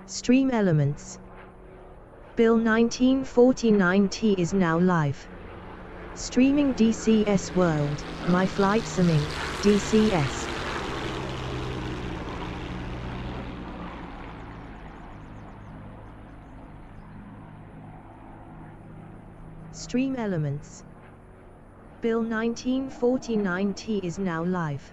Stream elements. Bill 1949T is now live. Streaming DCS World, My Flight Simming, DCS. Stream elements. Bill 1949T is now live.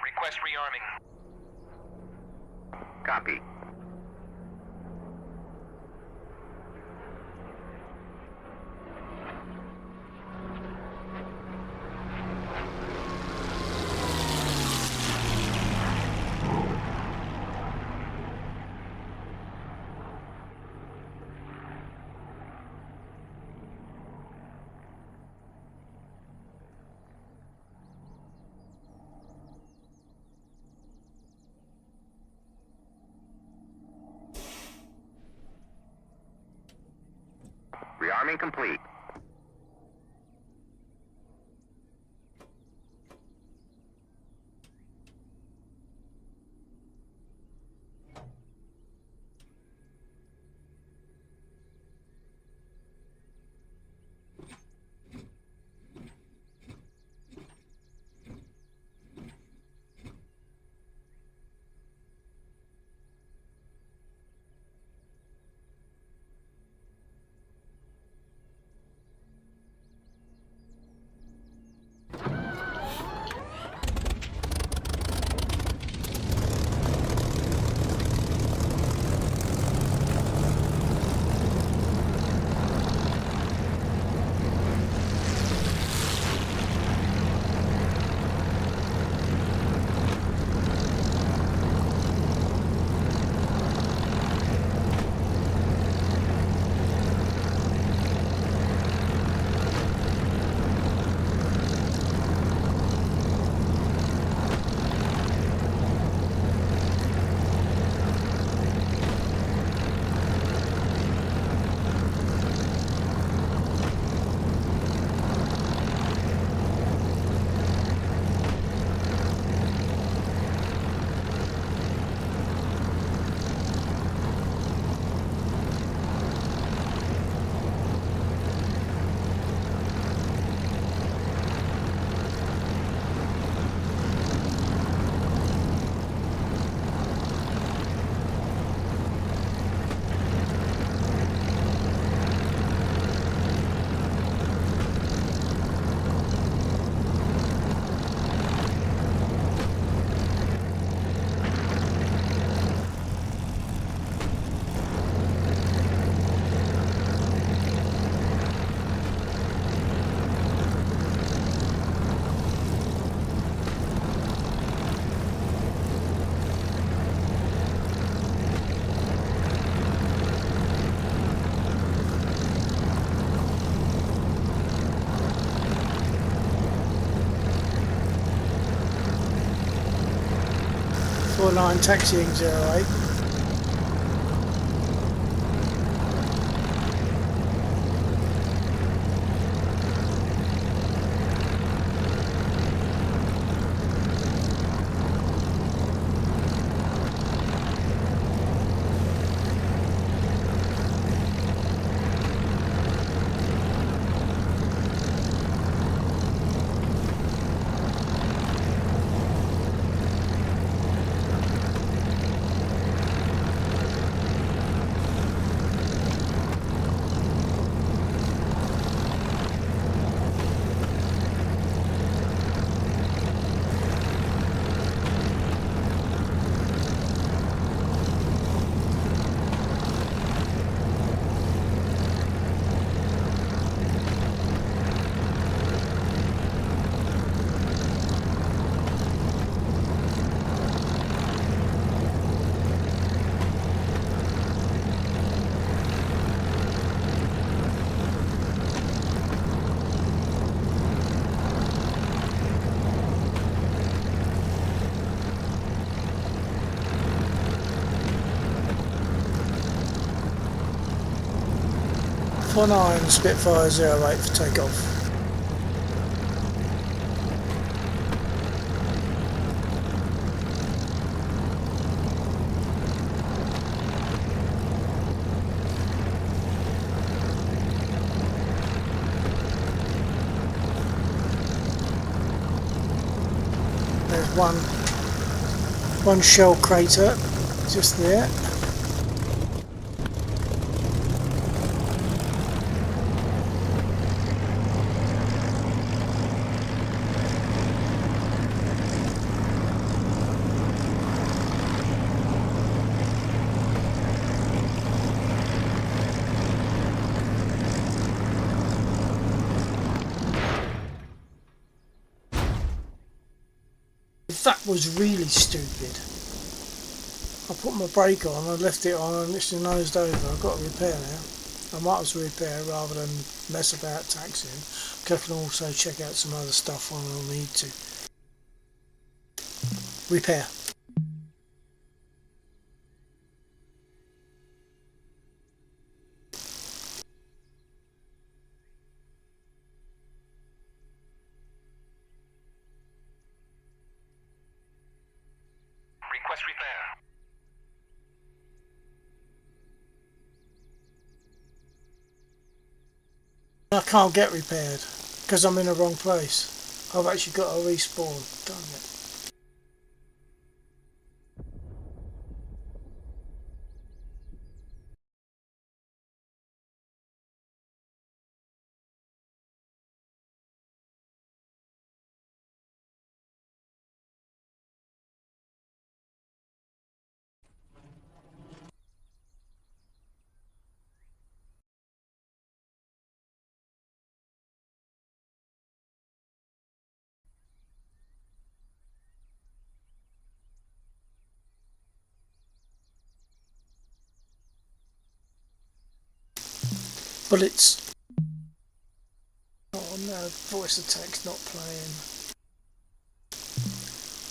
Request rearming. Copy. Rearming complete. Full-on taxiing 08. 419 Spitfire 08 for takeoff. There's one shell crater just there. That was really stupid. I put my brake on, I left it on and literally nosed over. I've got to repair now. I might as well repair rather than mess about taxiing. I can also check out some other stuff when I'll need to. Repair. Request repair. I can't get repaired because I'm in the wrong place. I've actually got to respawn. Dang it. Bullets. Oh no, voice attack's not playing.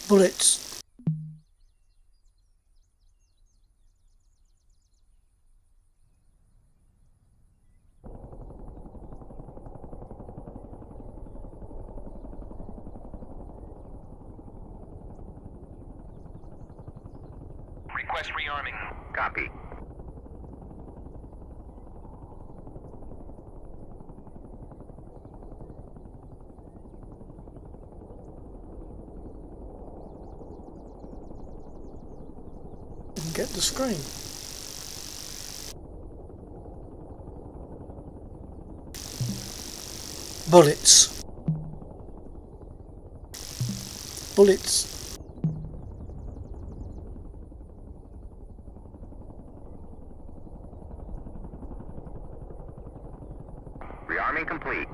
Bullets. Request rearming. Copy. Didn't get the screen. Bullets. Bullets. Rearming complete.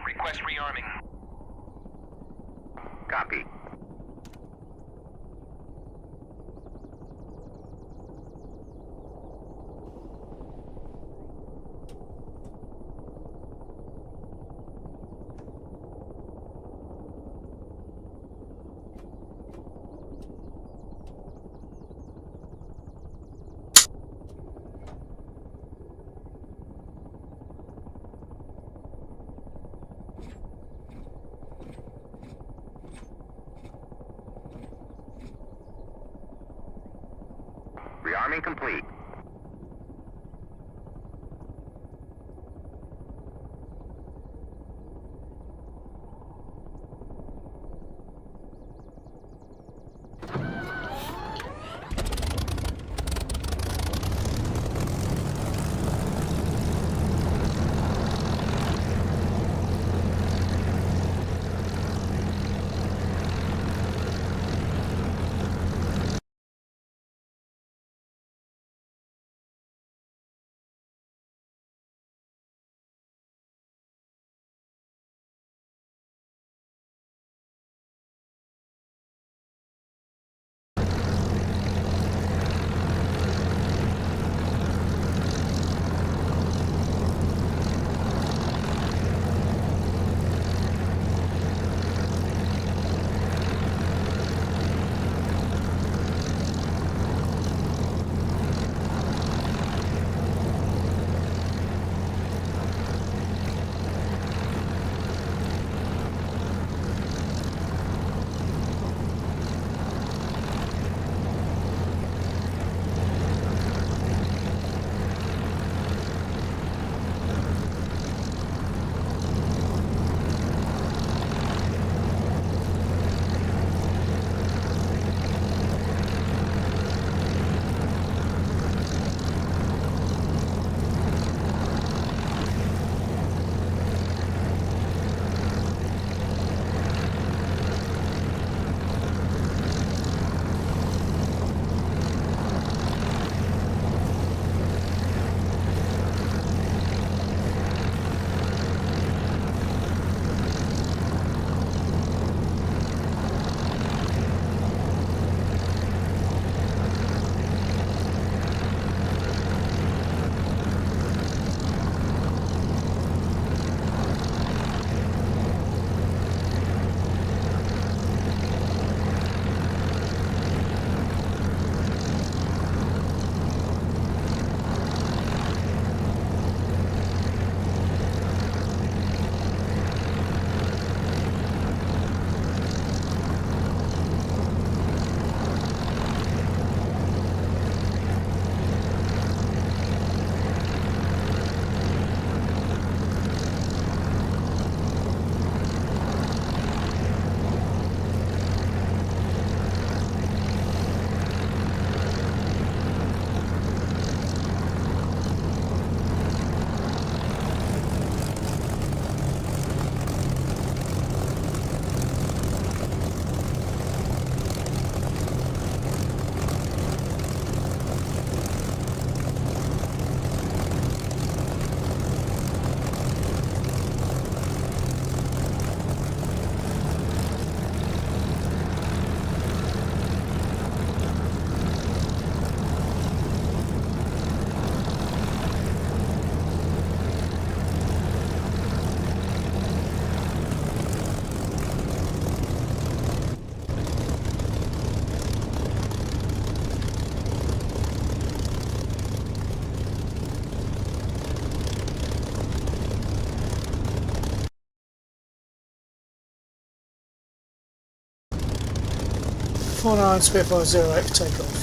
Request rearming. Copy. Rearming complete. 49 Spitfire 08 for takeoff.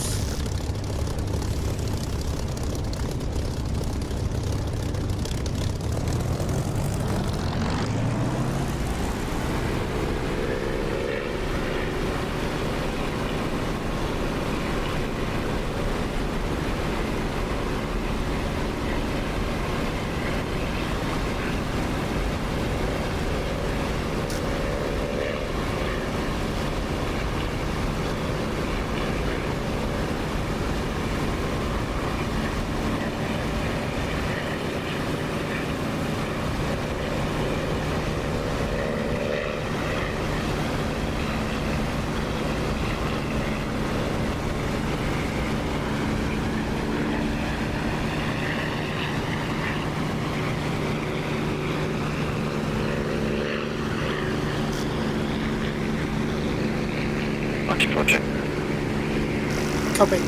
Project. Copy.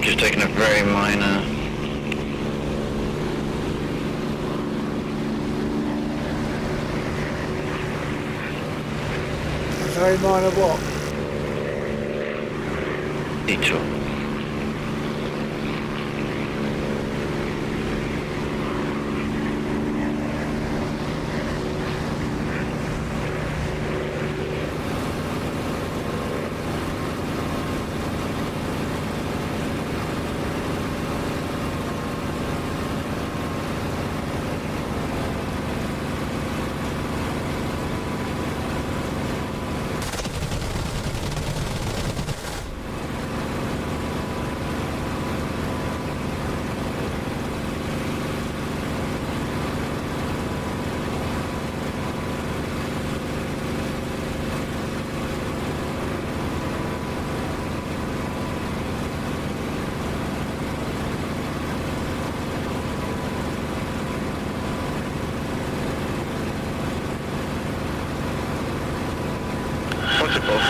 Just taking a very minor. Very minor what? Detour. What's it called?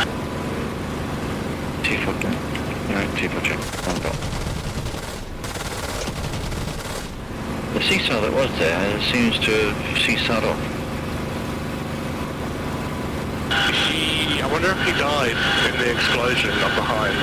T4 check. No, T4 check. One dot. The seesaw that was there seems to have seesawed off. I wonder if he died in the explosion up behind.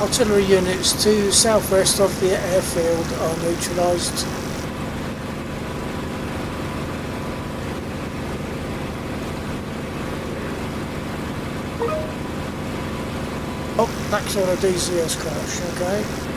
Artillery units to southwest of the airfield are neutralised. Oh, that's on a DCS crash, okay.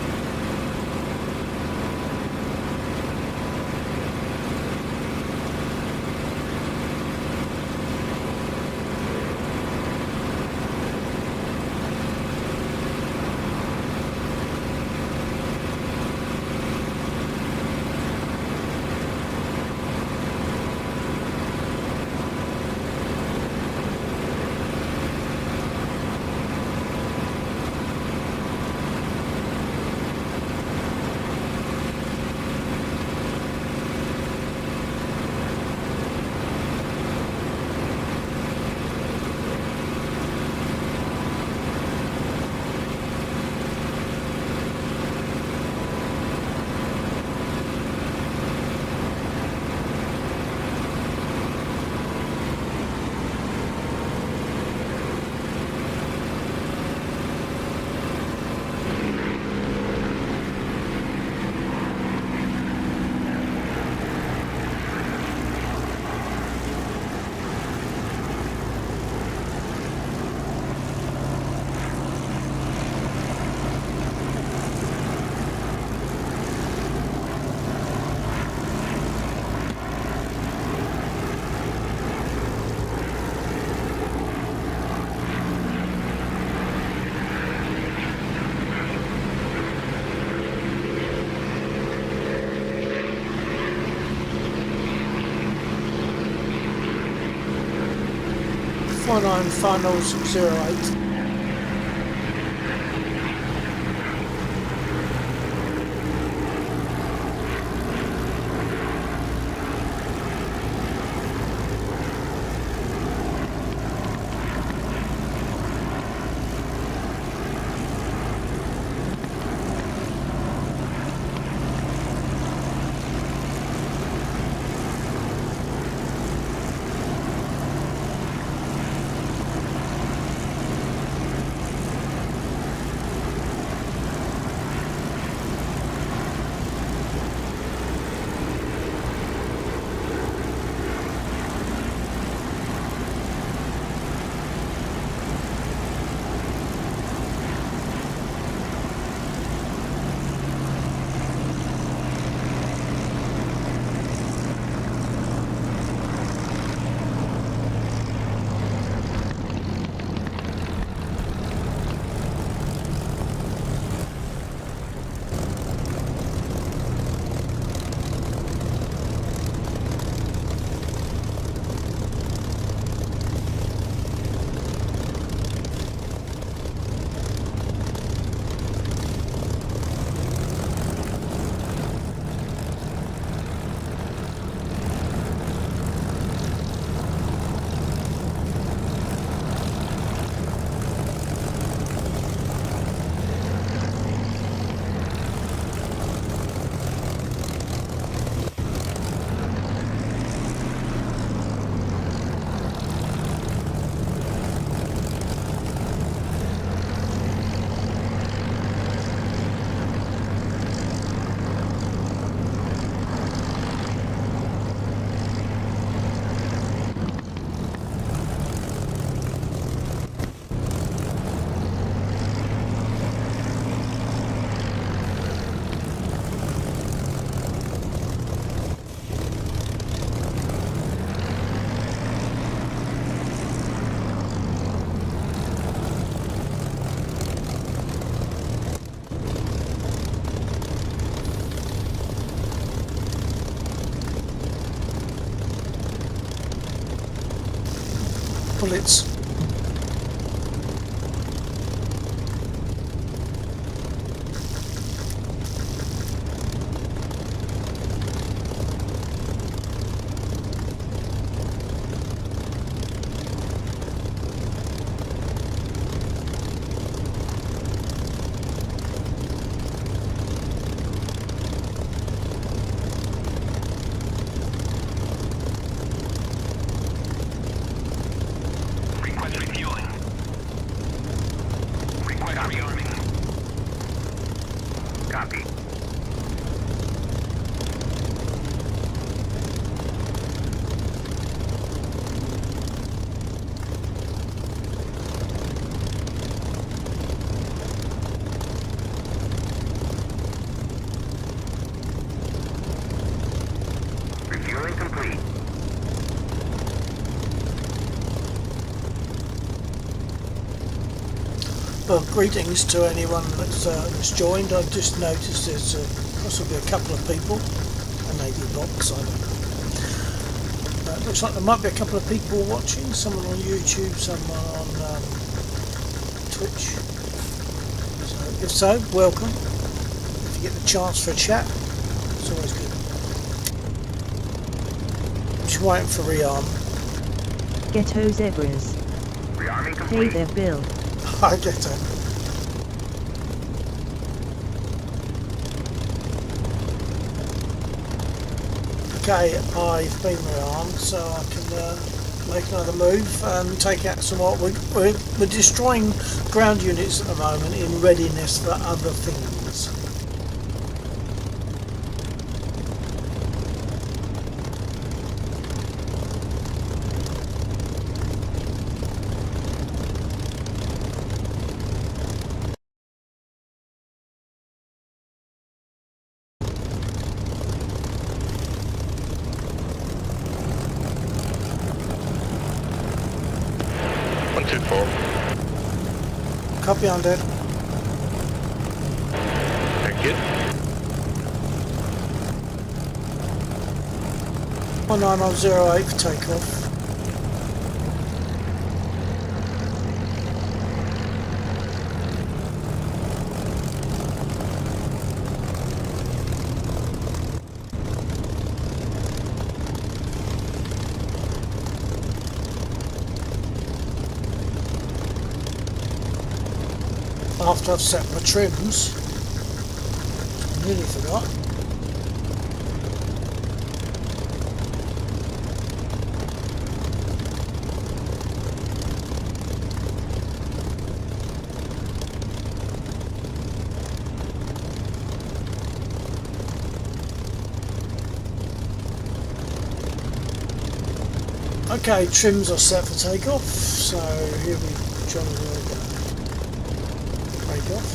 Finite finals 08. Bullets. Well, greetings to anyone that's joined. I've just noticed there's possibly a couple of people, and maybe bots, I don't know. Looks like there might be a couple of people watching, someone on YouTube, someone on Twitch. So, if so, welcome. If you get the chance for a chat, it's always good. Just waiting for rearm. Ghetto Zebras. Rearming Hey complete. there, Bill. I get it. Okay, I've been rearmed, so I can make another move and take out some more. We're destroying ground units at the moment in readiness for other things. Copy on that. Thank you. 1908 for takeoff. After I've set my trims, nearly forgot. Okay, trims are set for takeoff, so here we jolly well go. Break off.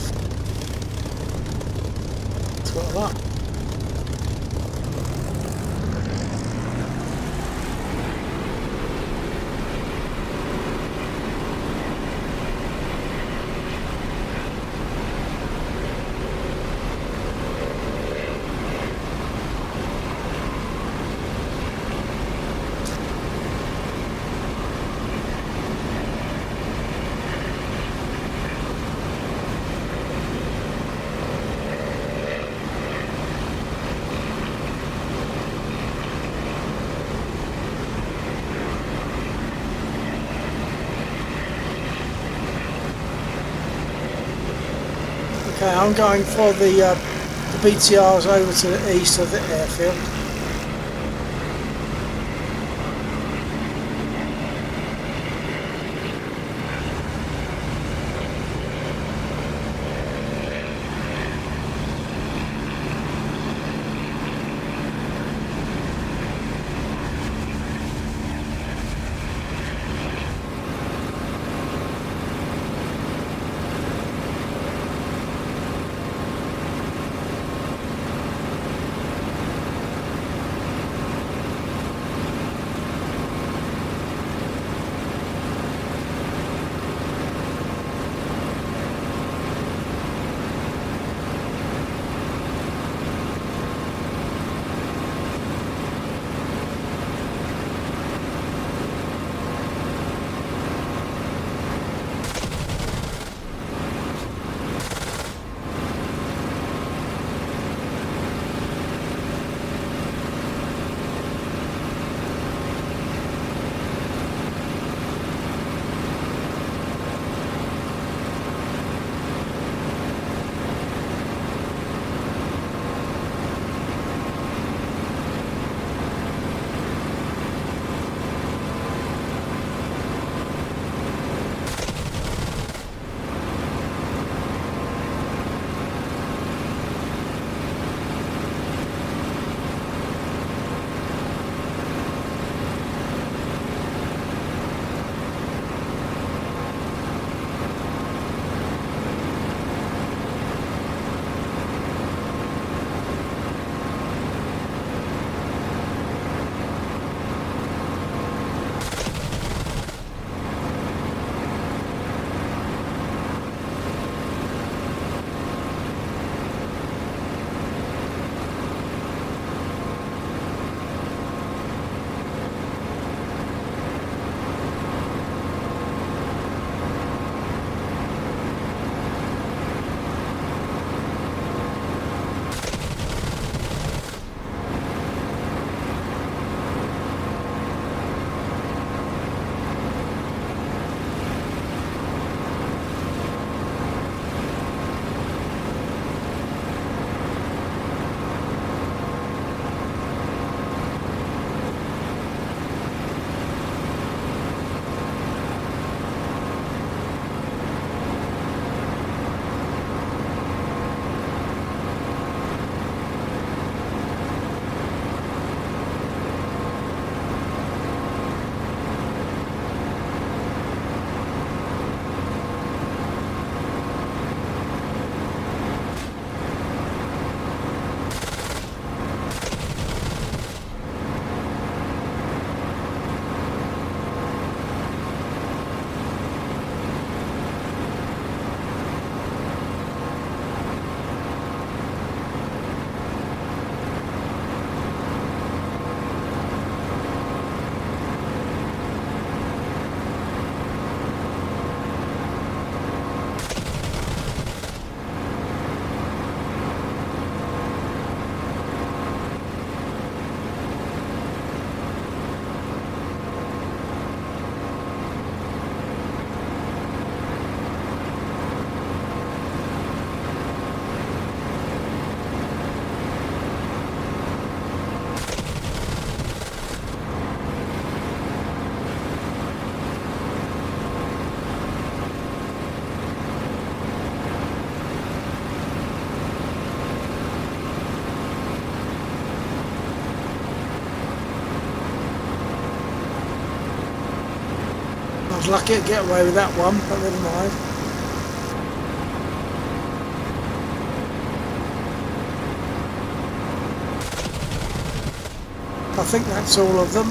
Throttle up. Okay, I'm going for the BTRs over to the east of the airfield. was lucky to get away with that one, but never mind. I think that's all of them.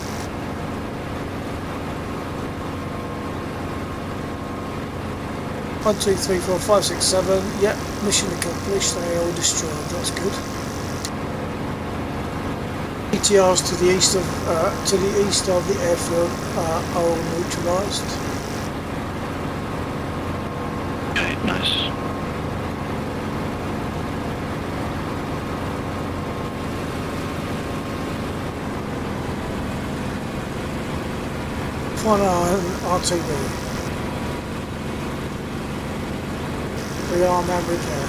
One, two, three, four, five, six, seven. Yep, mission accomplished. They all destroyed. That's good. ETRs to the east of the airfield are all neutralised. Okay, nice. Fine RTV. Rearm and repair.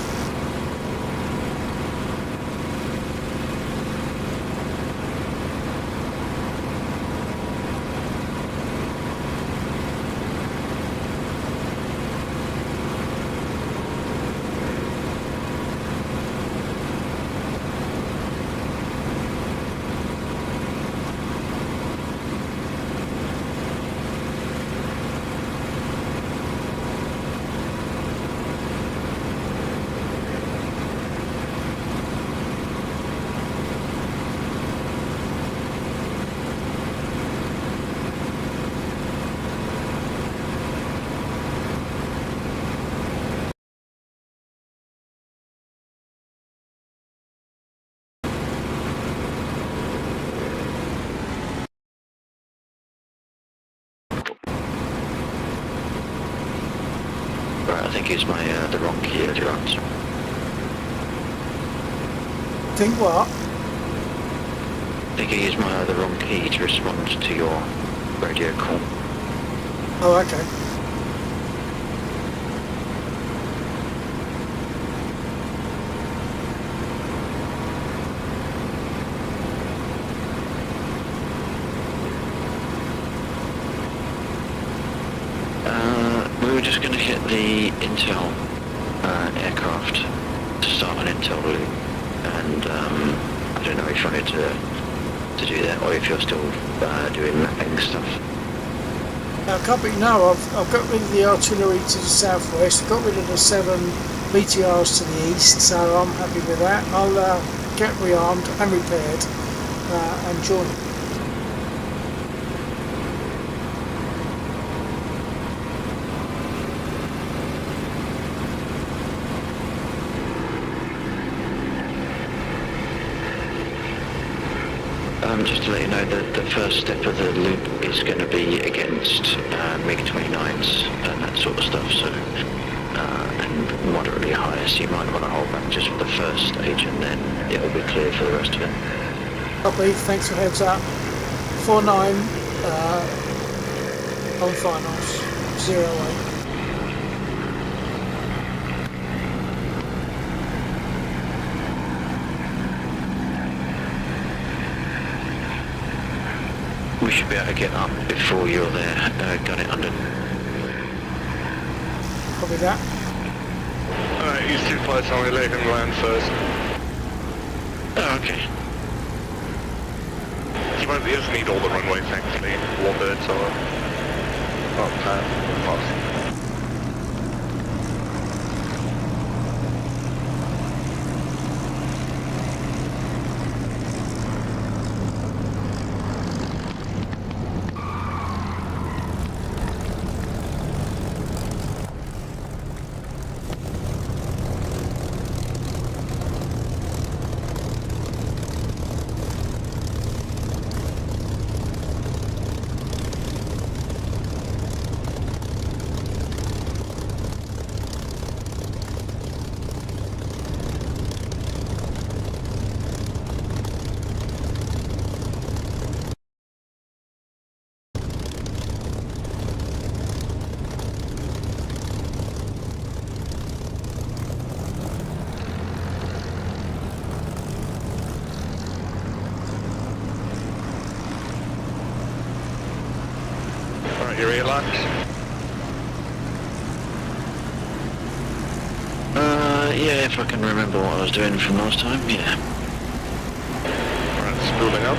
Right, I think it's my the wrong key earlier on. Think what? I think I used my the wrong key to respond to your radio call. Oh, okay. We were just going to hit the Intel aircraft to start an Intel loop, and I don't know if you wanted to do that or if you're still doing mapping stuff. Copy. No, I've got rid of the artillery to the southwest. Got rid of the 7 BTRs to the east, so I'm happy with that. I'll get rearmed and repaired and join. Just to let you know that the first step of the loop is going to be against MiG-29s and that sort of stuff, so and moderately higher, so you might want to hold back just for the first stage and then it'll be clear for the rest of it. Copy, thanks for heads up. 49 on finals, 08. We should be able to get up before you're there, got it under. Copy that. Alright, use 2 flights on the lake and land first. Oh, okay. You won't be able to need all the runway, thankfully. Warbirds are not fast. Alright, you relax. Yeah, if I can remember what I was doing from last time, yeah. Alright, spooling up.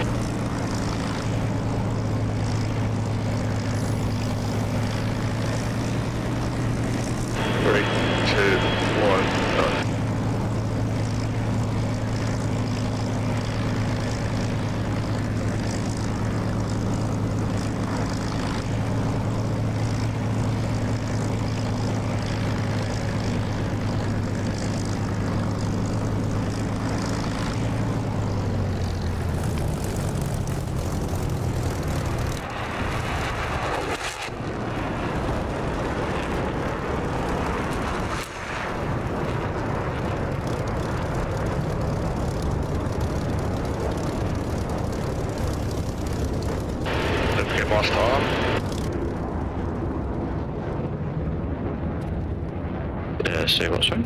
master arm. Say what, sorry?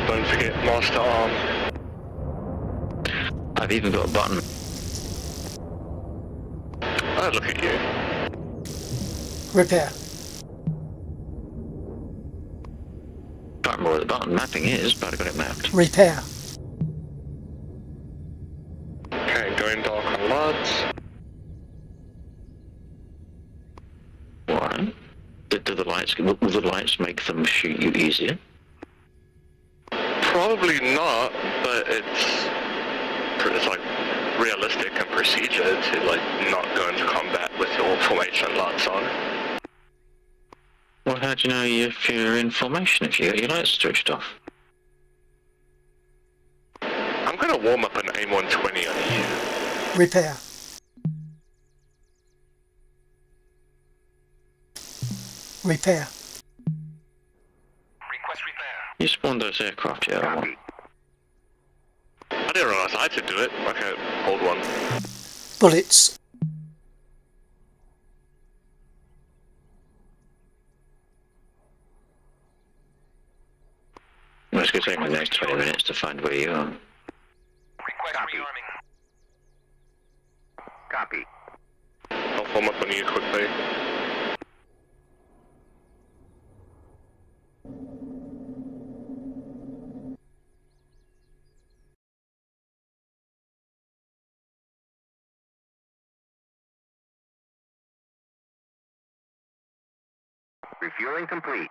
Don't forget master arm. I've even got a button. Oh, look at you. Repair. Can't remember what the button mapping is, but I got it mapped. Repair. Okay, going dark on lights. Why? Do the lights, will the lights make them shoot you easier? Probably not, but it's like realistic and procedure to like not go into combat with your formation lights on. Well, how do you know if you're in formation if you got your lights switched off? I'm gonna warm up an AIM-120 on you. Repair. Repair. Request repair. You spawned those aircraft, yeah? Copy. I didn't realize I had to do it. Okay, hold one. Bullets. Well, it's going to take me the next 20 minutes to find where you are. Request rearming. Copy. I'll form up on you quickly. Refueling complete.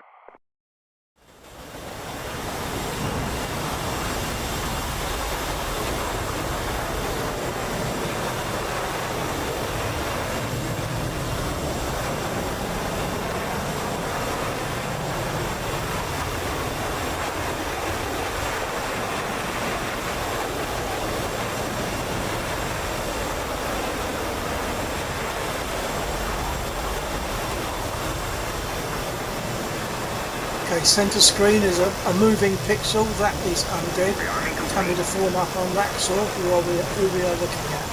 Okay, centre screen is a moving pixel. That is undead. Tell me to form up on Raxor, who we are looking at.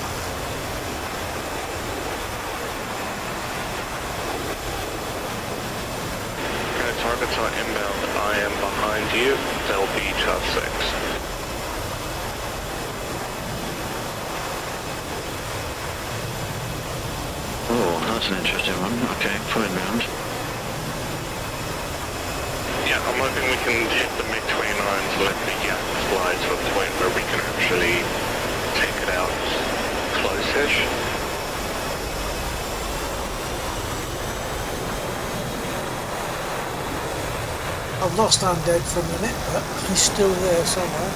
Okay, targets are inbound. I am behind you. They'll be Chav 6. Oh, that's an interesting one. Okay, fine round. Yeah, I'm hoping we can hit the MiG-29s, let the Yak fly to a point where we can actually take it out close-ish. I've lost undead for a minute, but he's still there somewhere.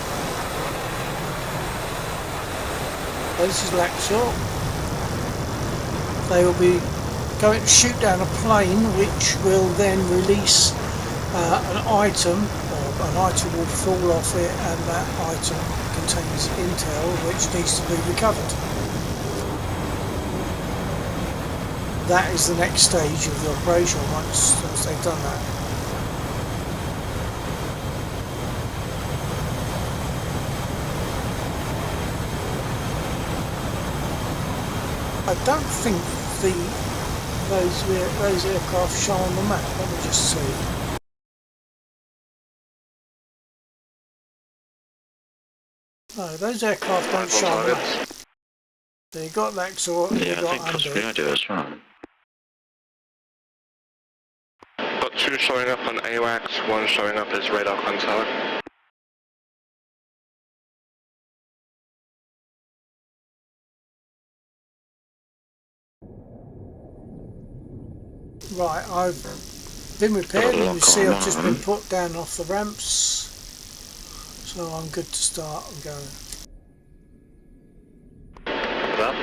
Oh, this is Laxor. They will be going to shoot down a plane, which will then release an item, or an item will fall off it, and that item contains intel which needs to be recovered. That is the next stage of the operation once they've done that. I don't think those aircraft show on the map. Let me just see. No, those aircraft don't show on the map. So you got Laxor, and you Yeah, I got think possibly I Undead. do as well. Got 2 showing up on AWACS, 1 showing up as radar contact. Right, I've been repaired, and you see I've just been put down off the ramps. So I'm good to start and go. That?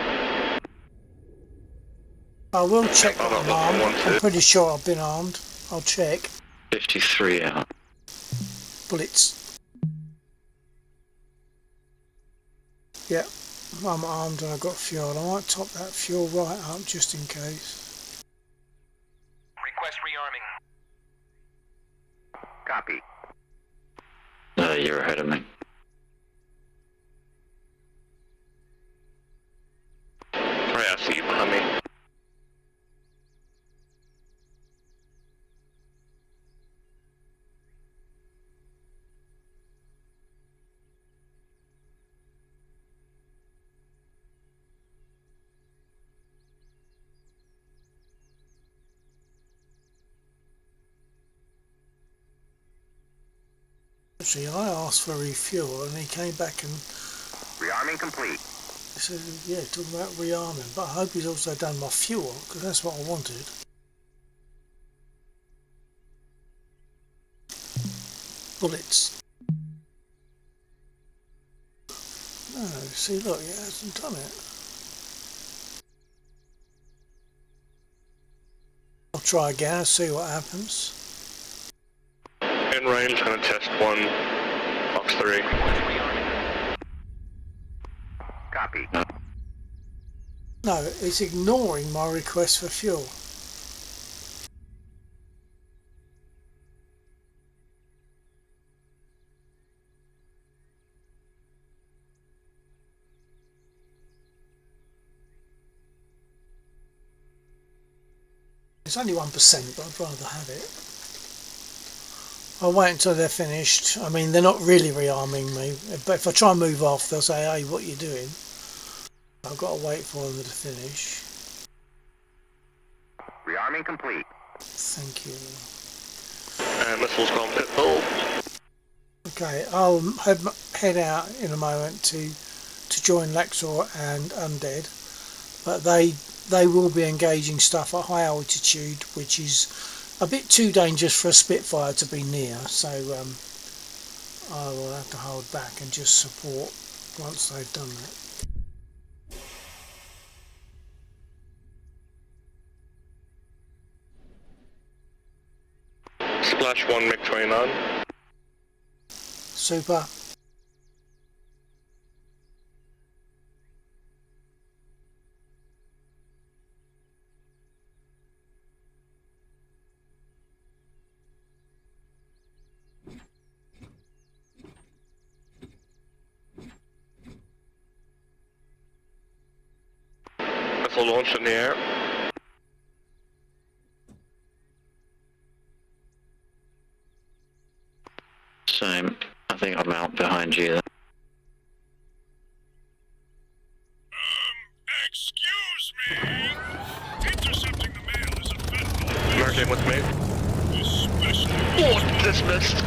I will check I'm that not I'm armed. wanted. I'm pretty sure I've been armed. I'll check. 53 out. Bullets. Yep, I'm armed and I've got fuel. I might top that fuel right up just in case. Request rearming. Copy. You're ahead of me. Right, I see you behind me. See, I asked for refuel and he came back and Rearming complete. he said, yeah, talking about rearming, but I hope he's also done my fuel, because that's what I wanted. Bullets. No, see, look, he hasn't done it. I'll try again and see what happens. In range, gonna test 1, Fox 3. Request rearming. Copy. No, it's ignoring my request for fuel. It's only 1%, but I'd rather have it. I'll wait until they're finished. I mean, they're not really rearming me, but if I try and move off, they'll say, hey, what are you doing? I've got to wait for them to finish. Rearming complete. Thank you. And missiles gone pit bull. Okay, I'll head out in a moment to join Lexor and Undead, but they will be engaging stuff at high altitude, which is a bit too dangerous for a Spitfire to be near, so I will have to hold back and just support once they've done that. Splash 1 MiG-29. Super. Missile launched in the air. Same. I think I'm out behind you. Excuse me. Intercepting the mail is a federal Merging with me. especially Dismissed.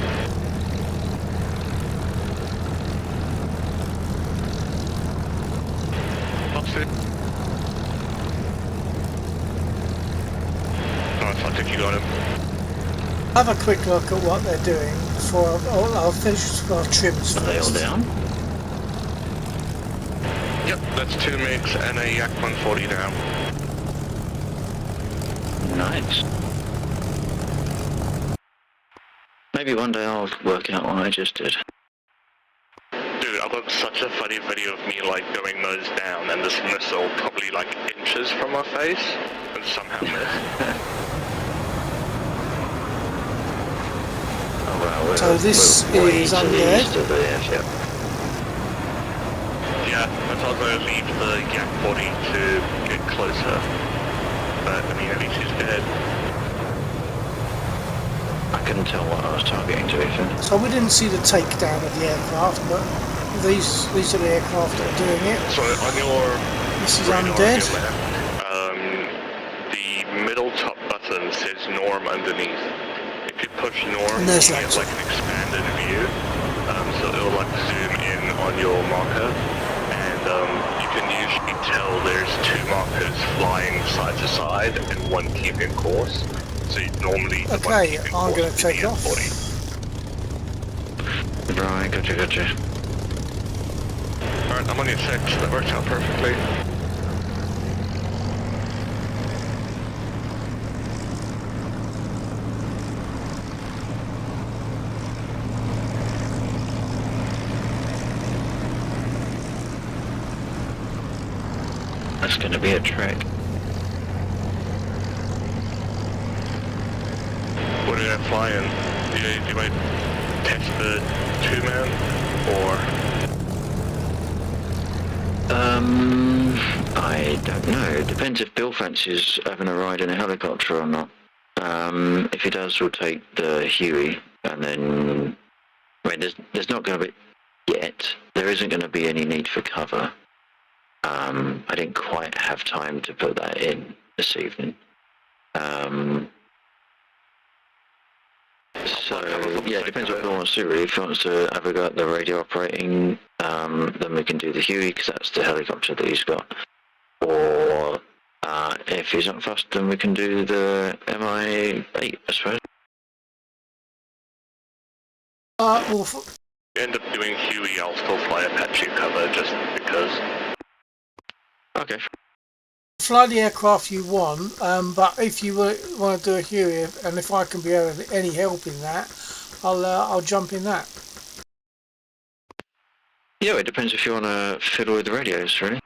Fox 2. Nice, I think you got him. Have a quick look at what they're doing before I'll finish our trims Are they all first. down? Yep, that's 2 MiGs and a Yak 140 down. Nice. Maybe one day I'll work out what I just did. Dude, I've got such a funny video of me like going nose down and this missile probably like inches from my face and somehow missed. Oh, well, So this we're way is to the Undead. east of the airship. Yeah, I thought I was going to leave the Yak 40 to get closer. But I mean, at least he's dead. I couldn't tell what I was targeting, to be fair. So we didn't see the takedown of the aircraft, but these are the aircraft that are doing it. So on your This is radar Undead. on your left, the middle top button says norm underneath. If you push norm, And you there's get Lexor. like an expanded view. So it'll like zoom in on your marker. And you can usually tell there's 2 markers flying side to side and 1 keeping course. So you normally the one Okay, keeping I'm course going is to the take off. F40. Right, gotcha. Alright, I'm on your 6. That works out perfectly. That's going to be a trek. What are you gonna fly in? You might test the 2-man, I don't know. It depends if Bill fancies having a ride in a helicopter or not. If he does, we'll take the Huey, and then... I mean, there's not going to be... Yet, there isn't going to be any need for cover. I didn't quite have time to put that in this evening. So yeah, it depends what he wants to do. Really. If he wants to have a go at the radio operating, then we can do the Huey because that's the helicopter that he's got. Or if he's not fussed, then we can do the MI8, I suppose. Well, End up doing Huey, I'll still fly Apache cover just because. Okay. fly the aircraft you want, but if you want to do a Huey, and if I can be of any help in that, I'll jump in that. Yeah, it depends if you want to fiddle with the radios, really.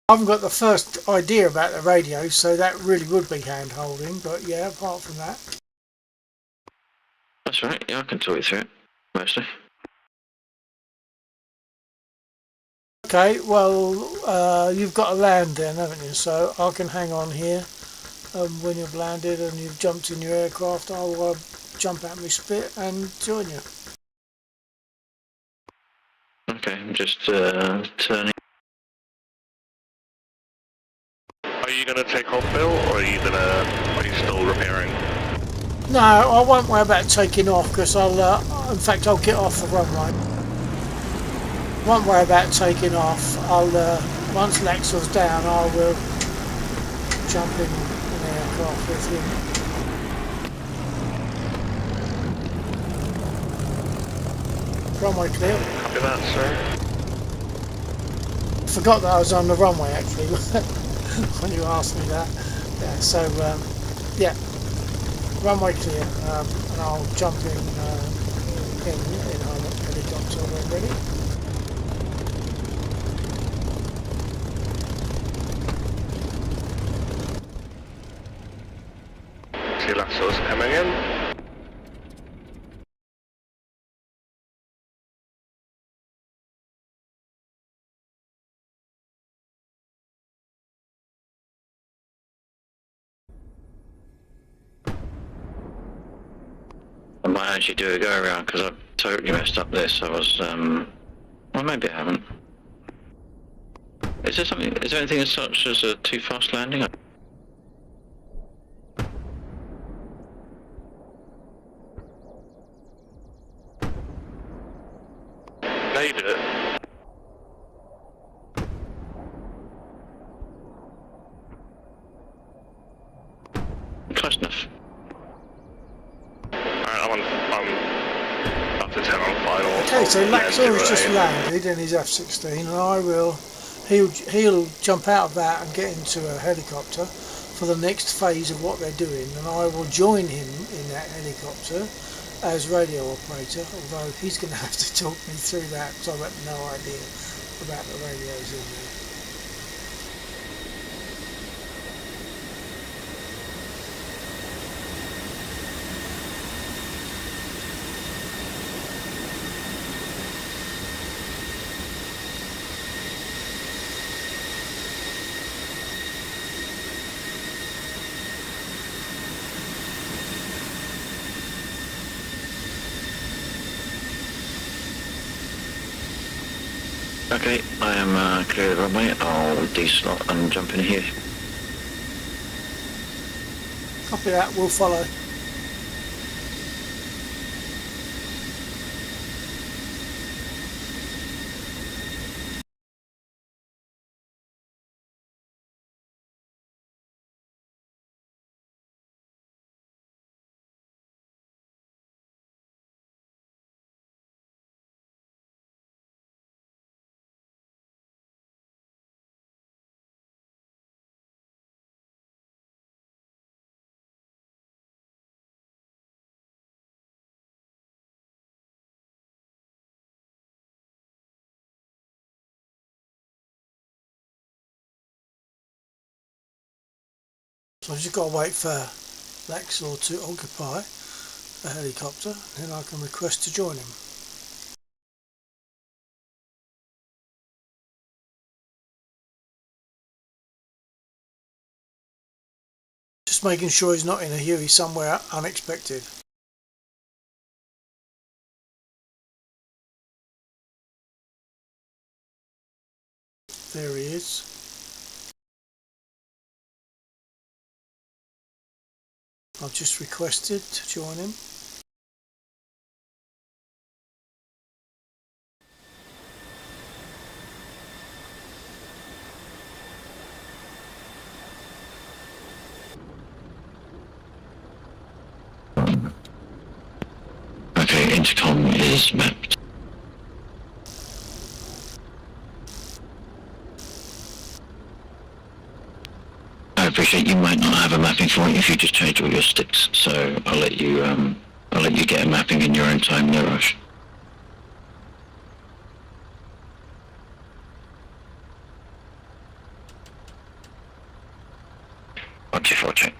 I haven't got the first idea about the radio, so that really would be hand holding, but yeah, apart from that. That's right, yeah, I can talk you through it, mostly. Okay, well, you've got to land then, haven't you? So I can hang on here. When you've landed and you've jumped in your aircraft, I'll jump out my spit and join you. Okay, I'm just turning. Are you gonna take off, Bill, or are you still repairing? No, I won't worry about taking off because in fact, I'll get off the runway. Won't worry about taking off. Once Lexel's down, I will jump in an aircraft with him. Runway clear. Copy that, sir. Forgot that I was on the runway actually when you asked me that. Yeah, so yeah, runway clear, and I'll jump in our helicopter when ready. See Lasso's coming in. I might actually do a go around because I've totally messed up this. I was, well, maybe I haven't. Is there anything as such as a too fast landing? Now you did it. Close enough. Alright, I'm up to 10 on final. Okay, so Laxor has just 0-8. landed in his F-16, and he'll jump out of that and get into a helicopter for the next phase of what they're doing, and I will join him in that helicopter as radio operator, although he's going to have to talk me through that because I've got no idea about the radios in there. Okay, I am clear of the runway. I'll de-slot and jump in here. Copy that, we'll follow. So I've just got to wait for Laxor to occupy the helicopter, then I can request to join him. Just making sure he's not in a Huey somewhere unexpected. There he is. I've just requested to join him. intercom is mapped. I appreciate you might not have a mapping for it if you just change all your sticks, so I'll let you get a mapping in your own time, no rush. Roger.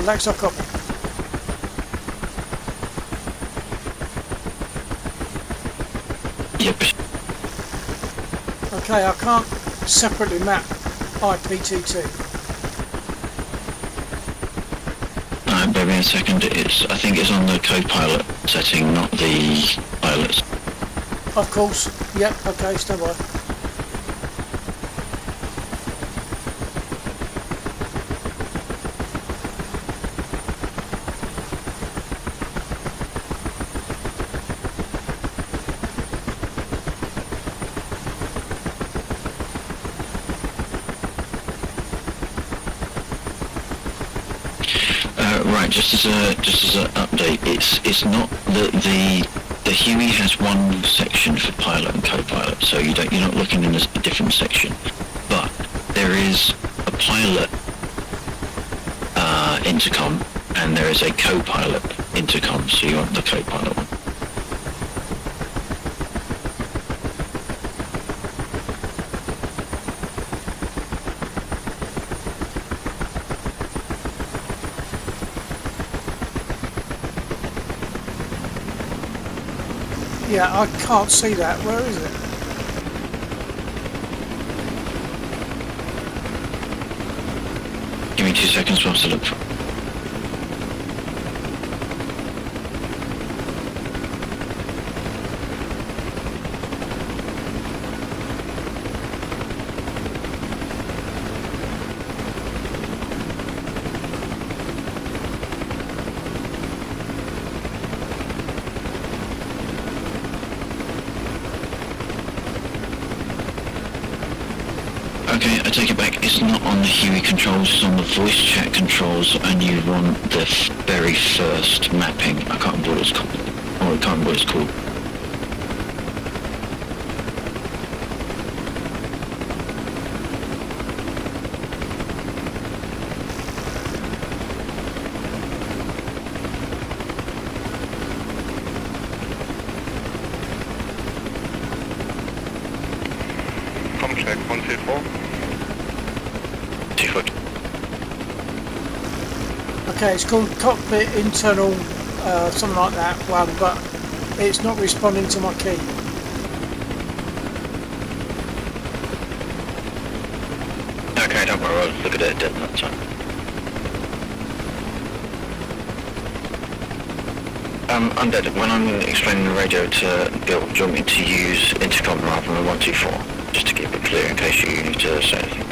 Alexa, copy. Yep. Okay, I can't separately map IPTT. Bear me a second. I think it's on the co-pilot setting, not the pilots. Of course. Yep, okay, stand by. Right, just as an update, it's not the Huey has one section for pilot and co-pilot, so you're not looking in a different section, but there is a pilot intercom and there is a co-pilot intercom, so you want the co-pilot one. Yeah, I can't see that. Where is it? Give me 2 seconds whilst I look for it. Okay, I take it back. It's not on the Huey controls, it's on the voice chat controls, and you want the very first mapping. I can't remember what it's called. Or I can't remember what it's called. Com check 124. 2 foot. Okay, it's called cockpit internal, something like that one, but it's not responding to my key. Okay, don't worry, I'll look at it at that time. Undead, when I'm explaining the radio to Bill, do you want me to use intercom rather than 124? Just to keep it clear in case you need to say anything.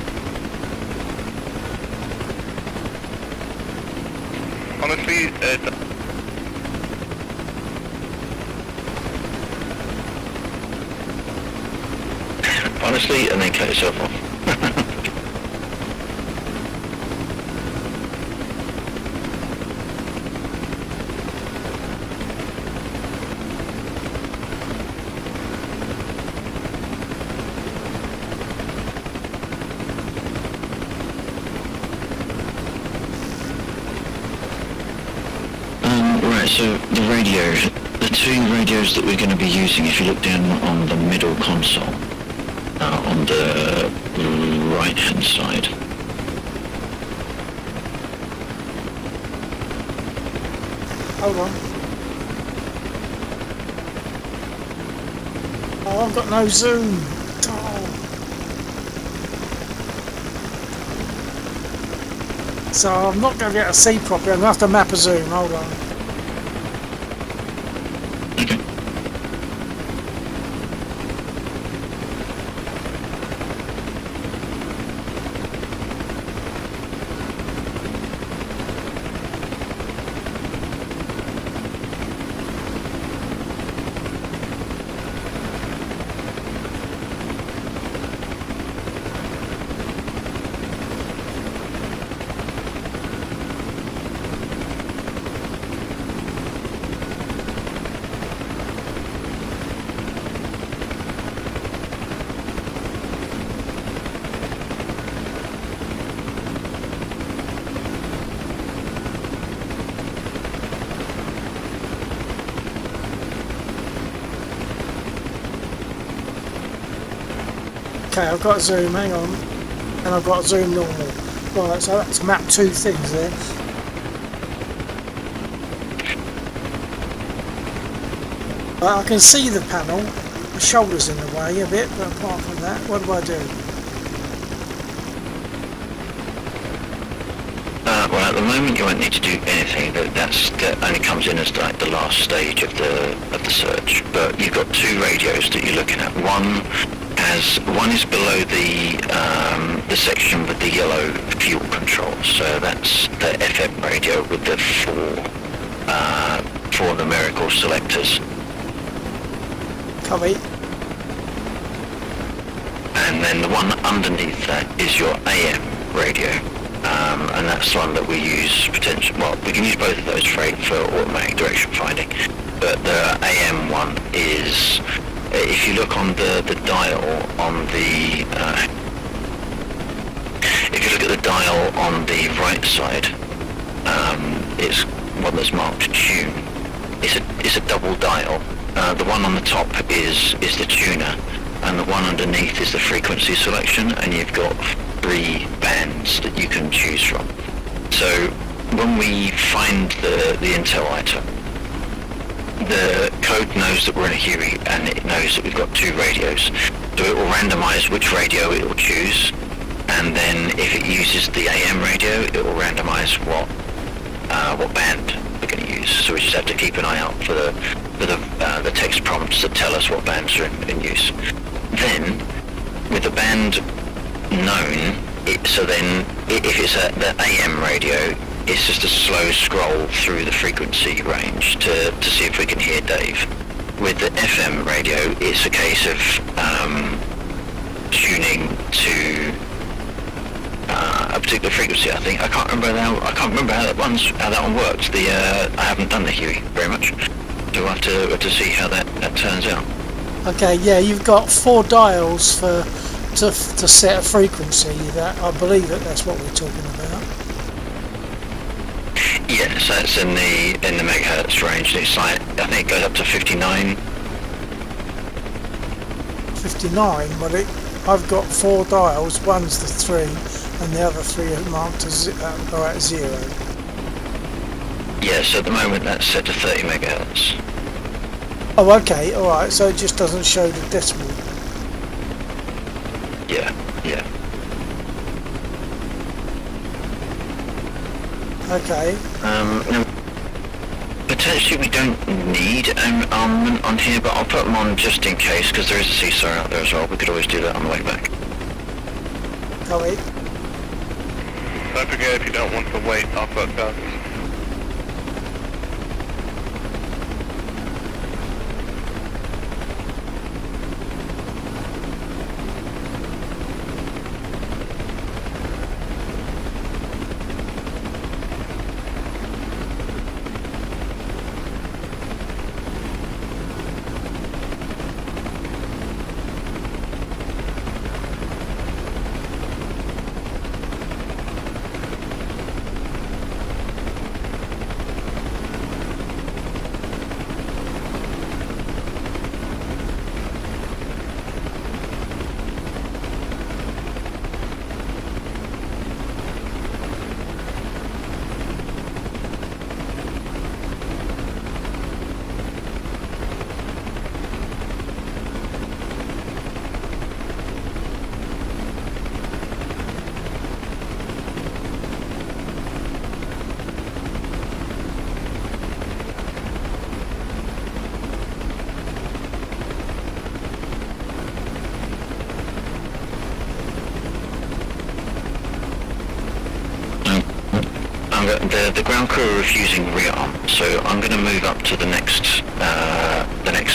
Honestly, Honestly, and then cut yourself off. Right, so the two radios that we're going to be using, if you look down on the middle console, on the right hand side. Hold on. Oh, I've got no zoom. Oh. So I'm not going to be able to see properly. I'm going to have to map a zoom. Hold on. Okay, I've got zoom, hang on. And I've got zoom normal. Right, so that's map two things there. I can see the panel. My shoulder's in the way a bit, but apart from that, what do I do? Well, at the moment you won't need to do anything. That only comes in as like the last stage of the search. But you've got two radios that you're looking at. One is below the section with the yellow fuel control. So that's the FM radio with the four numerical selectors. Copy. And then the one underneath that is your AM radio. And that's the one that we use well, we can use both of those for automatic direction finding. But the AM one is, if you look on the dial on the, if you look at the dial on the right side, it's one that's marked tune. It's a double dial. The one on the top is the tuner, and the one underneath is the frequency selection, and you've got 3 bands that you can choose from. So when we find the intel item, the code knows that we're in a Huey, and it knows that we've got 2 radios. So it will randomize which radio it will choose, and then if it uses the AM radio, it will randomize what band we're going to use. So we just have to keep an eye out for the text prompts that tell us what bands are in use. Then, with the band known, if it's the AM radio, it's just a slow scroll through the frequency range to see if we can hear Dave. With the FM radio, it's a case of tuning to a particular frequency. I think I can't remember how that one works. I haven't done the Huey very much, so we'll have to see how that turns out. Okay, yeah, you've got 4 dials to set a frequency. That I believe that's what we're talking about. Yeah, so it's in the megahertz range. It's like, I think it goes up to 59. 59. Well, I've got 4 dials. One's the 3, and the other 3 are marked as are at 0. Yeah, so at the moment that's set to 30 megahertz. Oh, okay, alright, so it just doesn't show the decimal. Yeah, yeah. Okay. Now, potentially we don't need an armament on here, but I'll put them on just in case, because there is a seesaw out there as well. We could always do that on the way back. Copy. Don't forget, if you don't want to wait, I've got guns. The ground crew are refusing rearm, so I'm going to move up to the next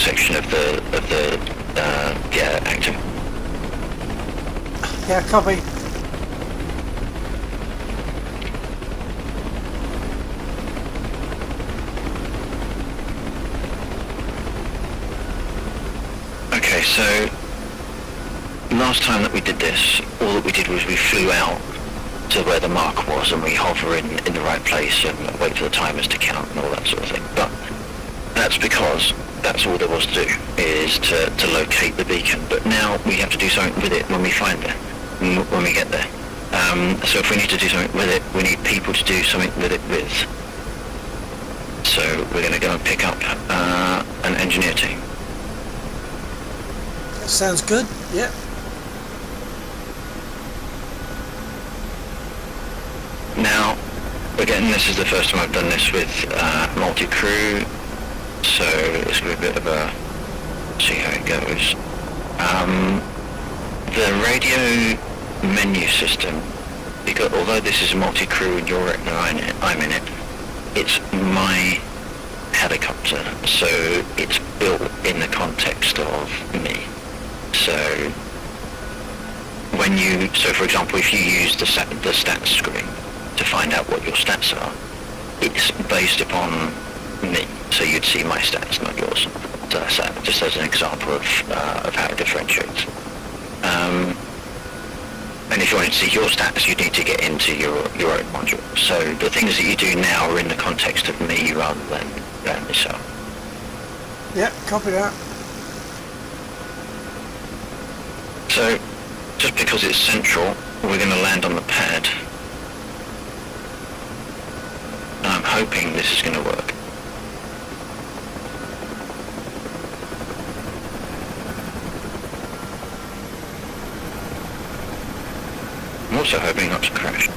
section of the yeah, active. Yeah, copy. Okay, so last time that we did this, all that we did was we flew out to where the mark was and we hover in the right place and wait for the timers to count and all that sort of thing. But that's because that's all there was to do, is to locate the beacon. But now we have to do something with it when we find it, when we get there. So if we need to do something with it, we need people to do something with it with. So we're going to go and pick up an engineer team. That sounds good. Yeah. Now, again, this is the first time I've done this with multi-crew, so it's going to be a bit of a see how it goes. The radio menu system, because although this is multi-crew and you're in it, I'm in it, it's my helicopter, so it's built in the context of me. So for example, if you use the stats screen to find out what your stats are, it's based upon me, so you'd see my stats, not yours. So that's that, just as an example of how it differentiates. And if you wanted to see your stats, you'd need to get into your own module. So the things that you do now are in the context of me rather than myself. Yeah, copy that. So just because it's central, we're going to land on the pad. I'm hoping this is going to work. I'm also hoping not to crash.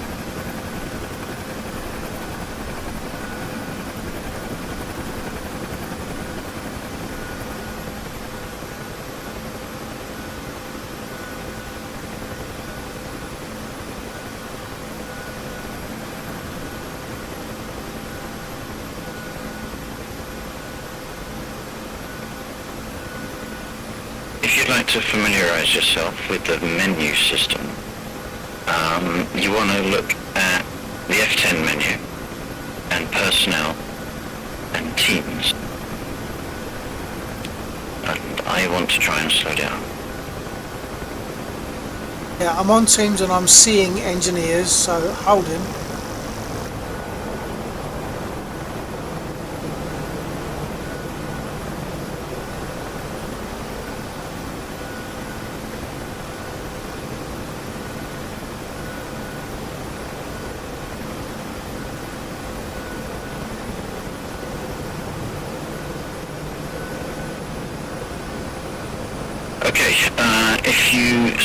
If you'd like to familiarize yourself with the menu system, you want to look at the F10 menu and personnel and teams. And I want to try and slow down. Yeah, I'm on teams and I'm seeing engineers, so hold him.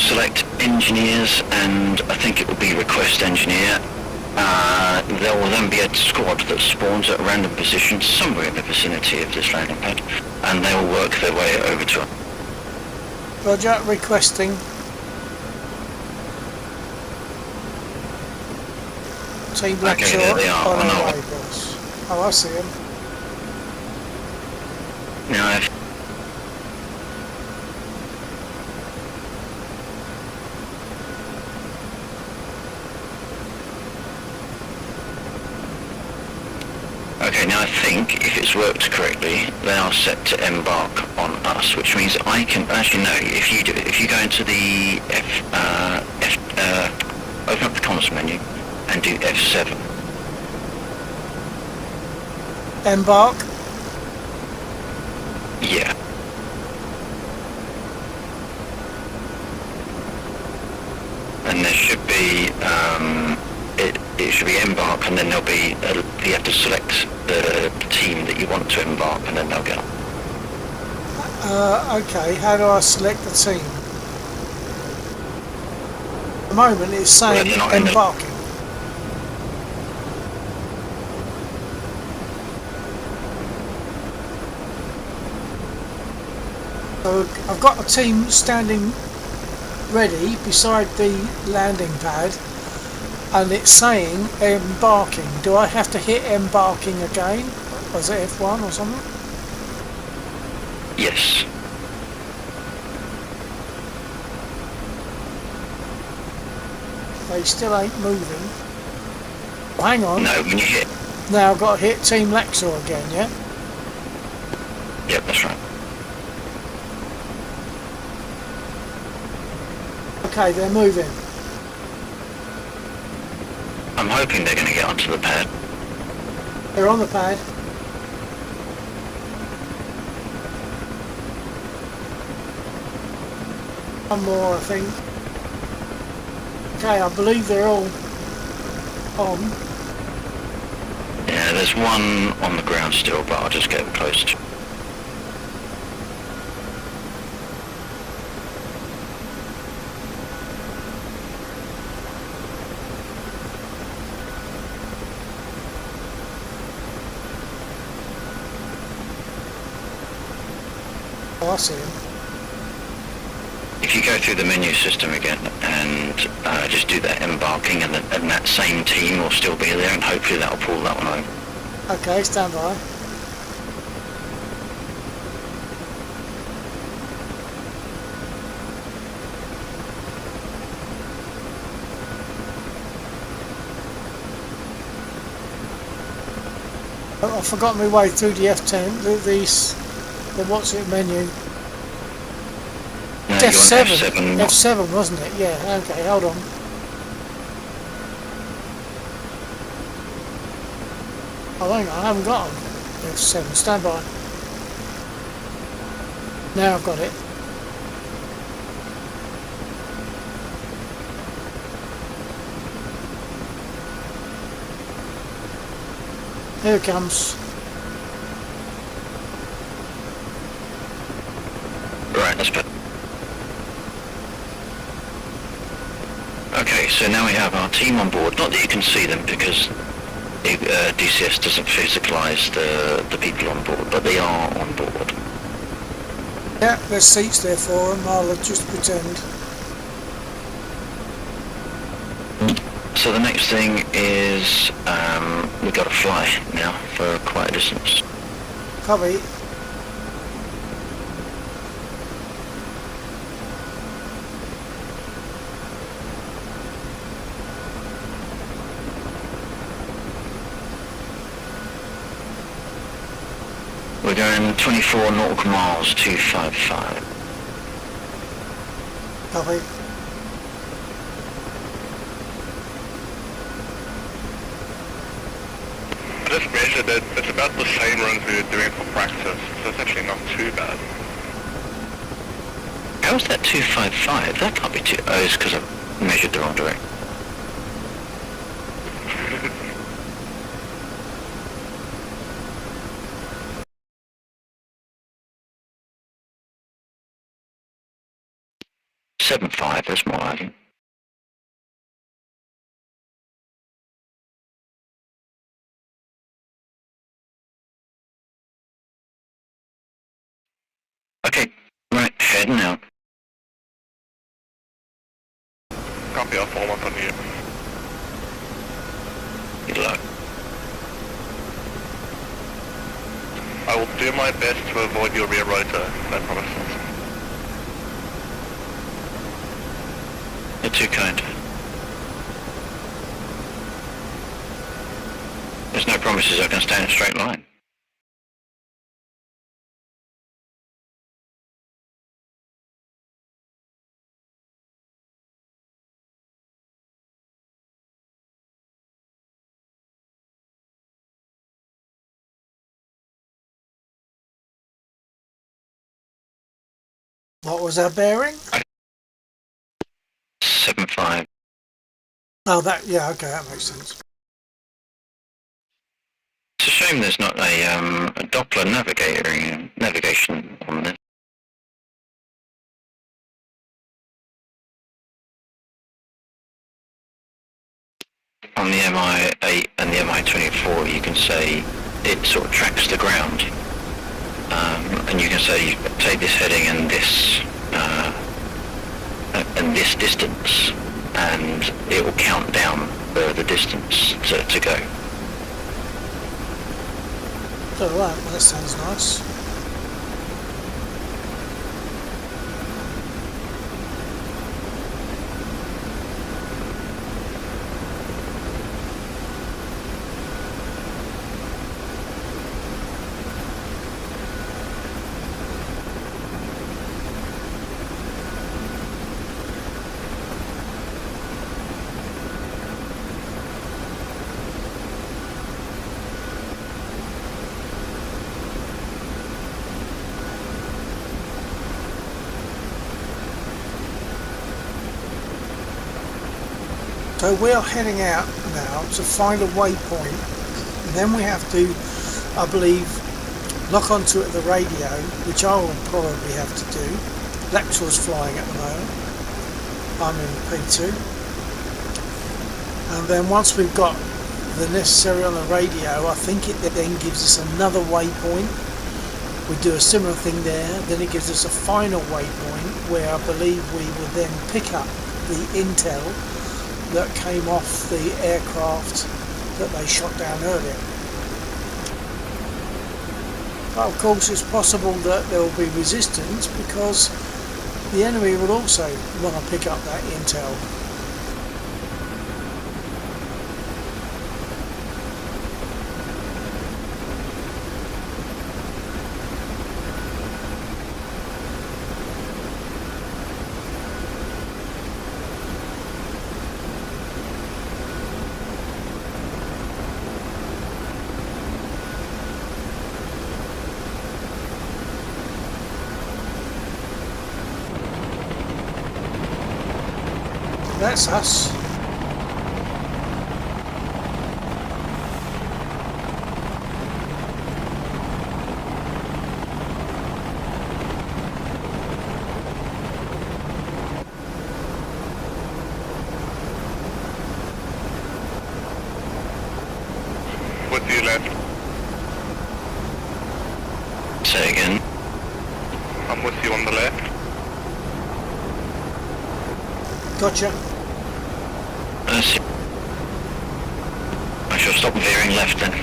select engineers, and I think it will be request engineer. There will then be a squad that spawns at random positions somewhere in the vicinity of this landing pad, and they will work their way over to it. Roger, requesting. Team Blackshore Okay, there they are, on on our our way, boss. Oh, I see them. Now, if Okay, now I think if it's worked correctly, they are set to embark on us, which means I can actually no. If you do it, if you go into the open up the comms menu and do F7. Embark. Yeah. And there should be it should be embark, and then there'll be you have to select the team that you want to embark, and then they'll go. Okay, how do I select the team? At the moment it's saying Well, they're not in the- embarking. So I've got a team standing ready beside the landing pad, and it's saying embarking. Do I have to hit embarking again? Was it F1 or something? Yes. They still ain't moving. Oh, hang on. No, when you hit. Now I've got to hit Team Lexor again, yeah? Yep, that's right. Okay, they're moving. I'm hoping they're going to get onto the pad. They're on the pad. One more, I think. Okay, I believe they're all on. Yeah, there's one on the ground still, but I'll just get close to. Oh, I see him. If you go through the menu system again and just do that embarking, and that same team will still be there, and hopefully that'll pull that one over. Okay, stand by. Oh, I forgot my way through the F10, the what's it menu. No, It's you're on F7, F7, not F7 wasn't it? Yeah, okay, hold on. Oh, hang on, I haven't got them. F7, stand by. Now I've got it. Here it comes. right. That's better. Okay, so now we have our team on board. Not that you can see them because DCS doesn't physicalize the people on board, but they are on board. Yeah, there's seats there for them. I'll just pretend. So the next thing is we've got to fly now for quite a distance. Copy. We're going 24 nautical miles, 255. Copy. I just measured it. It's about the same runs we were doing for practice, so it's actually not too bad. How is that 255? That can't be too... Oh, it's because I've measured the wrong direction. 7.5, that's more like it. Okay, right, heading out. Copy, I'll follow up on you. Good luck. I will do my best to avoid your rear rotor, no promises. You're too kind. There's no promises I can stay in a straight line. What was our bearing? 7.5. Oh, that, yeah, okay, that makes sense. It's a shame there's not a Doppler navigation on this. On the MI8 and the MI24, you can say it sort of tracks the ground, and you can say take this heading and this distance, and it will count down the distance to go. Oh, right, well, that sounds nice. So we're heading out now to find a waypoint, and then we have to, I believe, lock onto it the radio, which I will probably have to do. Lexor's flying at the moment. I'm in P2. And then once we've got the necessary on the radio, I think it then gives us another waypoint. We do a similar thing there, then it gives us a final waypoint where I believe we will then pick up the intel that came off the aircraft that they shot down earlier. But of course it's possible that there will be resistance because the enemy will also want to pick up that intel. That's us. With you left. Say again. I'm with you on the left. Gotcha. I shall stop veering left then.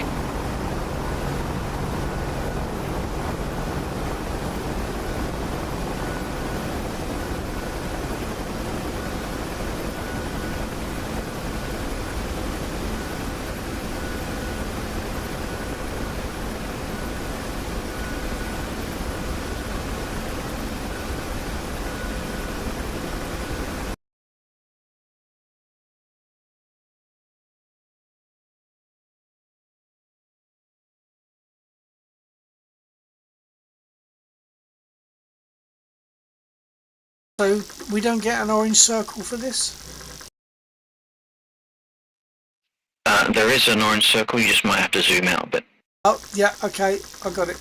So we don't get an orange circle for this? There is an orange circle, you just might have to zoom out a bit. Oh, yeah, okay, I got it.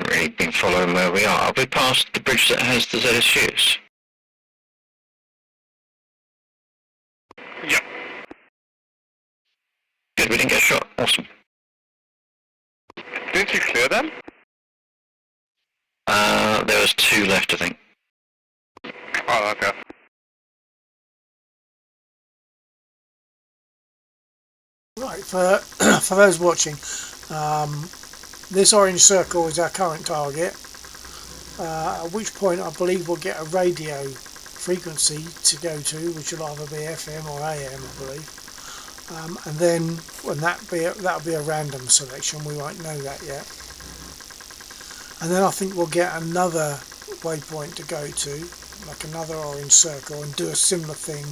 haven't really been following where we are. Are we past the bridge that has the ZSUs? Yep. Good, we didn't get shot. Awesome. Didn't you clear them? There was 2 left, I think. Oh, okay. Right, for those watching, this orange circle is our current target, at which point I believe we'll get a radio frequency to go to, which will either be FM or AM, I believe. And then when that'll be a random selection, we won't know that yet. And then I think we'll get another waypoint to go to, like another orange circle, and do a similar thing,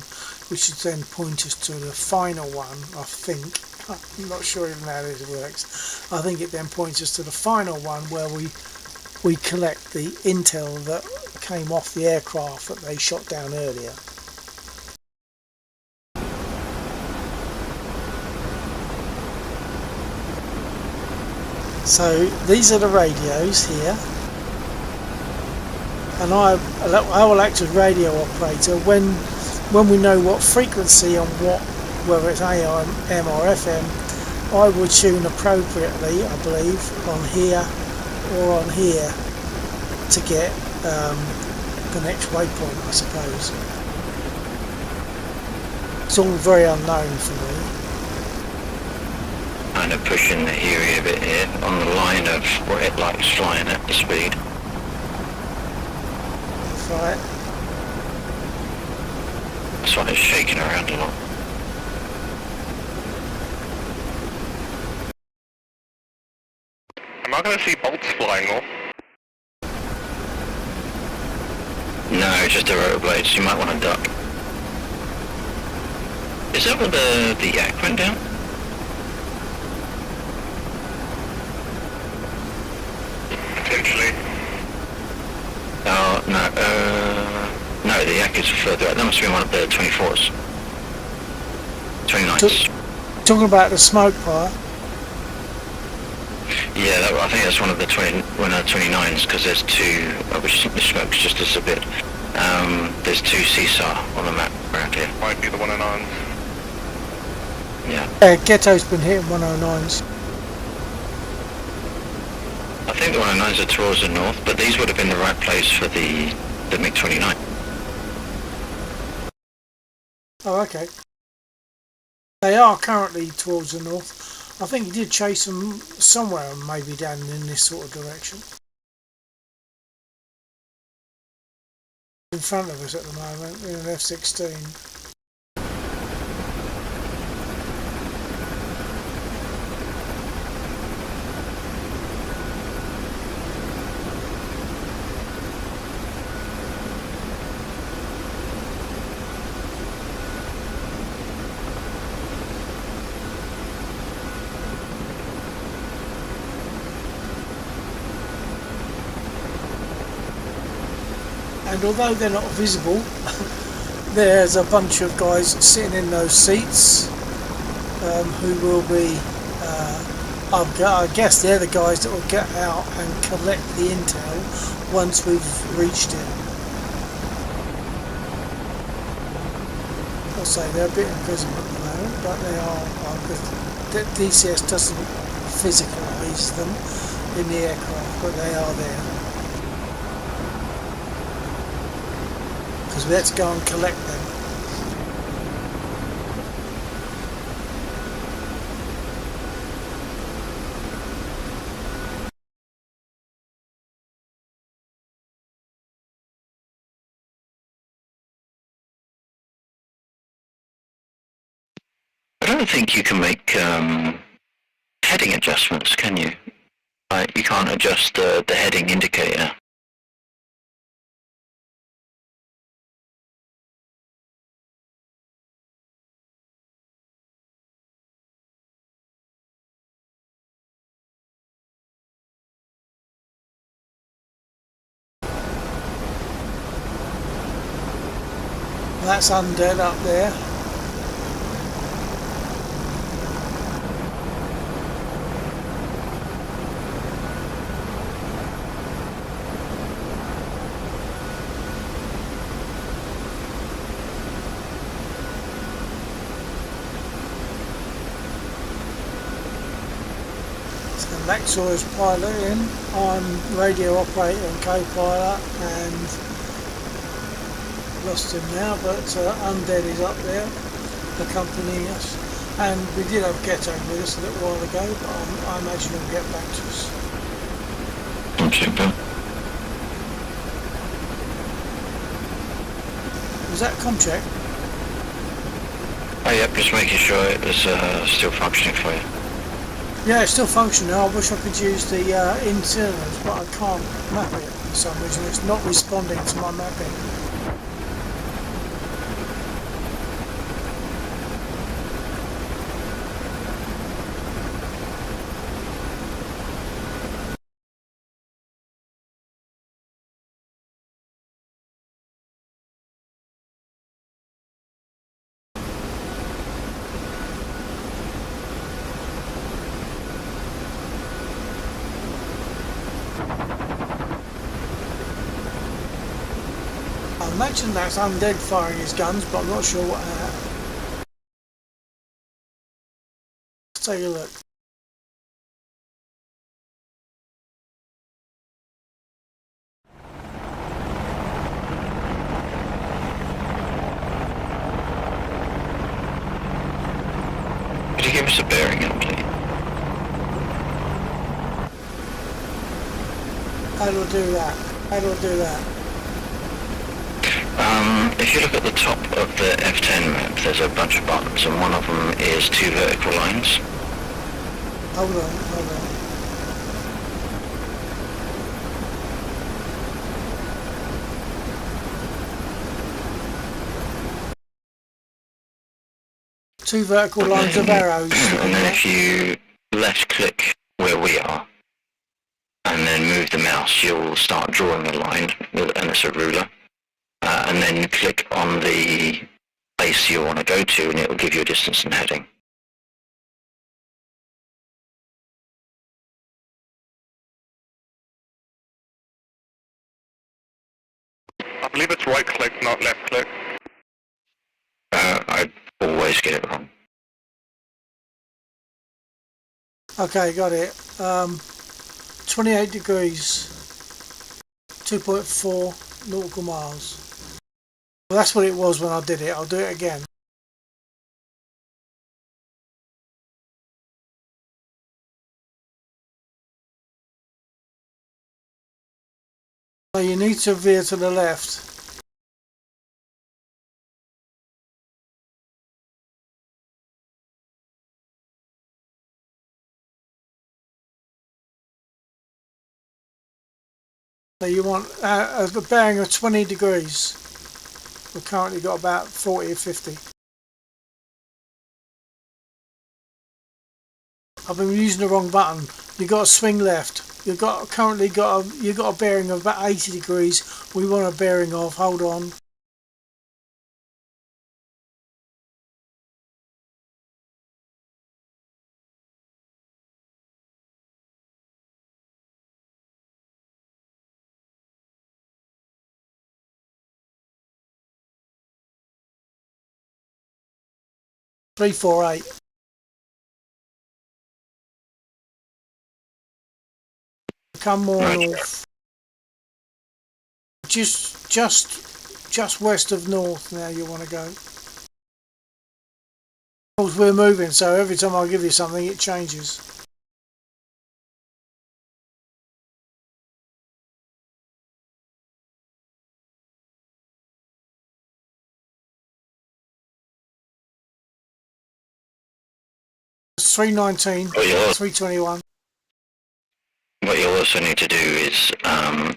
which is then point us to the final one, I think. I'm not sure even how this works. I think it then points us to the final one where we collect the intel that came off the aircraft that they shot down earlier. So these are the radios here, and I will act as radio operator when we know what frequency and whether it's AM or FM. I will tune appropriately, I believe, on here or on here to get the next waypoint, I suppose. It's all very unknown for me. Kind of pushing the Huey a bit here on the line of where it likes flying at the speed. That's right. That's why it's shaking around a lot. Am I going to see bolts flying off? No, just the rotor blades. You might want to duck. Is that where the yak went down? Potentially. Oh, no, the yak is further out. That must be one of the 24s. 29s. Talking about the smoke fire. Yeah, I think that's one of the 29s, because there's 2, which the smoke's just disappeared. There's 2 CSAR on the map around here. Might be the 109s. Yeah. Ghetto's been hitting 109s. I think the 109s are towards the north, but these would have been the right place for the MiG-29. Oh, okay. They are currently towards the north. I think he did chase them somewhere, maybe down in this sort of direction. In front of us at the moment, in an F-16. And although they're not visible, there's a bunch of guys sitting in those seats who will be, I guess they're the guys that will get out and collect the intel once we've reached it. I'll say they're a bit invisible at the moment, but they are. The DCS doesn't physicalise them in the aircraft, but they are there. Because let's go and collect them. I don't think you can make heading adjustments, can you? Like, you can't adjust the heading indicator. That's undead up there. Laxor is piloting, I'm radio operator and co-pilot, and lost him now, but Undead is up there accompanying us. And we did have Ghetto with us a little while ago, but I imagine he'll get back to us. Super. Was that Comcheck? Oh, yep, just making sure it was still functioning for you. Yeah, it's still functioning. I wish I could use the internals, but I can't map it for some reason. It's not responding to my mapping. I imagine that's Undead firing his guns, but I'm not sure what Let's take a look. Could you give us a bearing in, please? How do I do that? How do I do that? If you look at the top of the F10 map, there's a bunch of buttons, and one of them is 2 vertical lines. Hold on, hold on. Two vertical lines of arrows. And then if you left click where we are, and then move the mouse, you'll start drawing a line, and it's a ruler. And then click on the place you want to go to, and it will give you a distance and heading. I believe it's right click, not left click. I always get it wrong. Okay, got it. 28 degrees, 2.4 nautical miles. Well, that's what it was when I did it. I'll do it again. So you need to veer to the left. So you want a bearing of 20 degrees. We've currently got about 40 or 50. I've been using the wrong button. You've got to swing left. You've got a bearing of about 80 degrees. We want a bearing of, hold on. Three, four, eight. Come more north. Just west of north now you want to go. Of course we're moving, so every time I give you something it changes. It's 319, 321. What you'll also need to do is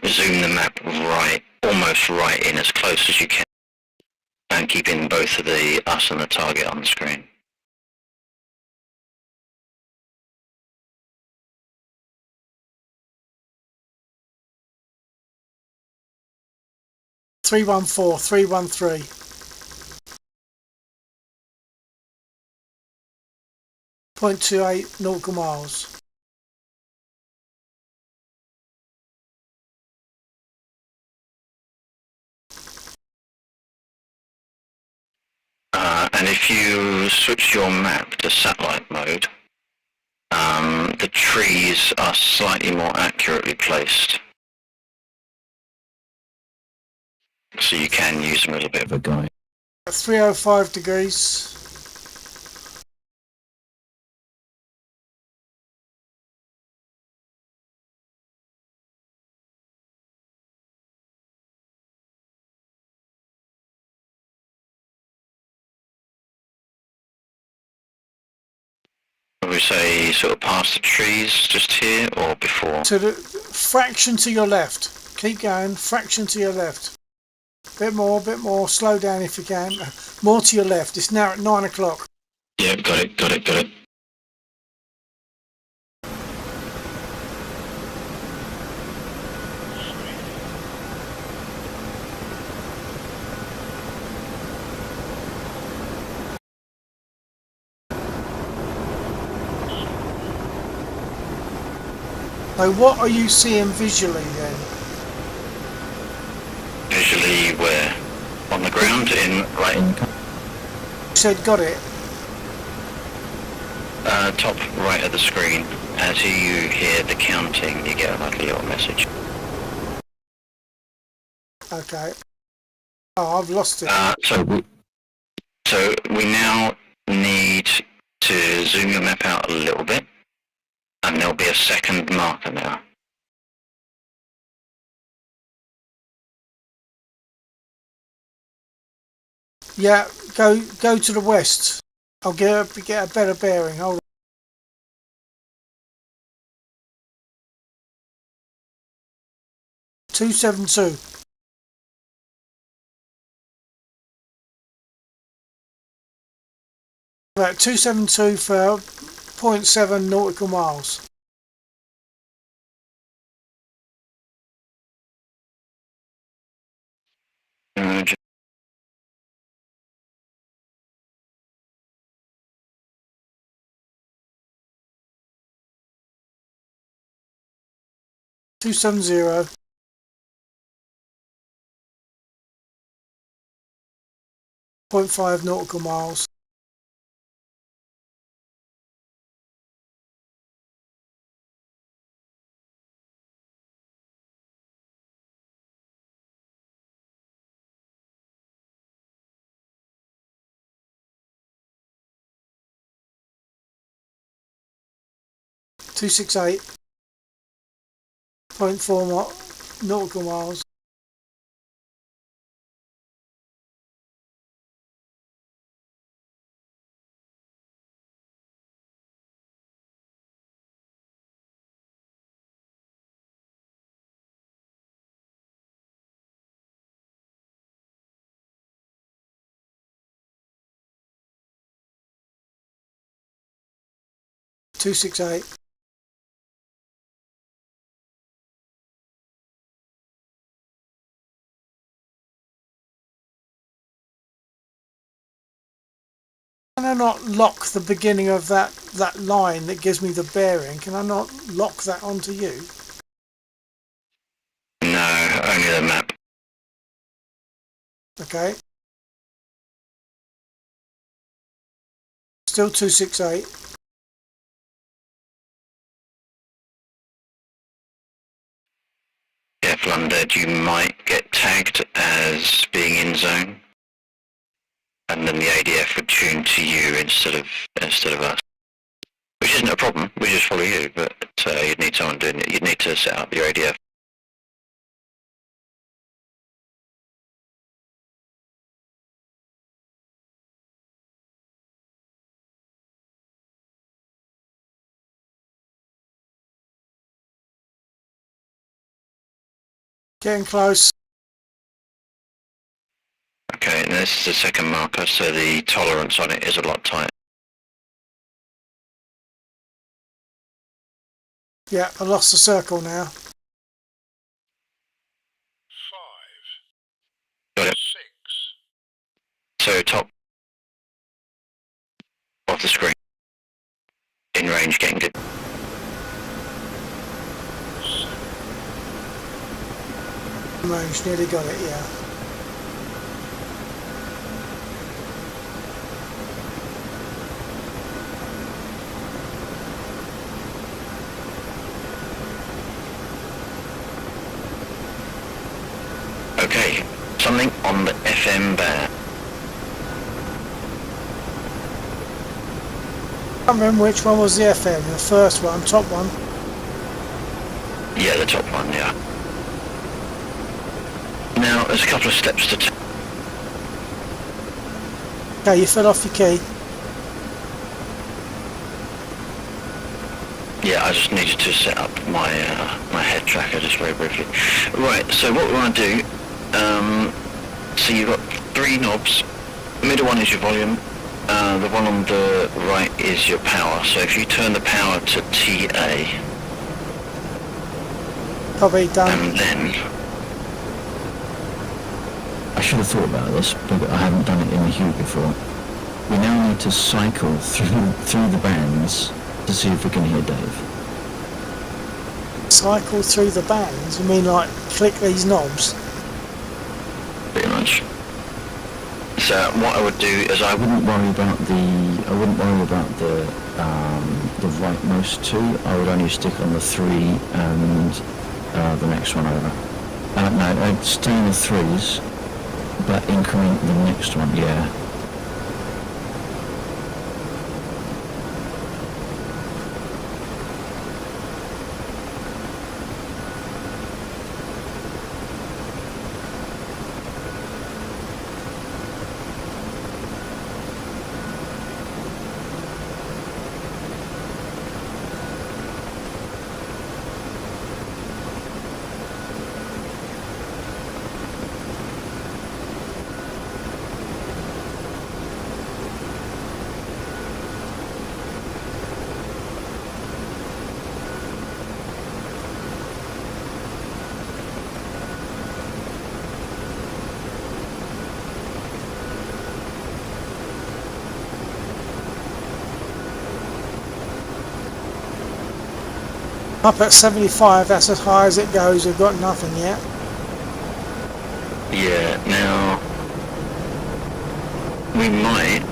zoom the map almost right in as close as you can, and keeping both of us and the target on the screen. Three 313. .28 nautical miles. And if you switch your map to satellite mode, The trees are slightly more accurately placed, so you can use them as a bit of a guide. 305 degrees. Would we say sort of past the trees just here or before? To the fraction to your left. Keep going, fraction to your left. Bit more, slow down if you can. More to your left. It's now at 9 o'clock. Yeah, got it. So what are you seeing visually then? Visually where? On the ground right in You said got it. top right of the screen. As you hear the counting, you get like a little message. Okay. Oh, I've lost it. So we now need to zoom your map out a little bit, and there'll be a second marker now. Yeah, go to the west. I'll get a better bearing. Hold on. 272. About 272 for 0.7 nautical miles. Uh, 270. 0.5 nautical miles. Two 0.4 nautical miles. Two 68. Can I not lock the beginning of that line that gives me the bearing? Can I not lock that onto you? no, only the map. Okay. Still 268. Careful on that, you might get tagged as being in zone, and then the ADF would tune to you instead of us. Which isn't a problem. We just follow you, but you'd need someone doing it. You'd need to set up your ADF. Getting close. Okay, and this is the second marker, so the tolerance on it is a lot tighter. Yeah, I lost the circle now. 5, Got it. 6, So top of the screen. In range, getting good. 7, Range, nearly got it, yeah. on the FM band. I can't remember which one was the FM, the first one, top one. Yeah, the top one, yeah. Now, there's a couple of steps to take. Okay, you fell off your key. Yeah, I just needed to set up my my head tracker just very briefly. Right, so what we want to do, so you've got 3 knobs. The middle one is your volume. The one on the right is your power. So if you turn the power to TA, Probably done. and then I should have thought about this, but I haven't done it in the Hue before. We now need to cycle through the bands to see if we can hear Dave. Cycle through the bands? You mean like click these knobs? pretty much. So what I would do is I I would wouldn't worry about the rightmost 2. I would only stick on the 3 and the next one over. No, I'd stay in the 3s, but increment the next one. Yeah. Up at 75, that's as high as it goes. We've got nothing yet. Yeah, now we might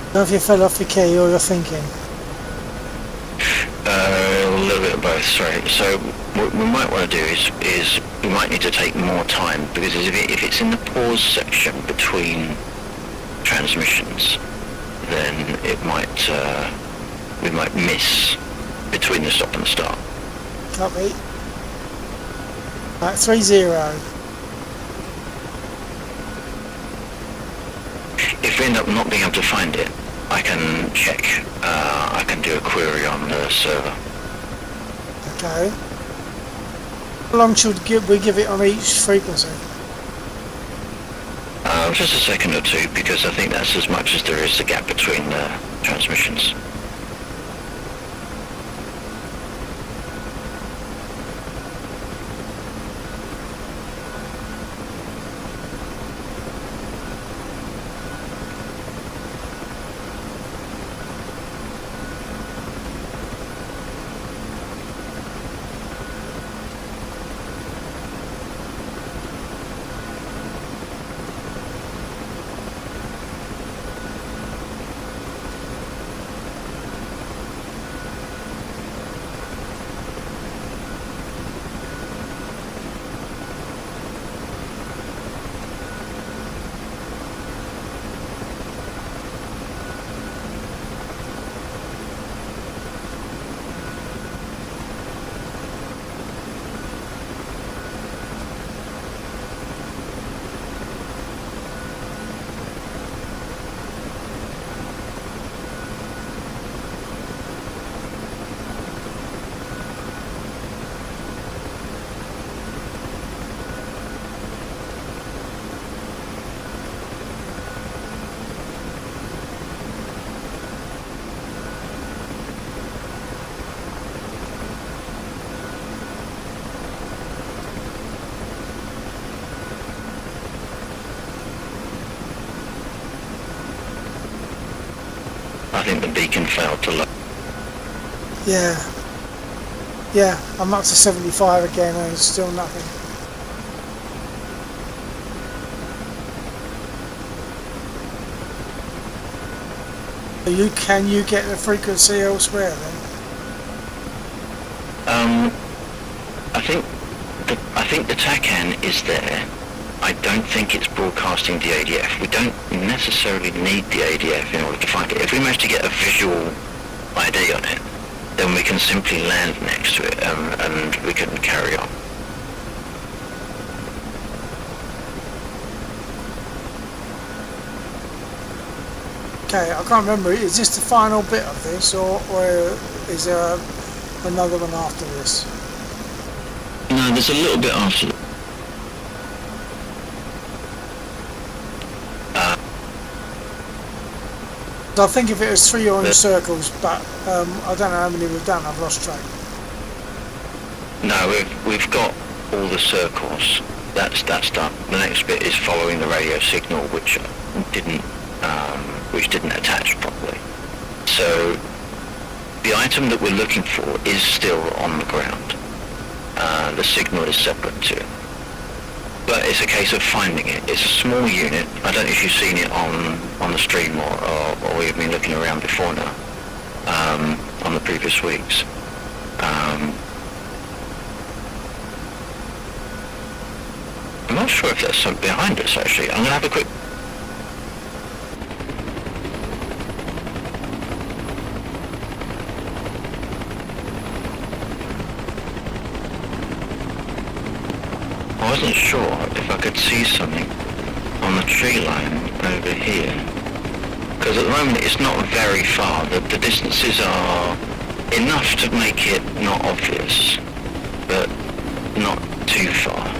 I don't know if you fell off your key or you're thinking. a little bit of both, sorry. So what we might want to do is we might need to take more time, because if it's in the pause section between transmissions, then it might we might miss between the stop and the start. Copy. Right, 3-0. If we end up not being able to find it, I can check. I can do a query on the server. Okay. How long should we give it on each frequency? Just a second or two, because I think that's as much as there is a gap between the transmissions. I think the beacon failed to load. Yeah. Yeah, I'm up to 75 again and it's still nothing. Can you get the frequency elsewhere then? I think the TACAN is there. I don't think it's broadcasting the ADF. We don't necessarily need the ADF in order to find it. If we manage to get a visual ID on it, then we can simply land next to it and we can carry on. Okay, I can't remember. Is this the final bit of this, or is there another one after this? No, there's a little bit after. I think if it was 3 orange circles, but I don't know how many we've done. I've lost track. No, we've got all the circles. That's done. The next bit is following the radio signal, which didn't attach properly. So the item that we're looking for is still on the ground. The signal is separate too. But it's a case of finding it. It's a small unit. I don't know if you've seen it on the stream or you've been looking around before now, on the previous weeks. I'm not sure if there's something behind us actually. I'm going to have a quick... I wasn't sure if I could see something on the tree line over here. Because at the moment it's not very far. The distances are enough to make it not obvious, but not too far.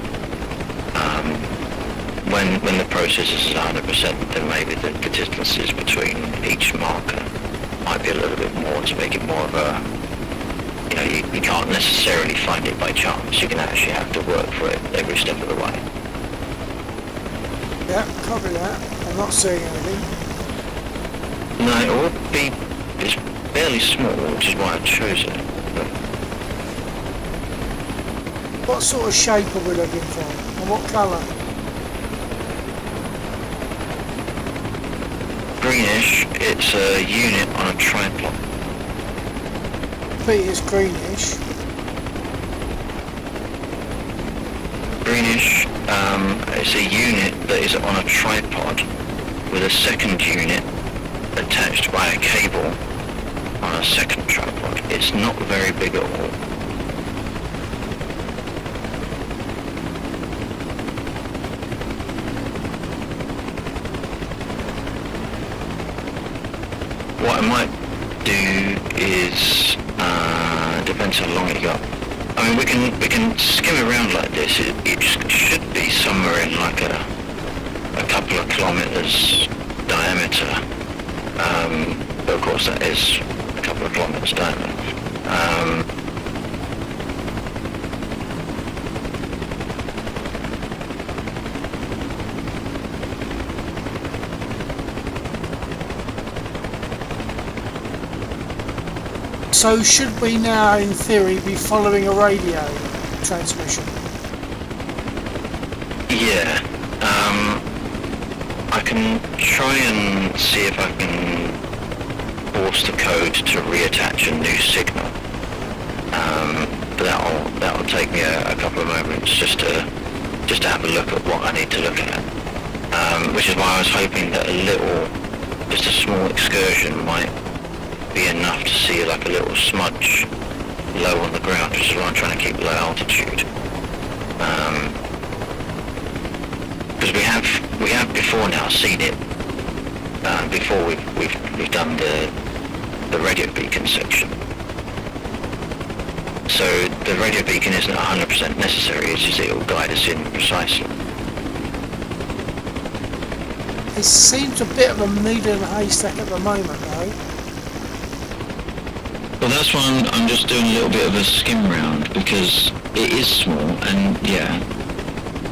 When the process is 100%, then maybe the distances between each marker might be a little bit more to make it more of a... You know, you can't necessarily find it by chance. You can actually have to work for it every step of the way. Yeah, copy that. I'm not seeing anything. No, it will be... It's fairly small, which is why I chose it. But What sort of shape are we looking for? And what colour? greenish, it's a unit on a tripod. Peter's greenish. Greenish, it's a unit that is on a tripod with a second unit attached by a cable on a second tripod. It's not very big at all. What I might do is, depends how long you got. I mean, we can skim around like this. It should be somewhere in like a couple of kilometers diameter. But of course that is a couple of kilometers diameter. So should we now, in theory, be following a radio transmission? Yeah. I can try and see if I can force the code to reattach a new signal. But that'll take me a couple of moments just to have a look at what I need to look at. Which is why I was hoping that just a small excursion might be enough to see like a little smudge low on the ground, which is why I'm trying to keep low altitude. Because we have before now seen it before we've done the radio beacon section. So the radio beacon isn't 100% necessary, it's just it will guide us in precisely. It seems a bit of a needle in a haystack at the moment, though. Well, that's why I'm just doing a little bit of a skim round, because it is small, and yeah,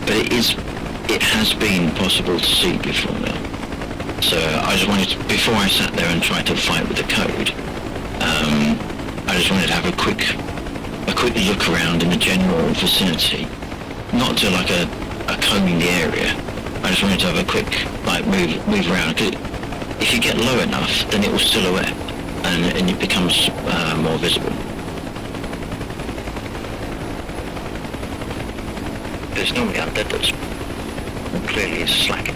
but it has been possible to see before now. So I just wanted to, before I sat there and tried to fight with the code, I just wanted to have a quick look around in the general vicinity, not to like a combing the area. I just wanted to have a quick move around. if you get low enough, then it will silhouette and it becomes more visible. There's normally undead that's clearly slacking.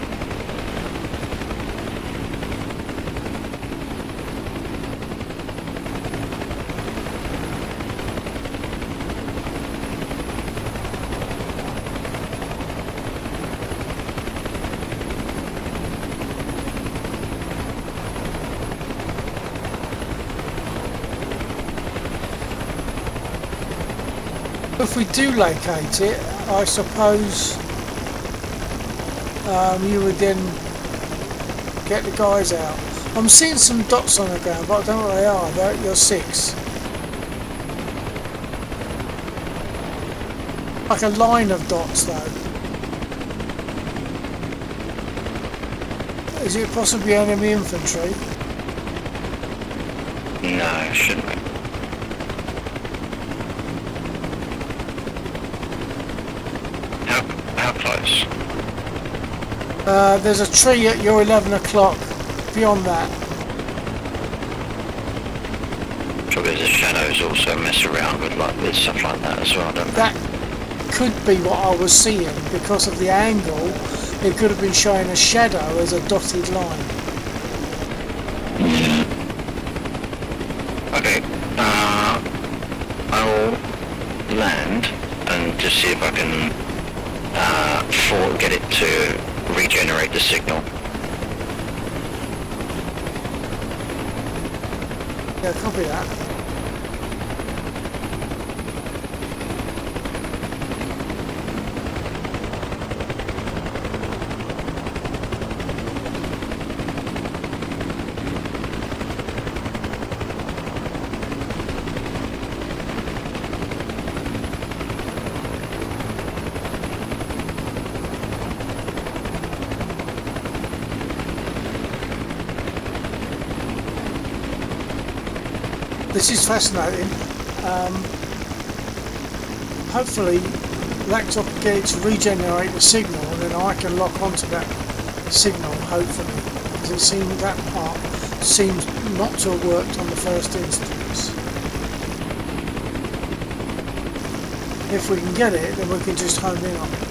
If we do locate it, I suppose you would then get the guys out. I'm seeing some dots on the ground, but I don't know what they are. They're at your 6. Like a line of dots, though. Is it possibly enemy infantry? No, it shouldn't be. How close? There's a tree at your 11 o'clock. Beyond that. Probably the shadows also mess around with stuff like that as well, don't they? That could be what I was seeing because of the angle. It could have been showing a shadow as a dotted line. Yeah. Okay. I'll land and just see if I can get it to regenerate the signal. Yeah, copy that. This is fascinating. Hopefully Laptop can get it to regenerate the signal and then I can lock onto that signal, hopefully. Because it seemed that part seems not to have worked on the first instance. If we can get it, then we can just home in on it.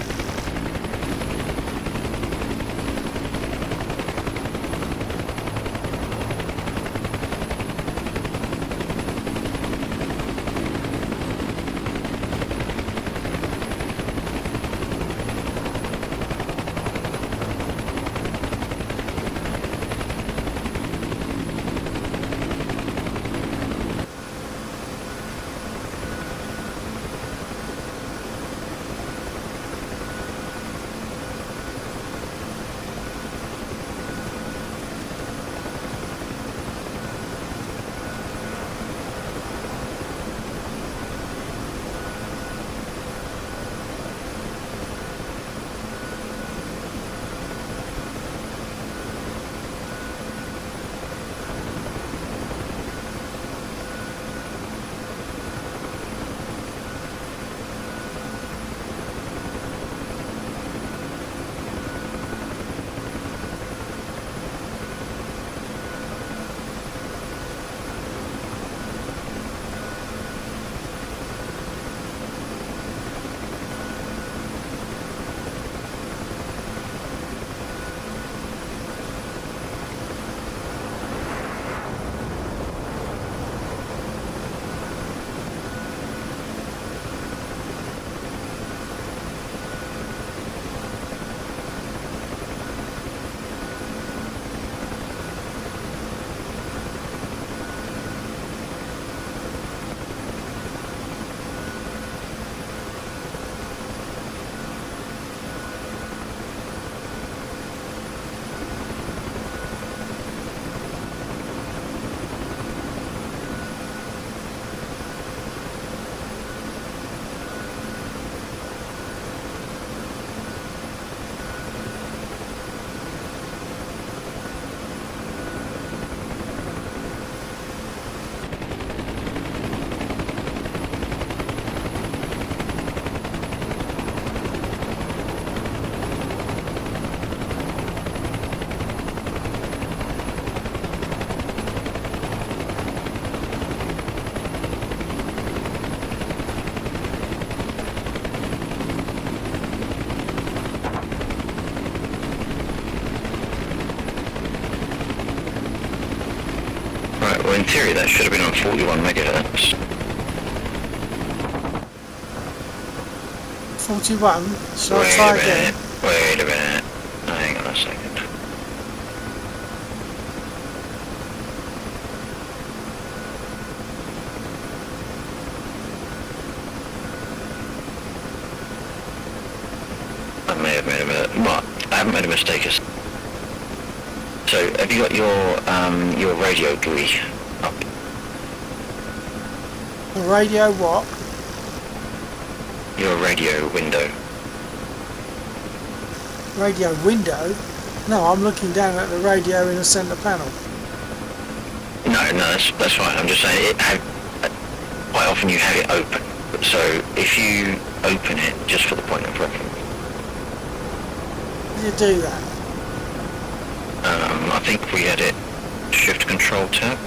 Right, well in theory that should have been on 41 megahertz. 41. Shall I try again? Wait a minute. Hang on a second. I may have made a mistake. What? I haven't made a mistake. So, have you got your radio GUI up? Radio what? Your radio window. Radio window? No, I'm looking down at the radio in the centre panel. No, that's fine. I'm just saying quite often you have it open. So if you open it just for the point of reference. You do that. I think we had it Shift Control tab.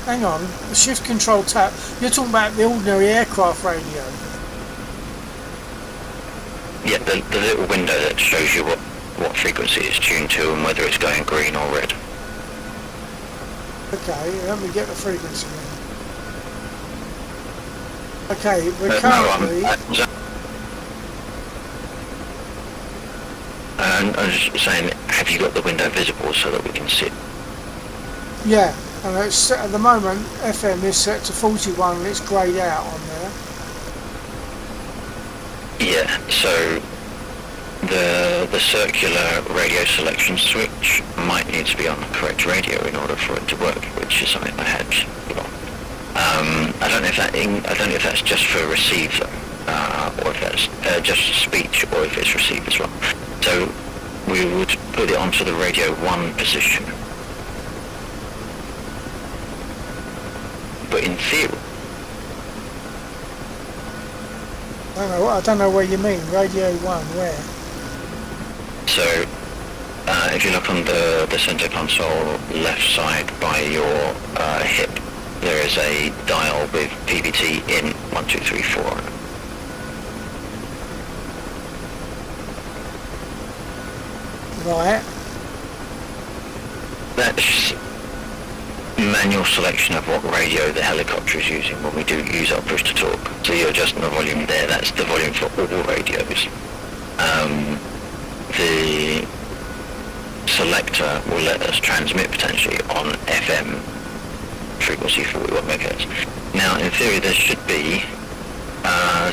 Hang on, the shift control tab. You're talking about the ordinary aircraft radio. Yeah, the little window that shows you what frequency it's tuned to and whether it's going green or red. Okay, let me get the frequency then. Okay, we're No, currently... I'm just saying, have you got the window visible so that we can see it? Yeah, and it's set, at the moment FM is set to 41 and it's greyed out on there. Yeah, so the circular radio selection switch might need to be on the correct radio in order for it to work, which is something I had. I don't know if that's just for receive though, or if that's just speech, or if it's receive as well. So we would put it onto the radio 1 position. But in theory, I don't know where you mean. Radio 1, where? so if you look on the center console left side by your hip, there is a dial with PBT in 1, 2, 3, 4 on it. Right. That's manual selection of what radio the helicopter is using when we do use our push to talk. So you're adjusting the volume there. That's the volume for all radios. The selector will let us transmit potentially on FM frequency 41 megahertz. Now, in theory, there should be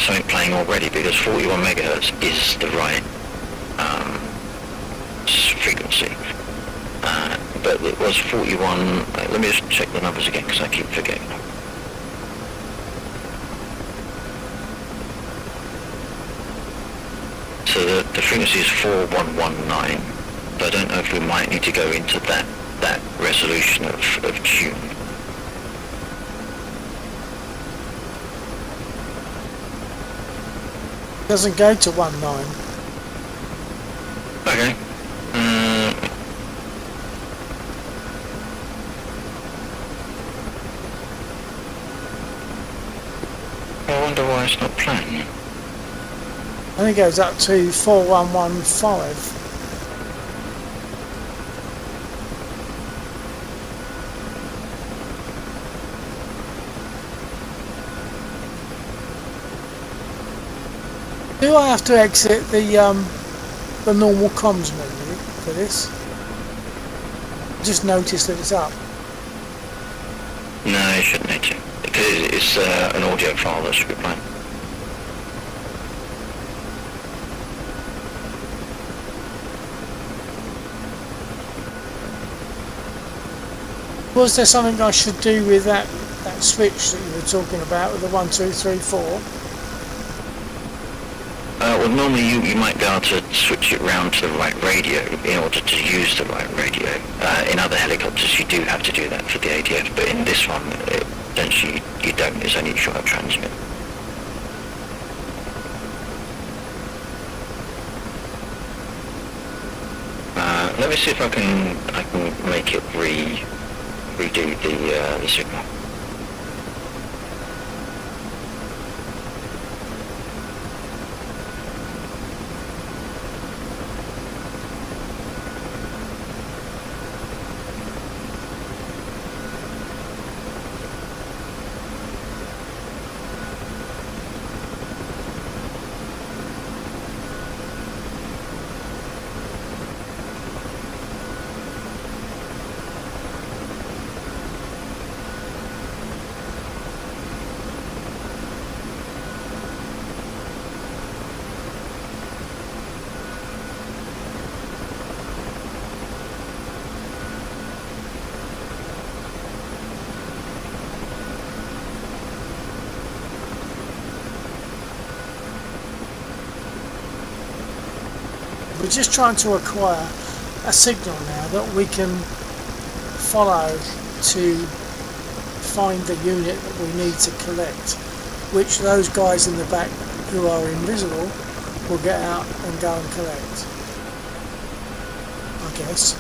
something playing already because 41 megahertz is the right frequency. But it was 41. Let me just check the numbers again because I keep forgetting. So the frequency is 4119. But I don't know if we might need to go into that resolution of tune. Doesn't go to 19. Okay. I wonder why it's not playing. I think it goes up to 4115. Do I have to exit the normal comms menu for this? Just notice that it's up. No, you shouldn't need to. Because it's an audio file that should be playing. Was there something I should do with that switch that you were talking about with the 1, 2, 3, 4? Well, normally you might be able to switch it round to the right radio in order to use the right radio. In other helicopters you do have to do that for the ADF, but in this one, essentially you don't. It's only short transmit. Let me see if I can make it redo the signal. We're just trying to acquire a signal now that we can follow to find the unit that we need to collect, which those guys in the back who are invisible will get out and go and collect, I guess.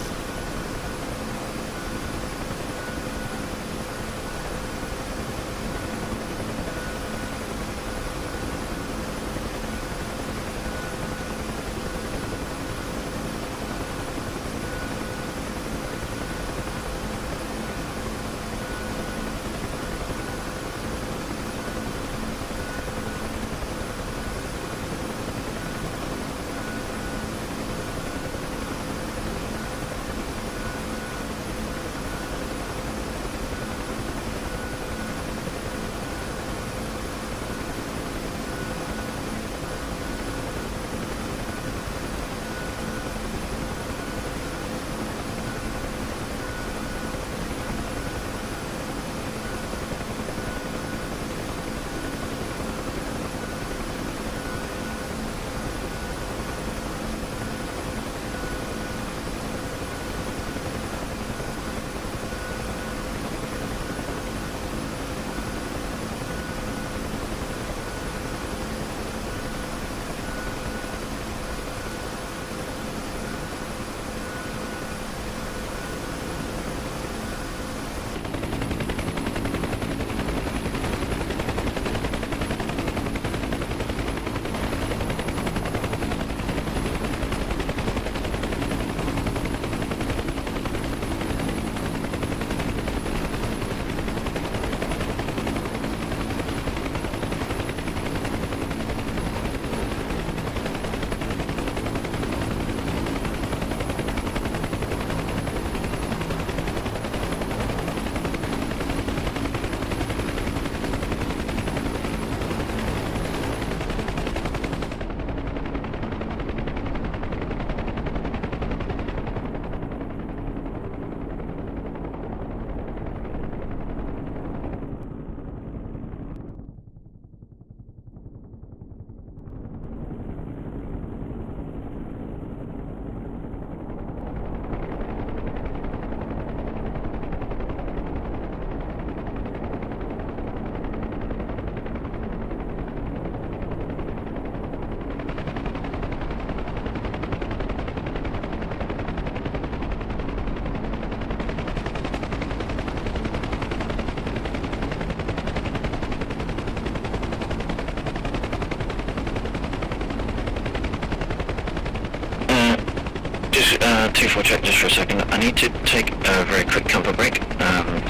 Just 2-4 check just for a second. I need to take a very quick comfort break. So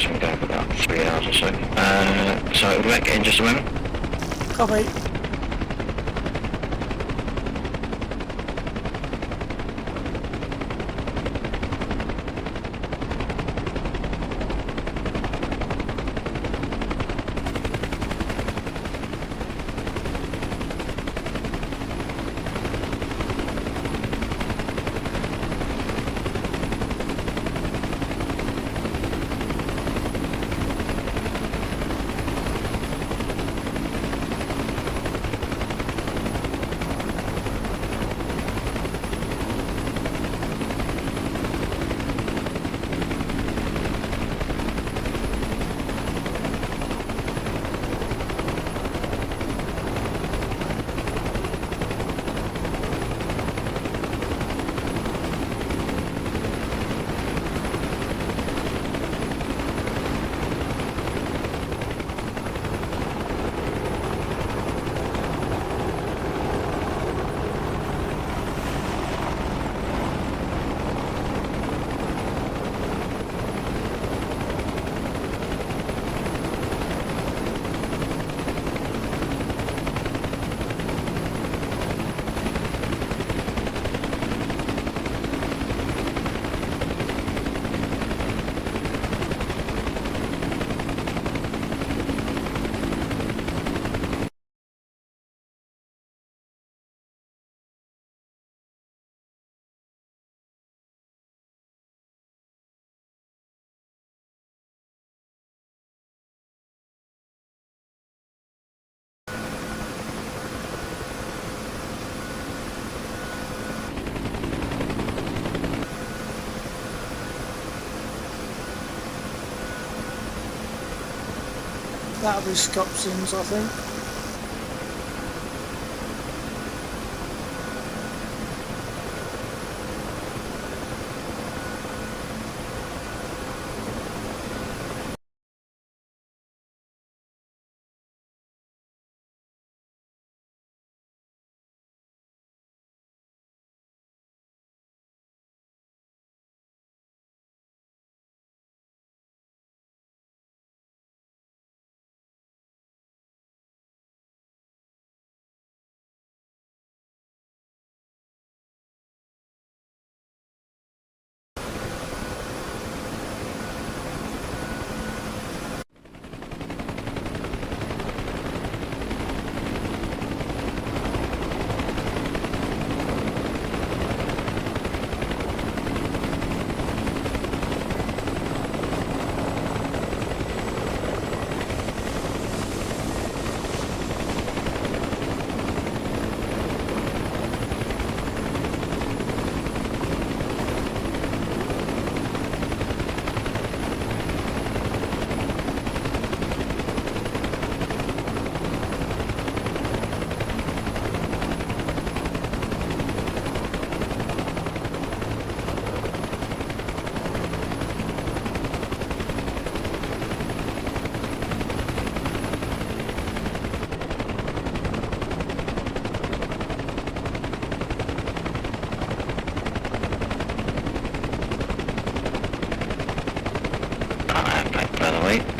I'm going for about 3 hours or so. So I'll be back in just a moment. Copy. That'll be Scopson's, I think.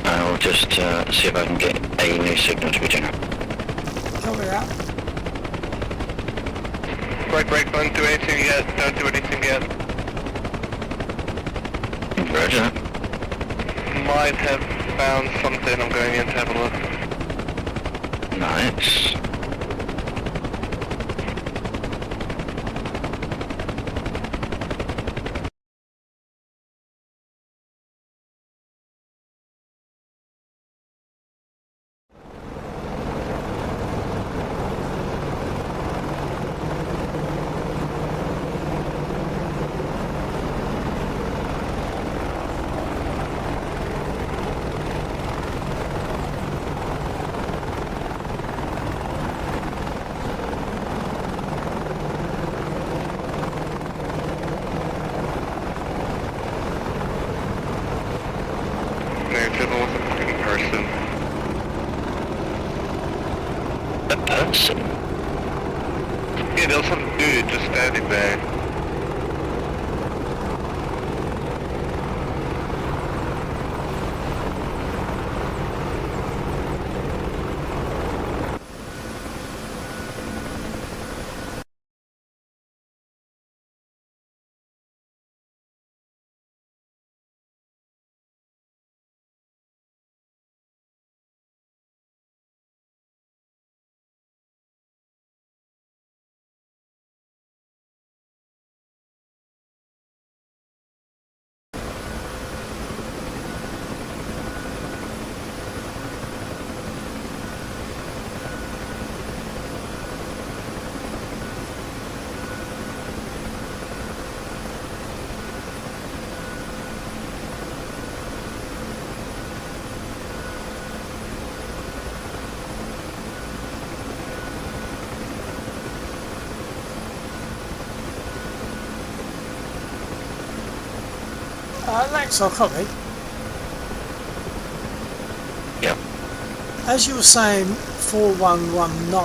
I'll just see if I can get a new signal to be generated. Copy that. Break, don't do anything yet, don't do anything yet. Roger. Might have found something, I'm going in to have a look. Nice. Person. Yeah, there was some dude just standing there. Lex, I'll copy. Yep. As you were saying, 4119,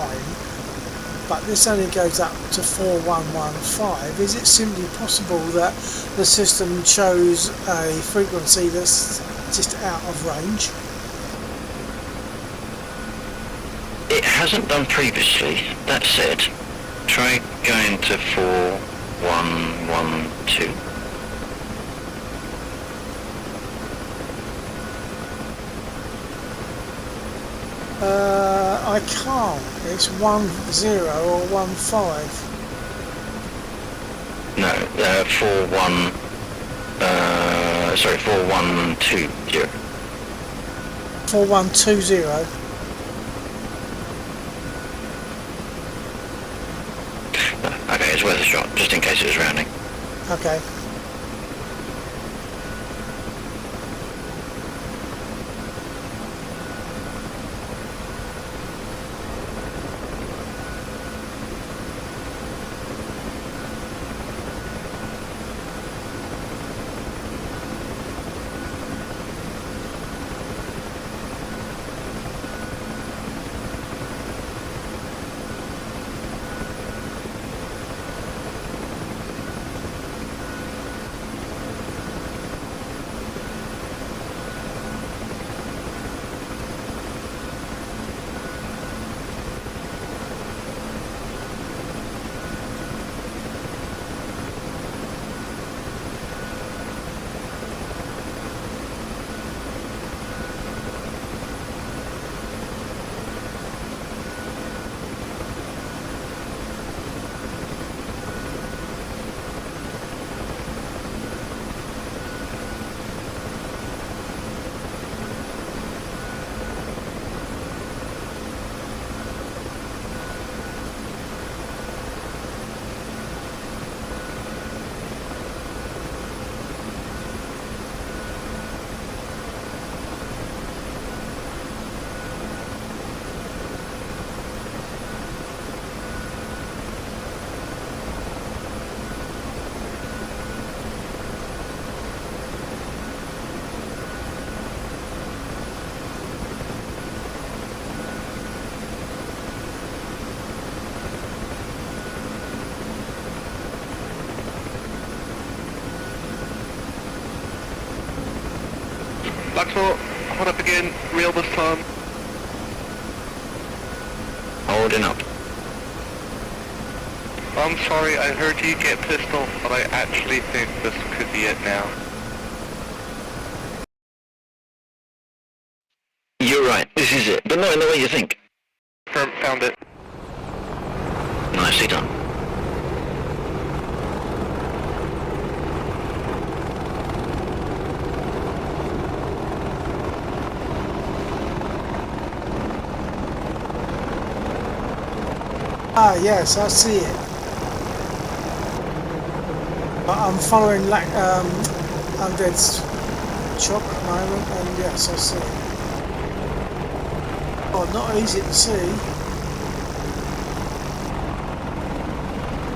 but this only goes up to 4115. Is it simply possible that the system chose a frequency that's just out of range? It hasn't done previously. That said, try going to 4112. I can't. It's 10 or 15. No, 4120. 4120. Okay, it's worth a shot, just in case it was rounding. Okay. Maxwell, hold up again, real this time. Holding up. I'm sorry, I heard you get pistol, but I actually think this could be it now. You're right, this is it, but not in the way you think. Found it. Nicely done. Ah, yes, I see it. I'm following Undead's chop at the moment, and yes, I see it. Oh, not easy to see.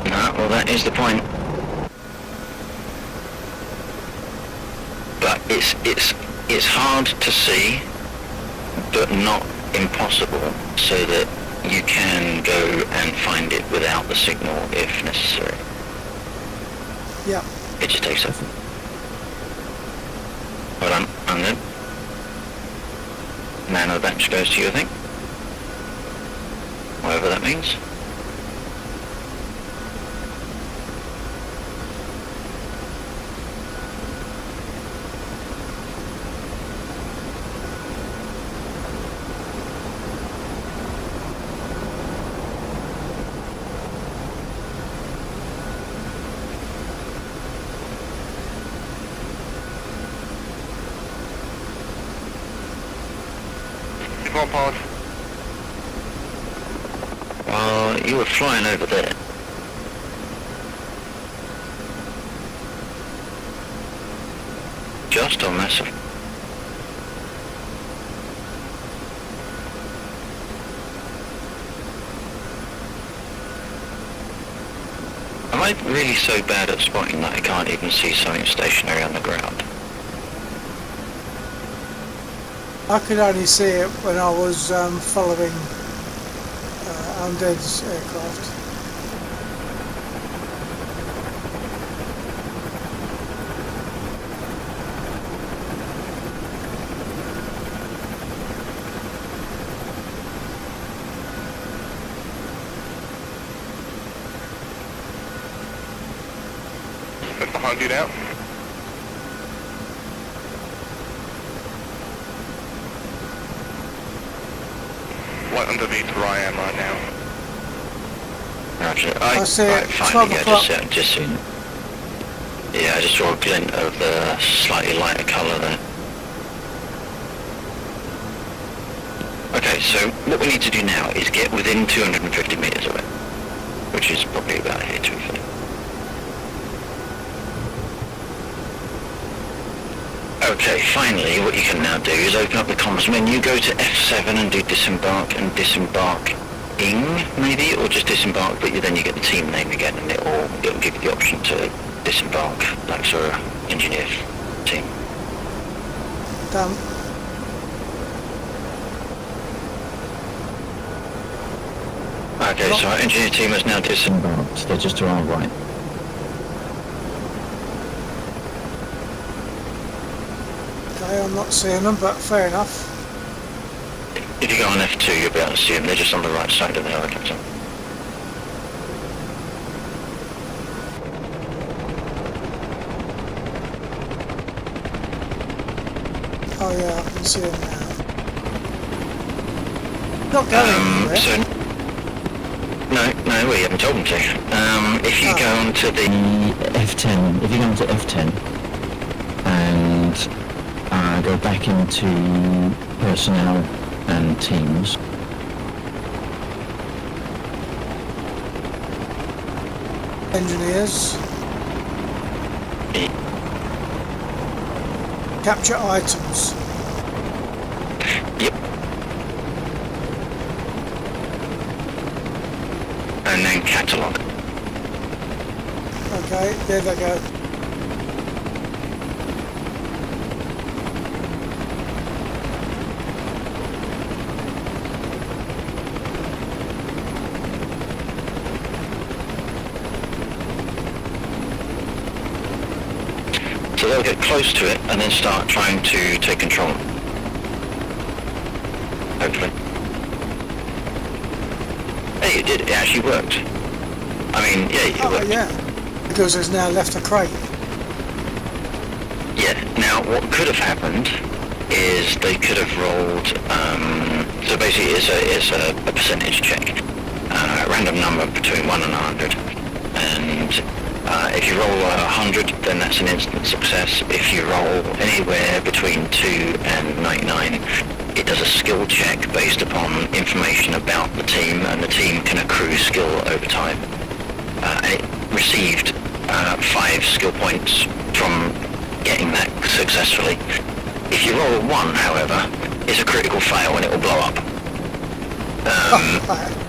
No, well that is the point. But it's hard to see, but not impossible, so that you can go and find it without the signal if necessary. Yeah. It just takes a... Well done, and then man of the bench goes to you, I think. Whatever that means. Come on, Pod. Well, you were flying over there. Just or massive? Am I really so bad at spotting that I can't even see something stationary on the ground? I could only see it when I was following Undead's aircraft. It's behind you now. Right underneath where I am right now. Roger. I see right, it, finally, 12 yeah, o'clock. just seen it. Yeah, I just saw a glint of the slightly lighter colour there. Okay, so what we need to do now is get within 250 metres of it, which is probably about here, 250. Okay, finally, what you can now do is open up the comms menu, go to F7 and do disembark and disembarking, maybe, or just disembark, but then you get the team name again, and it'll give you the option to disembark, like for engineer team. Done. Okay, so our engineer team has now disembarked. They're just to our right. Okay, I'm not seeing them, but fair enough. If you go on F2, you'll be able to see them. They're just on the right side of the helicopter. Oh yeah, I can see them now. Not going anywhere. So, no, we haven't told them to. If you go on to the F10, if you go on to F10 and go back into personnel and teams, Engineers. Capture items. yep, and then catalogue. Okay, there they go. So they'll get close to it and then start trying to take control. Hopefully. Hey, it did. It actually worked. I mean, yeah, it Oh worked. yeah, because it's now left a crate. Yeah. Now, what could have happened is they could have rolled. So basically, it's a percentage check, a random number between 1 and 100, and if you roll 100, then that's an instant success. If you roll anywhere between 2 and 99, it does a skill check based upon information about the team, and the team can accrue skill over time. And it received 5 skill points from getting that successfully. If you roll a 1, however, it's a critical fail and it will blow up.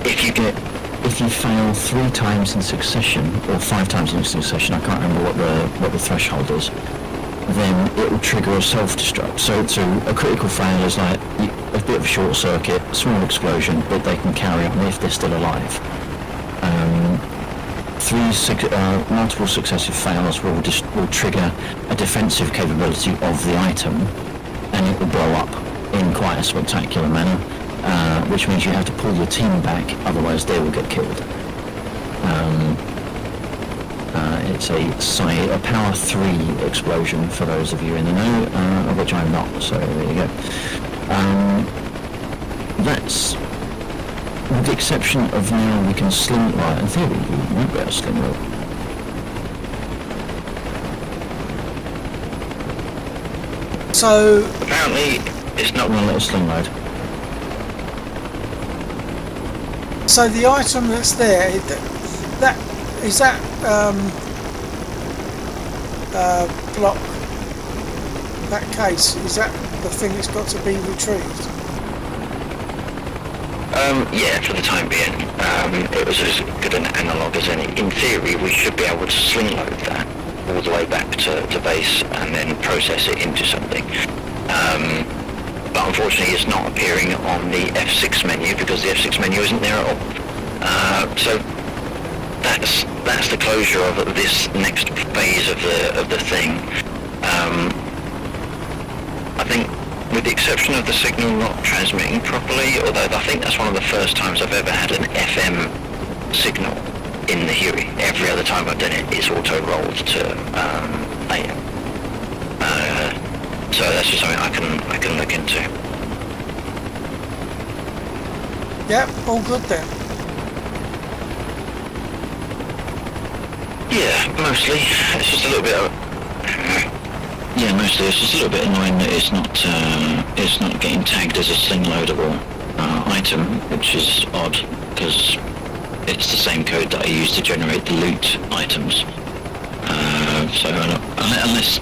If you fail 3 times in succession, or 5 times in succession, I can't remember what the threshold is, then it will trigger a self-destruct. So a critical fail is like a bit of a short circuit, small explosion, but they can carry on if they're still alive. Multiple successive fails will trigger a defensive capability of the item, and it will blow up in quite a spectacular manner, which means you have to pull your team back, otherwise they will get killed. It's a power 3 explosion for those of you in the know, of which I'm not, so there you go. That's, with the exception of now we can sling, right, in theory we won't be able to sling rope. So Apparently, it's not. We'll let us sling load. so the item that's there, that is that block, that case, is that the thing that's got to be retrieved? Yeah, for the time being. It was as good an analogue as any. In theory, we should be able to sling load that all the way back to base and then process it into something. But unfortunately, it's not appearing on the F6 menu because the F6 menu isn't there at all. So that's the closure of this next phase of the thing. I think, with the exception of the signal not transmitting properly, although I think that's one of the first times I've ever had an FM signal in the Huey. Every other time I've done it, it's auto-rolled to AM. So that's just something I can look into. Yep, all good then. Yeah, mostly. It's just a little bit yeah, mostly it's just a little bit annoying that it's not getting tagged as a sling loadable item, which is odd because it's the same code that I use to generate the loot items. So unless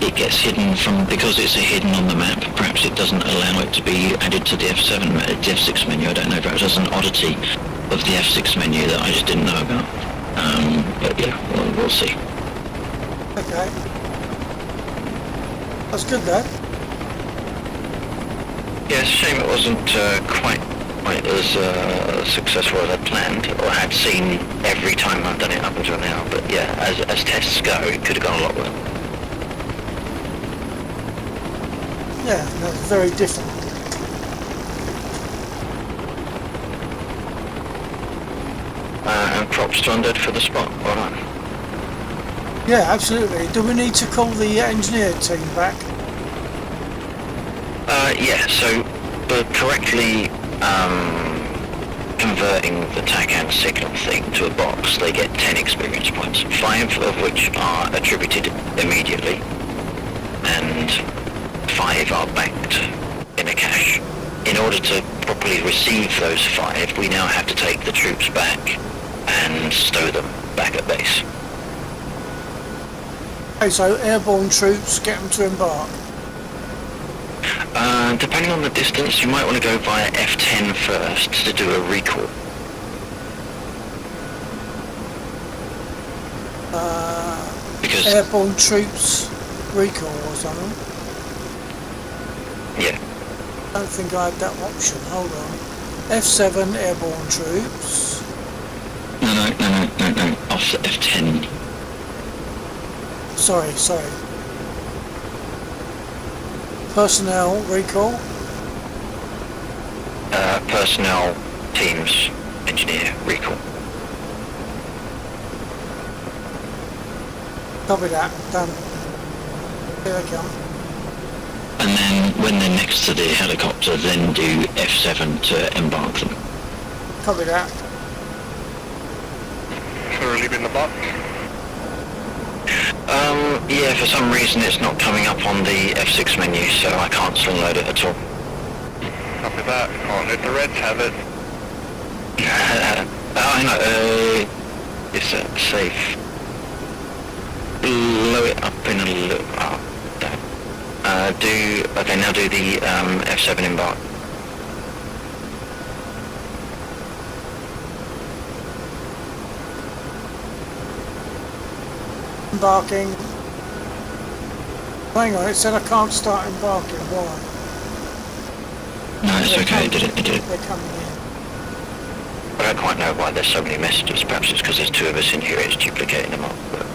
it gets hidden because it's hidden on the map, perhaps it doesn't allow it to be added to the the F6 menu. I don't know, perhaps there's an oddity of the F6 menu that I just didn't know about. But yeah, we'll see. Okay. That's good though. Yeah, it's a shame it wasn't quite as successful as I planned or had seen every time I've done it up until now. But yeah, as tests go, it could have gone a lot worse. Yeah, that's very different. And props to Undead for the spot. All right. Yeah, absolutely. Do we need to call the engineer team back? Yeah, so for correctly converting the TACAN signal thing to a box, they get 10 experience points, 5 of which are attributed immediately, and 5 are banked in a cache. In order to properly receive those 5, we now have to take the troops back and stow them back at base. Okay, so airborne troops, get them to embark. Depending on the distance, you might want to go via F10 first to do a recall. Because Airborne troops recall or something. yeah, I don't think I had that option. Hold on. F7 airborne troops. no. Off the F10. Sorry. Personnel recall. Personnel teams engineer recall. Copy that. Done. Here they come. And then when they're next to the helicopter, then do F7 to embark them. Copy that. So relieving the box. Yeah, for some reason it's not coming up on the F6 menu, so I can't sling load it at all. Copy that. Can't let the Reds have it. I know, it's safe. Blow it up in a little... Oh, no. Okay, now do the F7 embark. Embarking. Hang on, it said I can't start embarking. Why? No, it's okay, it did it. They're coming in. I don't quite know why there's so many messages. Perhaps it's because there's two of us in here, it's duplicating them up. But,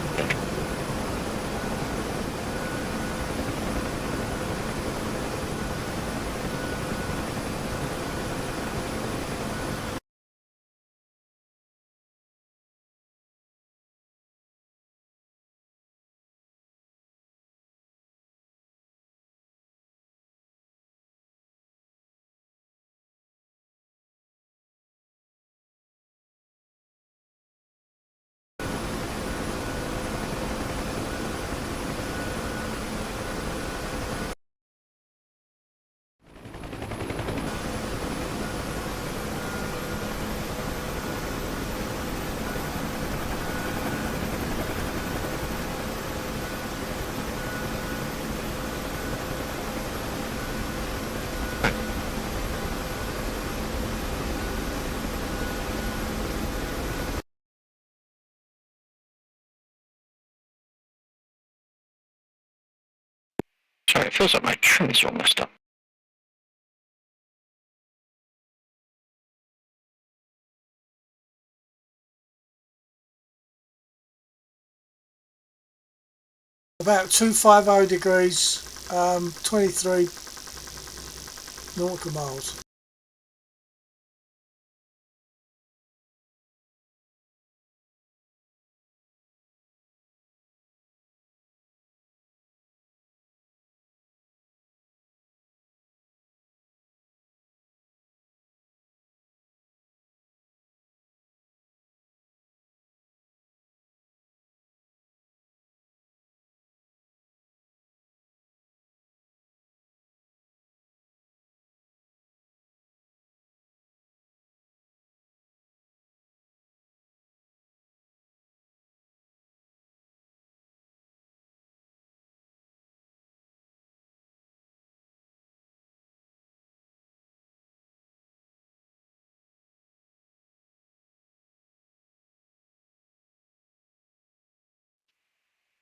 sorry, it feels like my trim's all messed up. About 250 degrees, 23 nautical miles.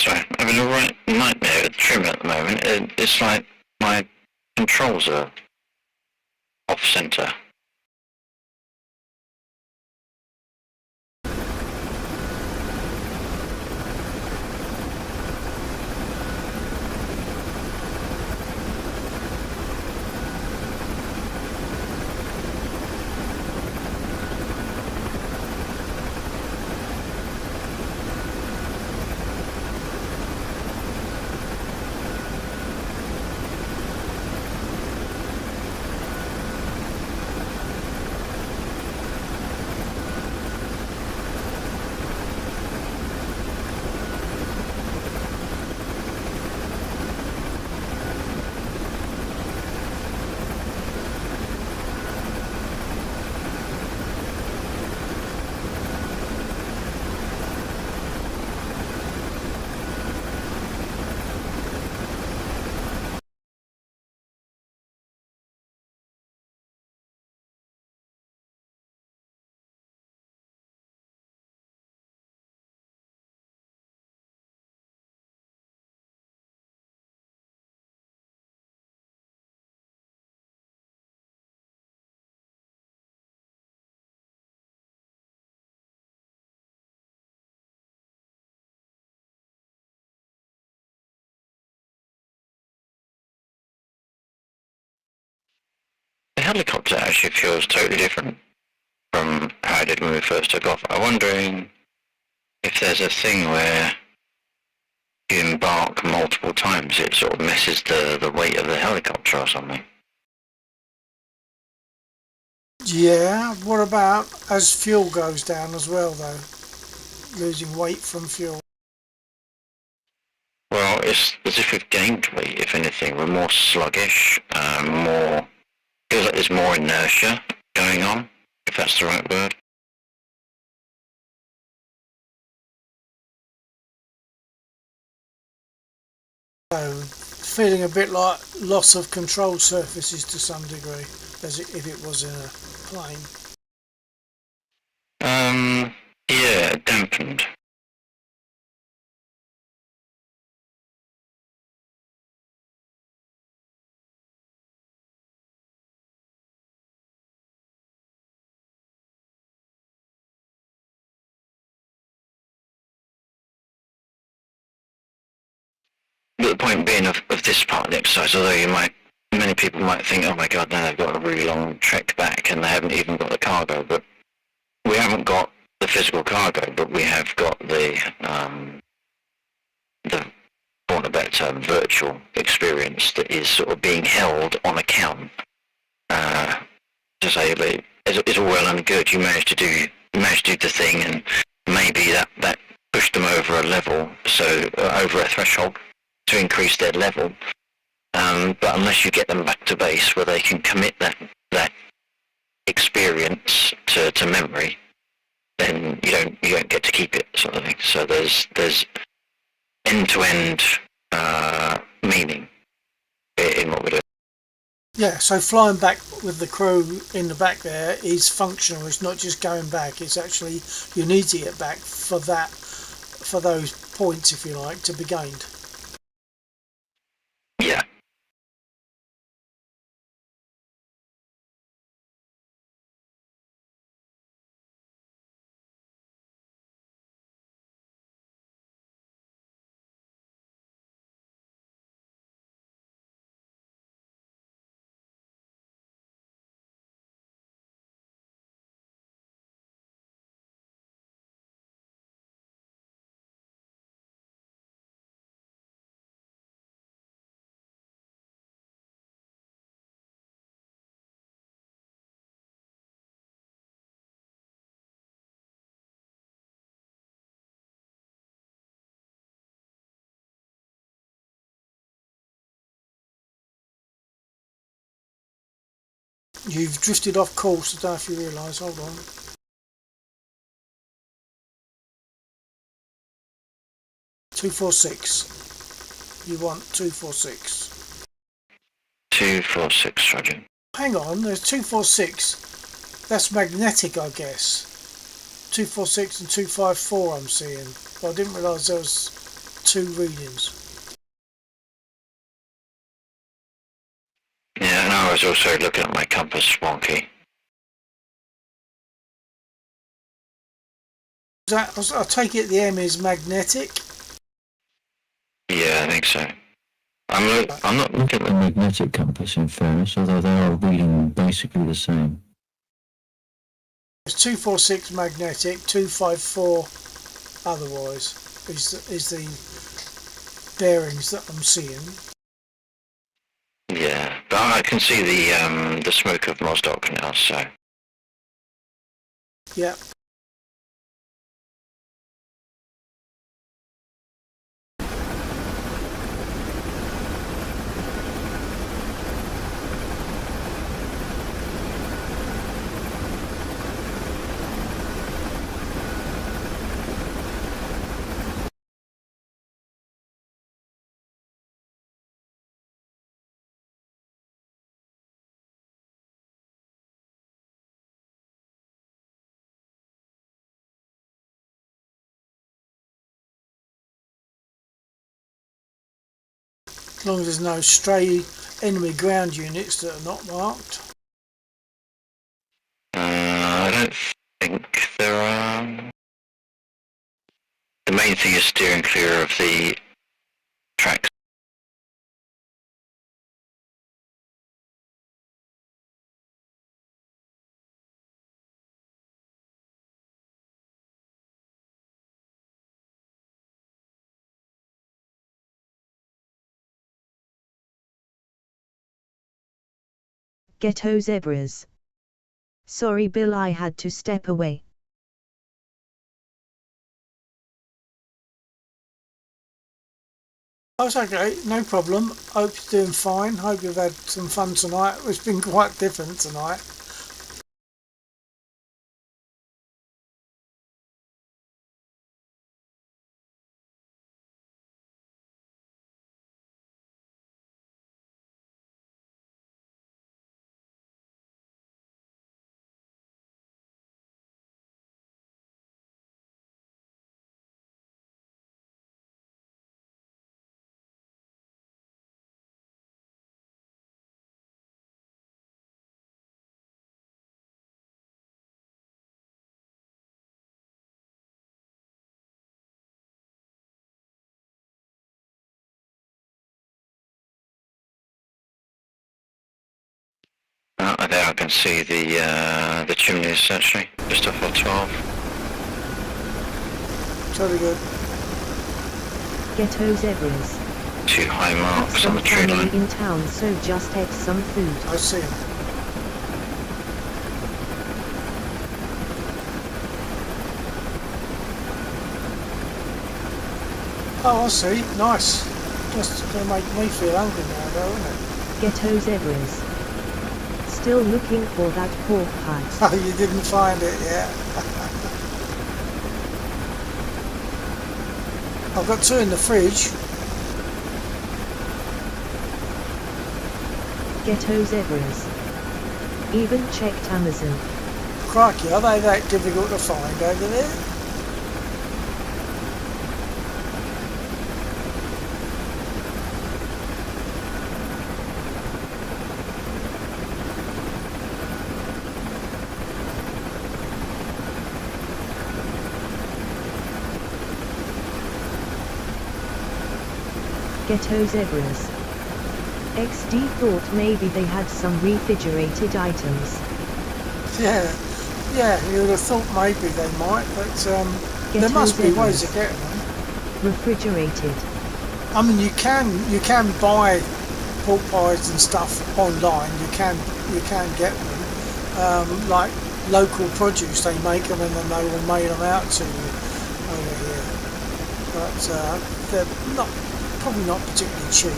Sorry, I'm having a right nightmare with trim at the moment. It's like my controls are off center. helicopter actually feels totally different from how it did when we first took off. I'm wondering if there's a thing where you embark multiple times, it sort of messes the weight of the helicopter or something. Yeah, what about as fuel goes down as well though? Losing weight from fuel. Well, it's as if we've gained weight, if anything. We're more sluggish, more... feels like there's more inertia going on, if that's the right word. So, feeling a bit like loss of control surfaces to some degree, as if it was in a plane. Yeah, dampened. But the point being of this part of the exercise, although many people might think, oh my god, now they've got a really long trek back and they haven't even got the cargo, but we haven't got the physical cargo, but we have got the for want of a better term, virtual experience that is sort of being held on account. To say, but it's all well and good. You managed to do the thing, and maybe that pushed them over a level, so over a threshold to increase their level. But unless you get them back to base where they can commit that experience to memory, then you don't get to keep it, sort of thing. So there's end-to-end meaning in what we're doing. Yeah, so flying back with the crew in the back there is functional. It's not just going back. It's actually, you need to get back for those points, if you like, to be gained. Yeah. You've drifted off course, I don't know if you realise. Hold on. "246. You want 246. 246, Roger. Hang on, there's 246. That's magnetic, I guess. 246 and 254 I'm seeing. But I didn't realise there was two readings. Yeah, and I was also looking at my compass wonky. I take it the M is magnetic? Yeah, I think so. I'm not Look at the magnetic compass, in fairness, although they are reading basically the same. It's 246 magnetic, 254 otherwise is the bearings that I'm seeing. Yeah, but I can see the smoke of Mosdock now, so Yeah. As long as there's no stray enemy ground units that are not marked. I don't think there are. The main thing is steering clear of the tracks. Ghetto zebras. Sorry Bill, I had to step away. That's okay, no problem. Hope you're doing fine. Hope you've had some fun tonight. It's been quite different tonight. There I can see the chimneys actually, just off our 12. Totally good. Ghetto zebras. 2 high Have marks on some the tree family line. in town, so just ate some food. I see him. Oh, I see. Nice. Just going to make me feel hungry now, though, isn't it? Ghetto zebras. Still looking for that pork pie. Oh, you didn't find it yet? I've got 2 in the fridge. Ghetto zebras. Even checked Amazon. Crikey, are they that difficult to find over there? Ghetto zebras. XD thought maybe they had some refrigerated items. Yeah, you would have thought maybe they might, but there Ghetto must be ways zebras. of getting them. Refrigerated. I mean, you can buy pork pies and stuff online. You can get them. Like local produce, they make them and then they will mail them out to you over here. But they're probably not particularly cheap.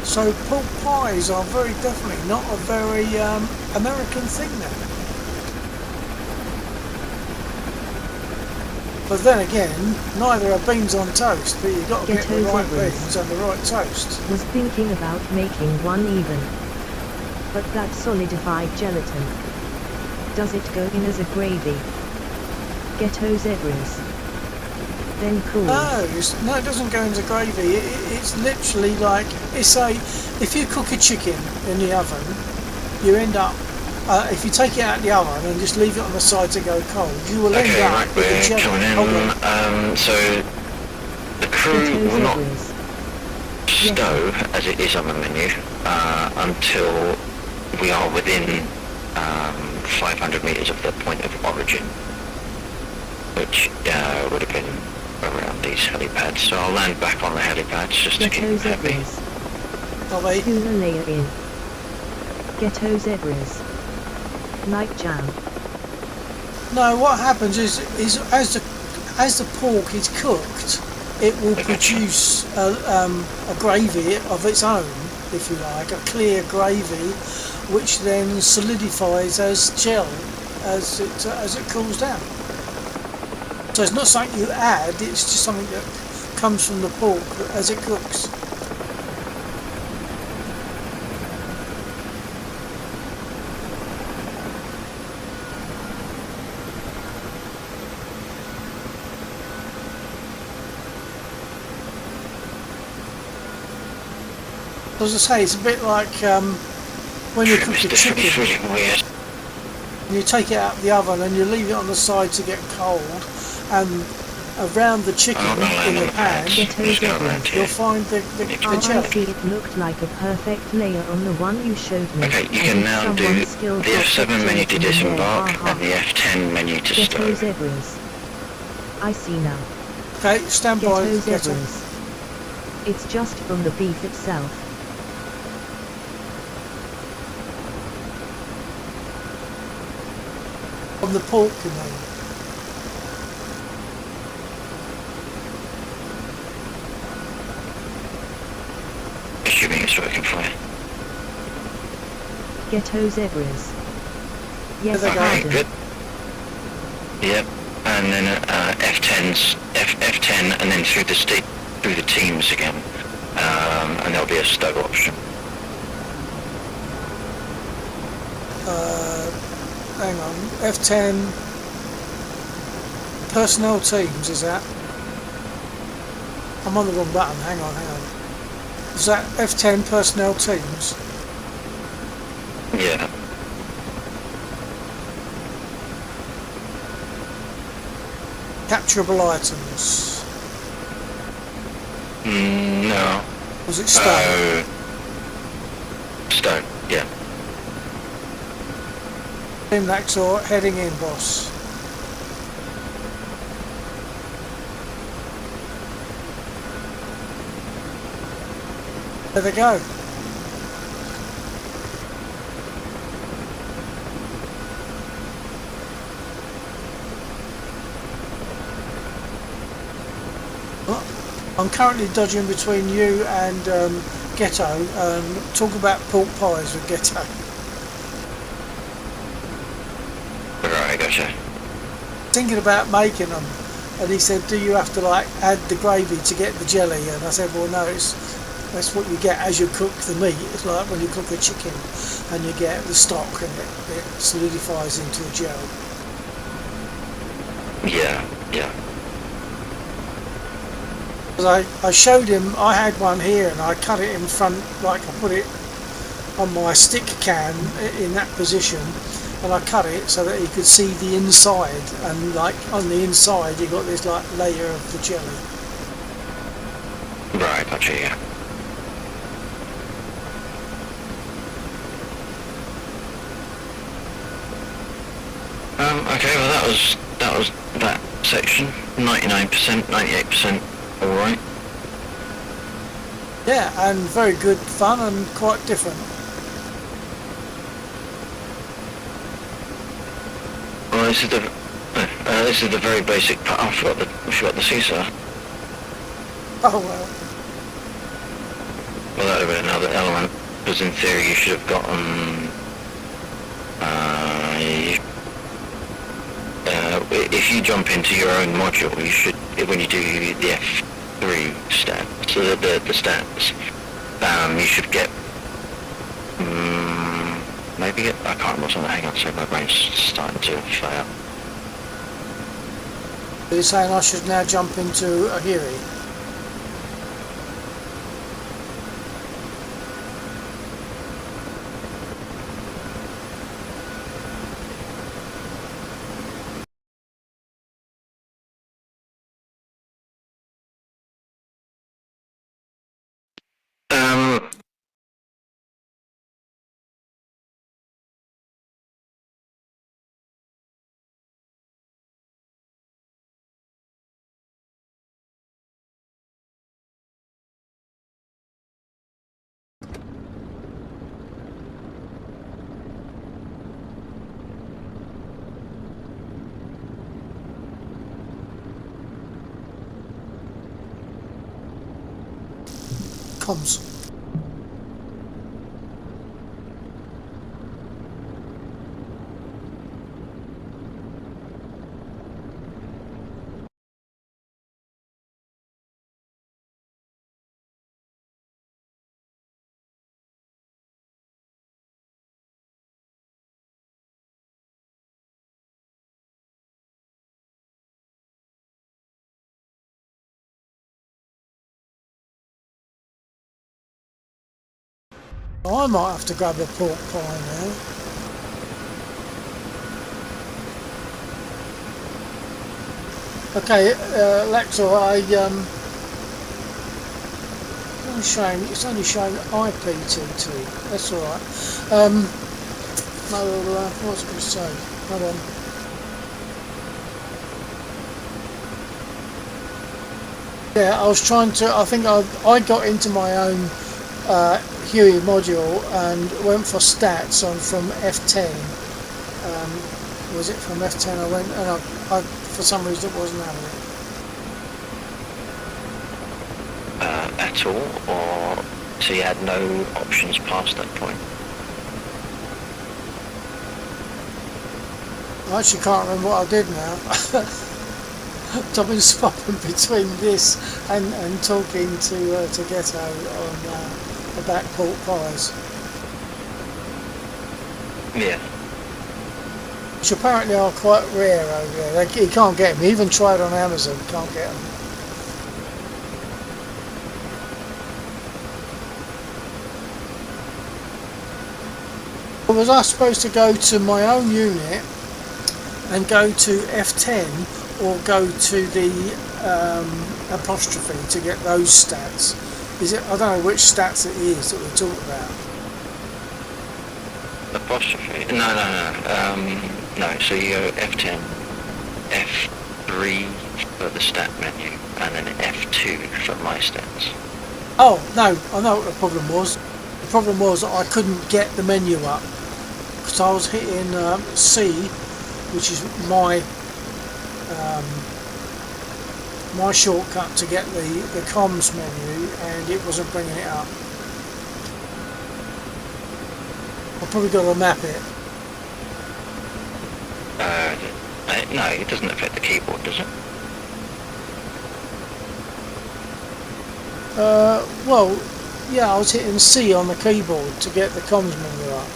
So pork pies are very definitely not a very American thing then. But then again, neither are beans on toast, but you've got to get the Ghetto right zebras. beans and the right toast. Was thinking about making one even. But that solidified gelatin. Does it go in as a gravy? Ghetto zebras. Then cool. No, it doesn't go into gravy. It's literally like, if you cook a chicken in the oven, you end up, if you take it out of the oven and just leave it on the side to go cold, you will end Okay, up right, with a we're jelly. coming in. So the crew Ghetto will not zebras. stow, as it is on the menu, until we are within 500 metres of the point of origin, which would have been around these helipads. So I'll land back on the helipads just to keep Ghetto them happy. zebras. Are they? Tuna layer in. Ghetto zebras. Night jam. No, what happens is as the pork is cooked, it will produce a gravy of its own, if you like, a clear gravy, which then solidifies as gel as it cools down. So it's not something you add; it's just something that comes from the pork as it cooks. As I say, it's a bit like when you cook a It's chicken. really weird. You take it out of the oven and you leave it on the side to get cold, and around the chicken I'm not gonna in land the on pan, pads. I'm just gonna land you'll here. find the Oh, I jelly. see, it looked like a perfect layer on the one you showed me. Okay, you as can if now do someone the skilled got F7 menu to gelatin in there. disembark Ha, ha, and the ha. F10 menu to Ghetto stow. zebras. I see now. Okay, stand by. Ghetto Ghetto. zebras. It's just from the beef itself. From the pork, you mean? Assuming it's working fine. Ghetto zebras. Yes, There they go. Okay, pardon. good. Yep, and then F10 and then through the teams again, and there'll be a stow option. Hang on. F10 personnel teams, is that? I'm on the wrong button. Hang on. Is that F10 personnel teams? Yeah. Capturable items. No. Was it stone? Stone. Yeah. Team Laxor heading in, boss. There they go. I'm currently dodging between you and Ghetto. Talk about pork pies with Ghetto. Right, gotcha. Thinking about making them, and he said, "Do you have to like add the gravy to get the jelly?" And I said, "Well, no. That's what you get as you cook the meat. It's like when you cook a chicken, and you get the stock, and it solidifies into a gel." Yeah. Because I showed him, I had one here, and I cut it in front, like I put it on my stick can in that position, and I cut it so that he could see the inside, and like on the inside you got this like layer of the jelly. Right, gotcha, yeah. Okay, well that was that section. 99%, 98%, alright. Yeah, and very good fun and quite different. Well, this is the very basic part. I forgot the seesaw. Oh well. Well, that would have been another element, because in theory you should have gotten... if you jump into your own module, you should, when you do the F3 stats, so the stats, you should get... maybe get... I can't remember something. Hang on a second, my brain's starting to fail. Are you saying I should now jump into a Huey? Comms. I might have to grab a pork pie now. Okay, Lexor, it's only showing IPTT. That's all right. No, what was I going to say? Hold on. Yeah, I was trying to. I think I got into my own Huey module and went for stats on from F10. Was it from F10? I went and I for some reason it wasn't having it. At all, or so you had no options past that point? I actually can't remember what I did now. I've been swapping between this and talking to Ghetto on about pork pies. Yeah. Which apparently are quite rare over there. You can't get them. You even tried on Amazon, can't get them. Was I supposed to go to my own unit and go to F10 or go to the apostrophe to get those stats? Is it? I don't know which stats it is that we're talking about. Apostrophe? No. So you go F10, F3 for the stat menu, and then F2 for my stats. Oh no, I know what the problem was. The problem was that I couldn't get the menu up because I was hitting C, which is my my shortcut to get the comms menu, and it wasn't bringing it up. I've probably got to map it. No, it doesn't affect the keyboard, does it? Well, yeah, I was hitting C on the keyboard to get the comms menu up.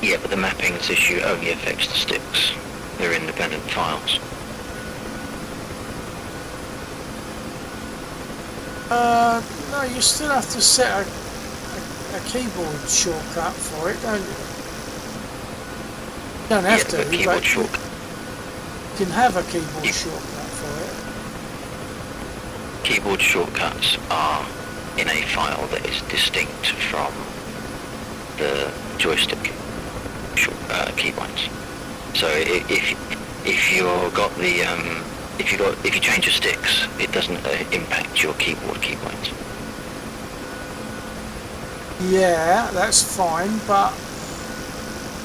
Yeah, but the mappings issue only affects the sticks. They're independent files. No, you still have to set a keyboard shortcut for it, don't you? You don't have to, the keyboard shortcut. You can have a keyboard shortcut for it. Keyboard shortcuts are in a file that is distinct from the joystick keybites. So if you change your sticks, it doesn't impact your keyboard keybites. Yeah, that's fine, but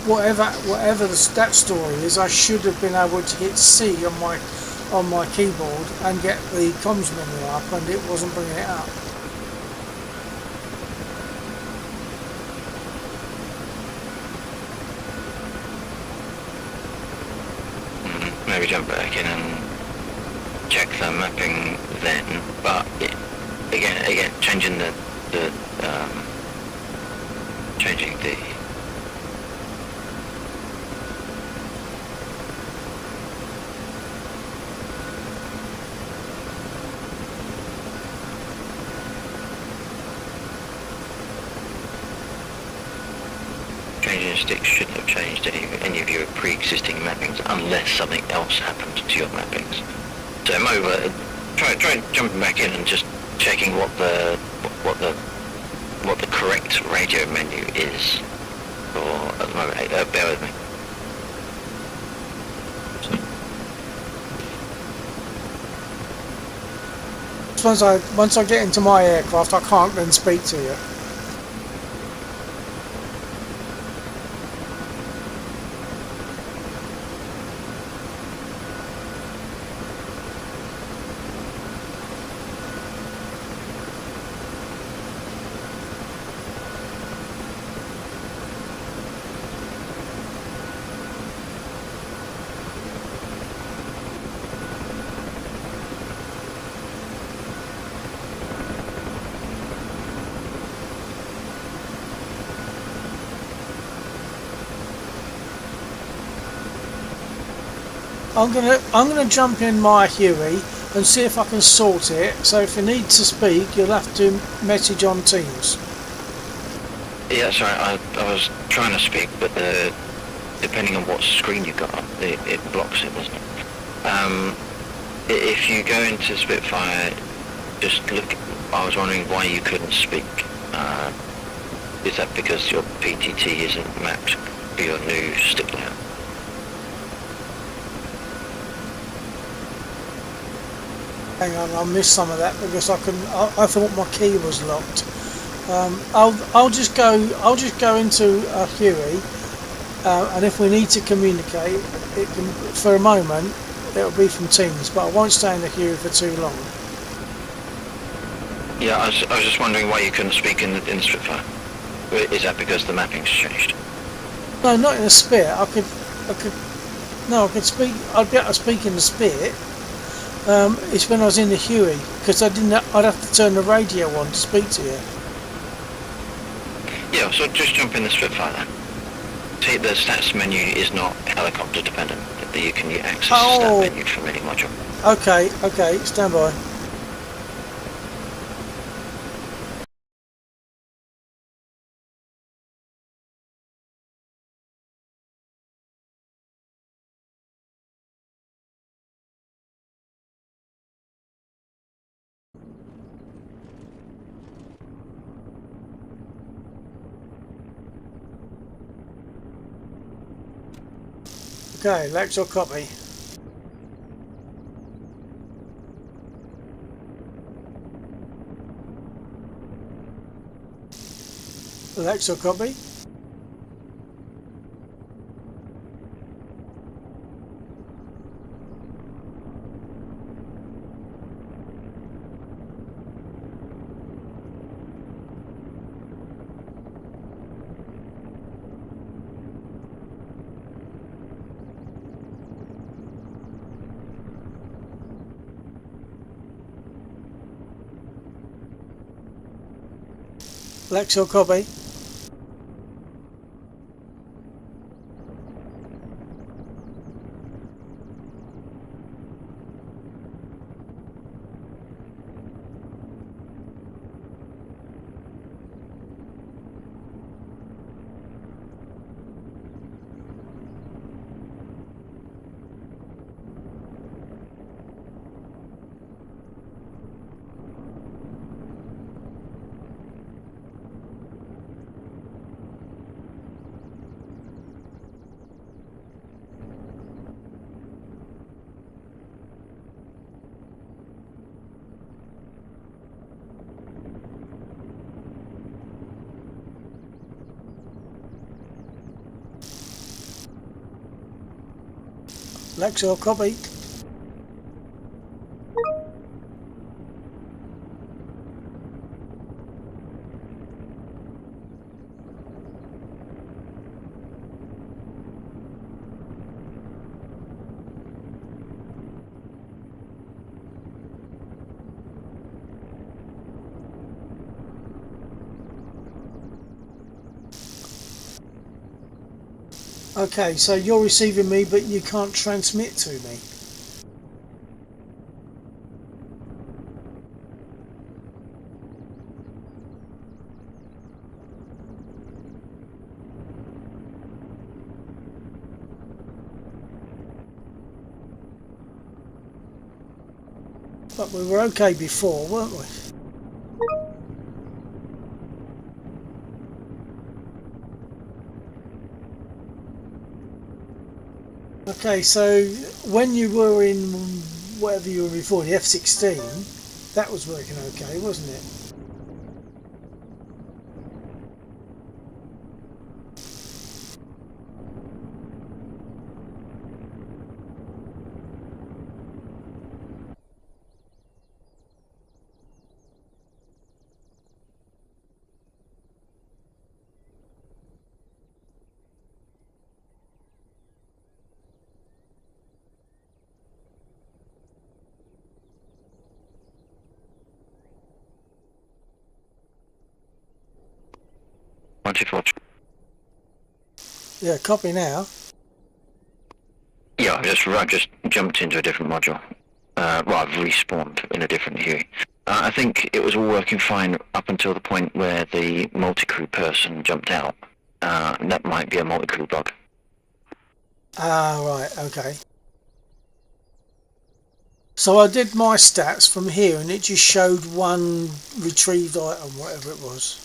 whatever the stat story is, I should have been able to hit C on my keyboard and get the comms menu up, and it wasn't bringing it up. Maybe jump back in and check the mapping then, but again, changing the changing sticks shouldn't have changed any of your pre-existing mappings unless something else happened to your mappings. So Mova, try jumping back in and just checking what the correct radio menu is for at the moment. Bear with me. Once I get into my aircraft, I can't then speak to you. I'm gonna jump in my Huey and see if I can sort it. So if you need to speak, you'll have to message on Teams. Yeah, sorry, I was trying to speak, but depending on what screen you got up, it blocks it, doesn't it? If you go into Spitfire, just look. I was wondering why you couldn't speak. Is that because your PTT isn't mapped for your new stick layout? Hang on, I missed some of that because I couldn't. I thought my key was locked. I'll just go into Huey, and if we need to communicate, it can, for a moment, it'll be from Teams, but I won't stay in the Huey for too long. Yeah, I was just wondering why you couldn't speak in Spitfire. Is that because the mapping's changed? No, not in the Spit. I could speak. I'd be able to speak in the Spit. It's when I was in the Huey, because I'd have to turn the radio on to speak to you. Yeah, so just jump in the Spitfire then. See, the stats menu is not helicopter dependent. You can access the stat menu from any module. Okay, stand by. Okay, Lex or copy? Lex or copy? Lex or copy? Lex or copy? Okay, so you're receiving me, but you can't transmit to me. But we were okay before, weren't we? Okay, so when you were in whatever you were before, the F-16, that was working okay, wasn't it? Yeah, copy now. Yeah, I've just jumped into a different module. Well, I've respawned in a different Huey. I think it was all working fine up until the point where the multi-crew person jumped out. And that might be a multi-crew bug. Ah, right, okay. So I did my stats from here and it just showed one retrieved item, whatever it was.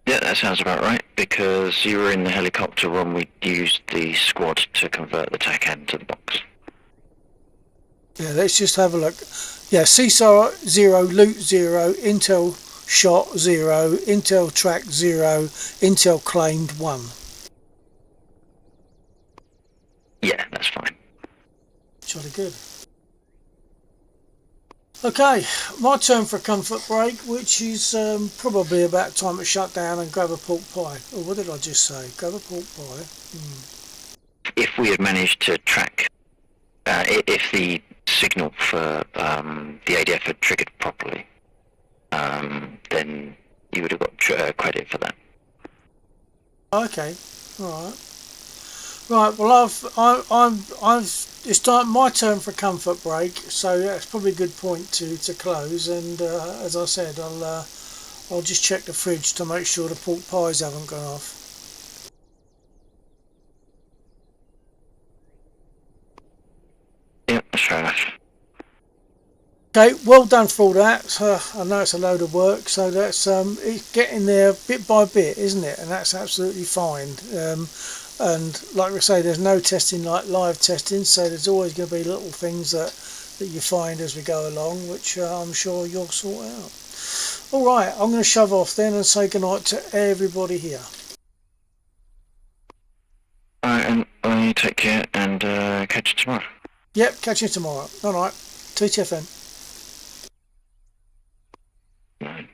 Yeah, that sounds about right, because you were in the helicopter when we used the squad to convert the TAC end to the box. Yeah, let's just have a look. Yeah, CSAR 0, loot 0, intel shot 0, intel track 0, intel claimed 1. Yeah, that's fine. Jolly good. Okay, my turn for a comfort break, which is probably about time to shut down and grab a pork pie. Or what did I just say? Grab a pork pie. If we had managed to track, if the signal for the ADF had triggered properly, then you would have got credit for that. Okay, all right. Right, well, it's time, my turn for a comfort break, so that's probably a good point to close. And as I said, I'll just check the fridge to make sure the pork pies haven't gone off. Yeah, that's fair enough. Okay, well done for all that. I know it's a load of work, so that's it's getting there bit by bit, isn't it? And that's absolutely fine. And like I say, there's no testing like live testing, so there's always going to be little things that you find as we go along, which I'm sure you'll sort out. All right, I'm going to shove off then and say goodnight to everybody here. Alright, and you take care and catch you tomorrow. Yep, catch you tomorrow. All right, TTFN. Right.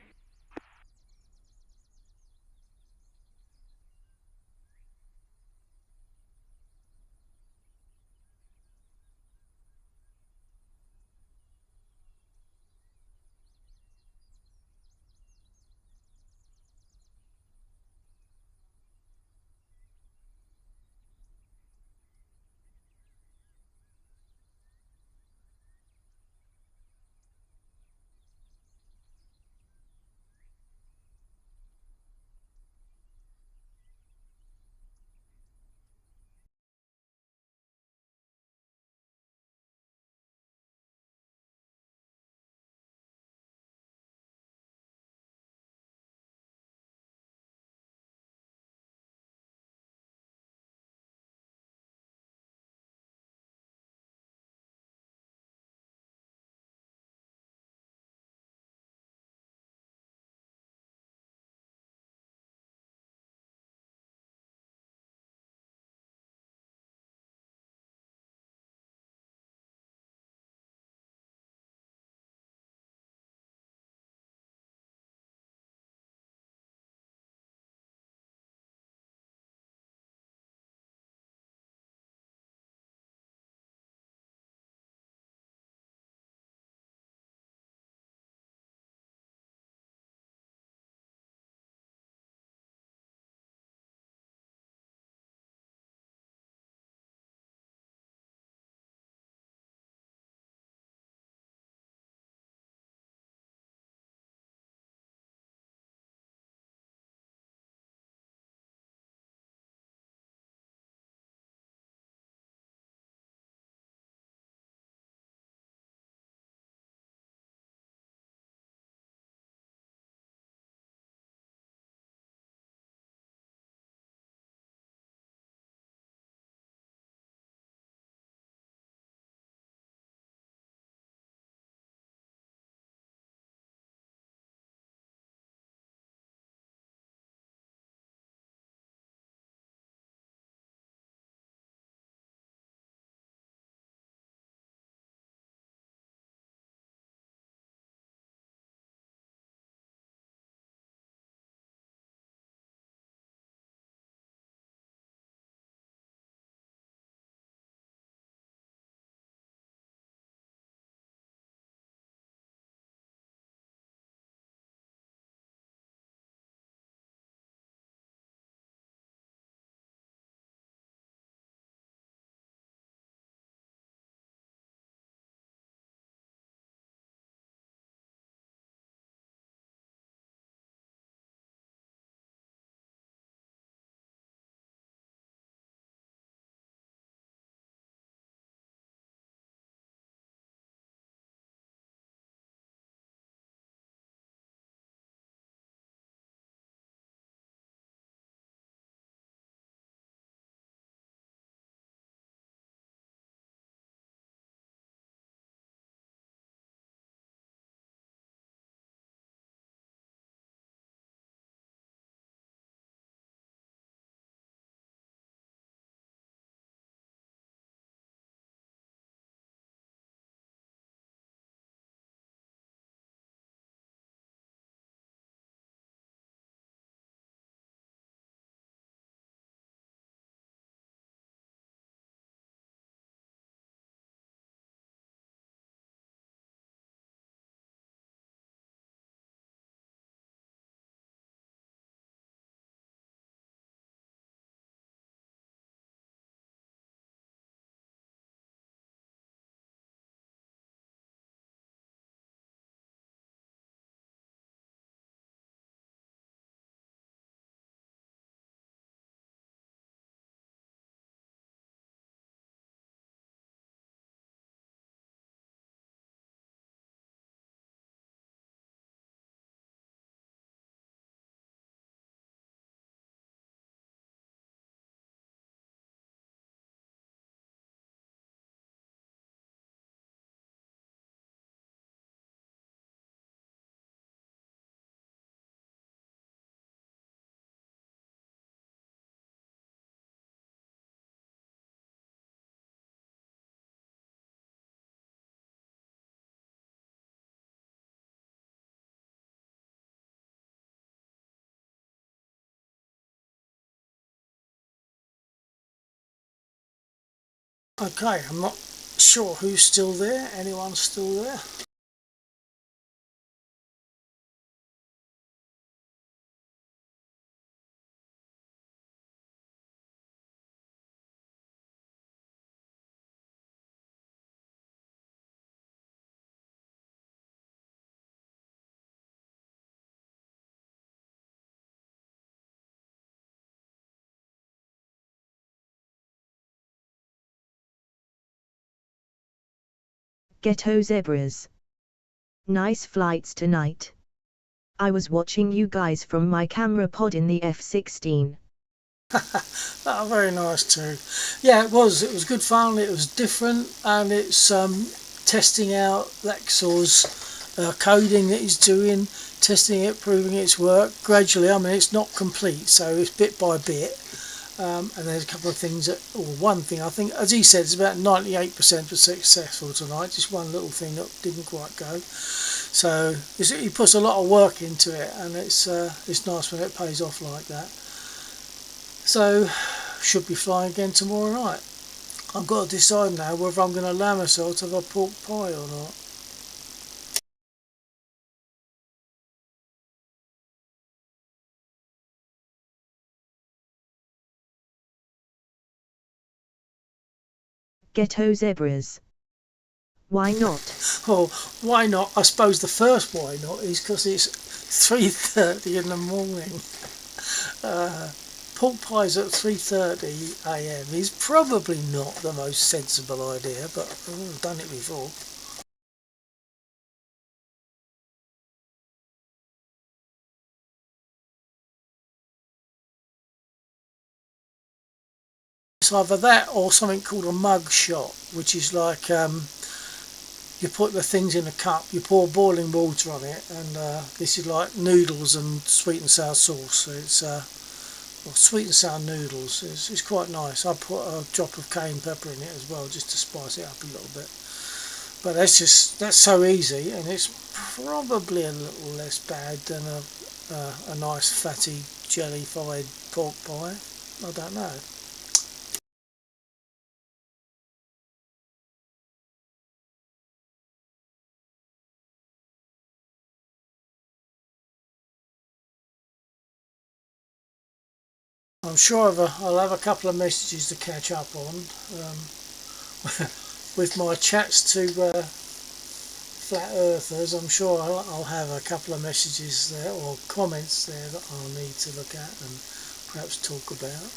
Okay, I'm not sure who's still there. Anyone's still there? Ghetto zebras. Nice flights tonight. I was watching you guys from my camera pod in the F-16. Oh, very nice too. Yeah, it was. It was good fun. It was different, and it's testing out Lexor's coding that he's doing, testing it, proving its work gradually. I mean, it's not complete, so it's bit by bit. And there's a couple of things that, or one thing I think, as he said, it's about 98% successful tonight. Just one little thing that didn't quite go. So he puts a lot of work into it, and it's nice when it pays off like that. So should be flying again tomorrow night. I've got to decide now whether I'm going to allow myself to have a pork pie or not. Ghetto zebras. Why not? Oh, why not? I suppose the first why not is because it's 3:30 in the morning. Pork pies at 3:30 a.m. is probably not the most sensible idea, but I've done it before. It's either that or something called a mug shot, which is like you put the things in a cup, you pour boiling water on it, and this is like noodles and sweet and sour sauce. So it's well, sweet and sour noodles. It's quite nice. I put a drop of cayenne pepper in it as well, just to spice it up a little bit. But that's so easy, and it's probably a little less bad than a nice fatty jelly-fied pork pie. I don't know. I'm sure I'll have a couple of messages to catch up on with my chats to flat earthers. I'm sure I'll have a couple of messages there or comments there that I'll need to look at and perhaps talk about.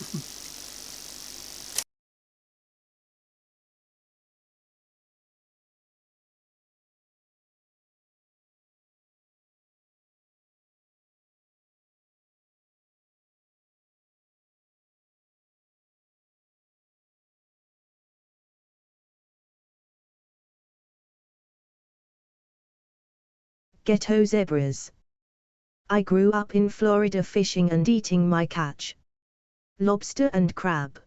Ghetto zebras. I grew up in Florida fishing and eating my catch. Lobster and crab.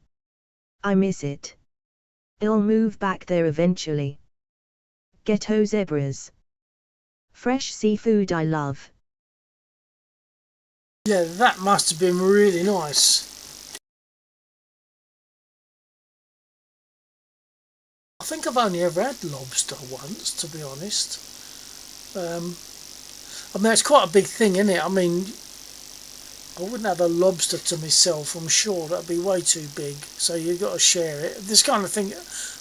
I miss it. I'll move back there eventually. Ghetto zebras. Fresh seafood I love. Yeah, that must have been really nice. I think I've only ever had lobster once, to be honest. I mean, it's quite a big thing, isn't it? I mean, I wouldn't have a lobster to myself, I'm sure. That'd be way too big. So you've got to share it. This kind of thing,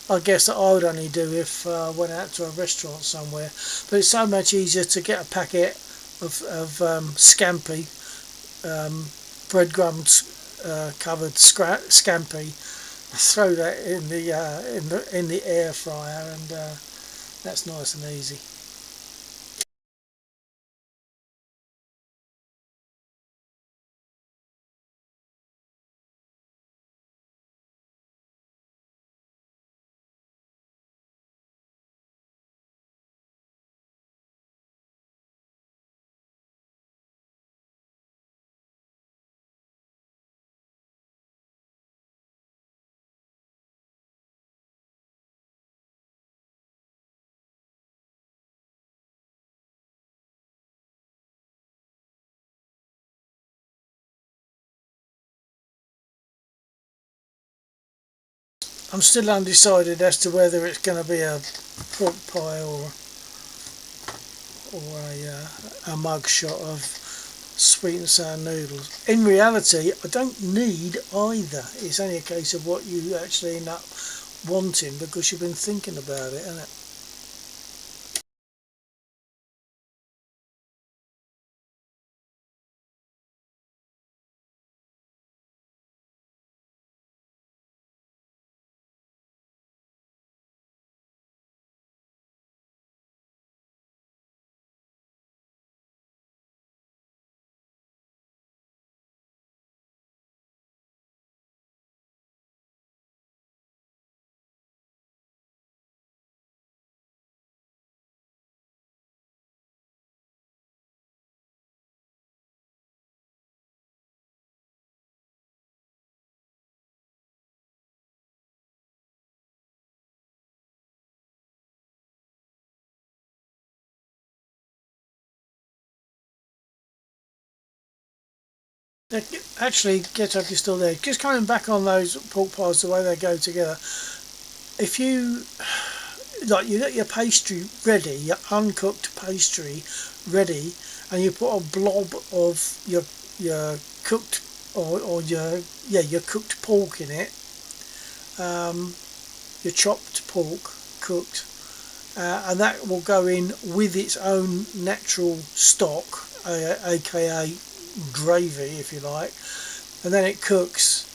I guess, that I would only do if I went out to a restaurant somewhere. But it's so much easier to get a packet of scampi, breadcrumbs covered scampi, throw that in the air fryer, and that's nice and easy. I'm still undecided as to whether it's going to be a pork pie or a mug shot of sweet and sour noodles. In reality, I don't need either. It's only a case of what you actually end up wanting because you've been thinking about it, isn't it? Actually, get up, you're still there. Just coming back on those pork pies, the way they go together. If you like, you get your pastry ready, your uncooked pastry ready, and you put a blob of your cooked or your cooked pork in it, your chopped pork cooked, and that will go in with its own natural stock, aka gravy if you like, and then it cooks,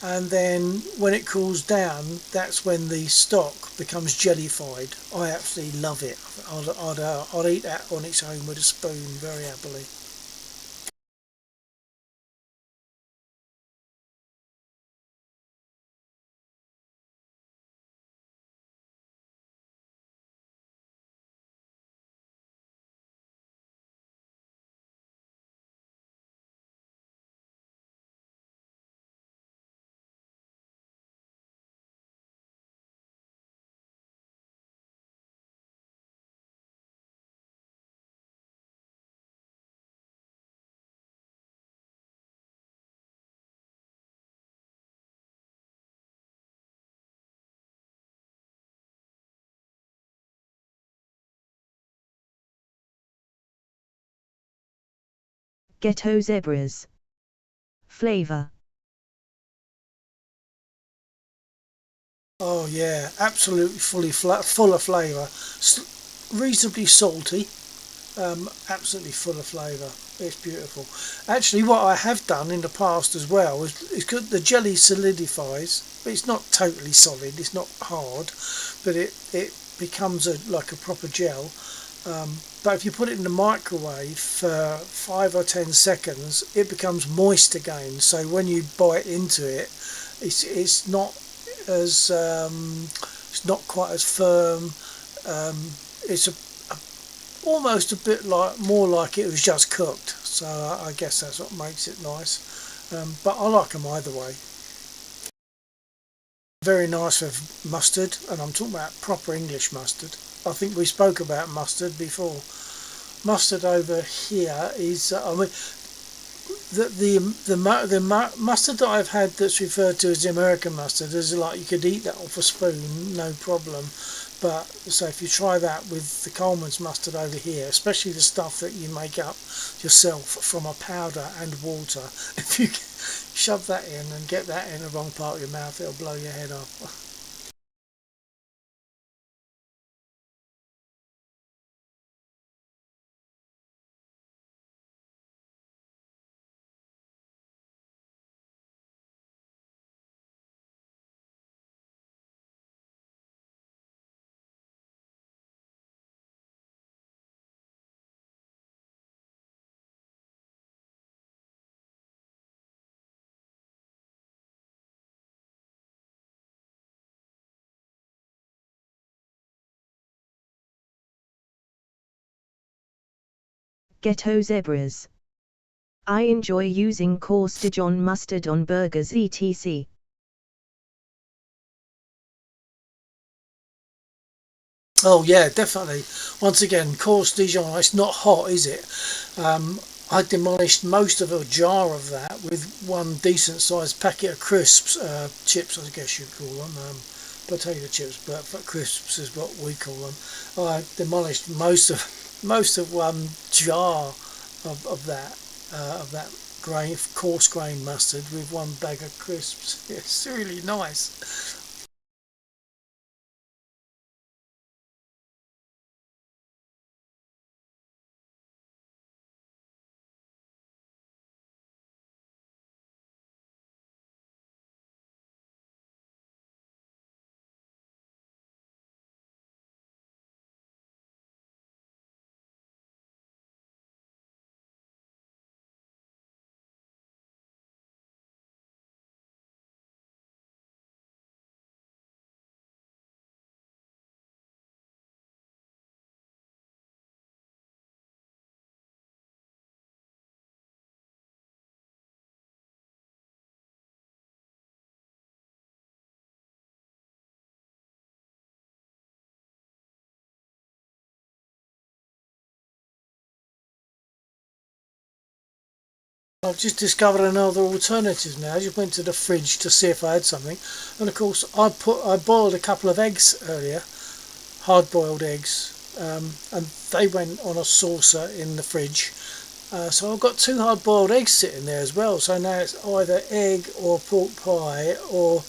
and then when it cools down, that's when the stock becomes jellified. I absolutely love it. I'd eat that on its own with a spoon very happily. Ghetto zebras. Flavor. Oh yeah, absolutely full of flavour. Reasonably salty, absolutely full of flavour. It's beautiful. Actually, what I have done in the past as well is the jelly solidifies. It's not totally solid. It's not hard, but it becomes like a proper gel. But if you put it in the microwave for 5 or 10 seconds, it becomes moist again. So when you bite into it, it's not as it's not quite as firm. It's almost a bit like more like it was just cooked. So I guess that's what makes it nice. But I like them either way. Very nice with mustard, and I'm talking about proper English mustard. I think we spoke about mustard before. Mustard over here is, I mean, the mustard that I've had that's referred to as the American mustard is like you could eat that off a spoon, no problem. But so if you try that with the Coleman's mustard over here, especially the stuff that you make up yourself from a powder and water, if you shove that in and get that in the wrong part of your mouth, it'll blow your head off. Ghetto zebras. I enjoy using coarse Dijon mustard on burgers etc. Oh yeah, definitely. Once again, coarse Dijon. It's not hot, is it? I demolished most of a jar of that with one decent sized packet of crisps, chips I guess you'd call them. potato chips, but crisps is what we call them. I demolished most of one jar of that grain, coarse grain mustard with one bag of crisps. It's really nice. I've just discovered another alternative now. I just went to the fridge to see if I had something, and of course I boiled a couple of eggs earlier, hard-boiled eggs, and they went on a saucer in the fridge. So I've got 2 hard-boiled eggs sitting there as well. So now it's either egg or pork pie or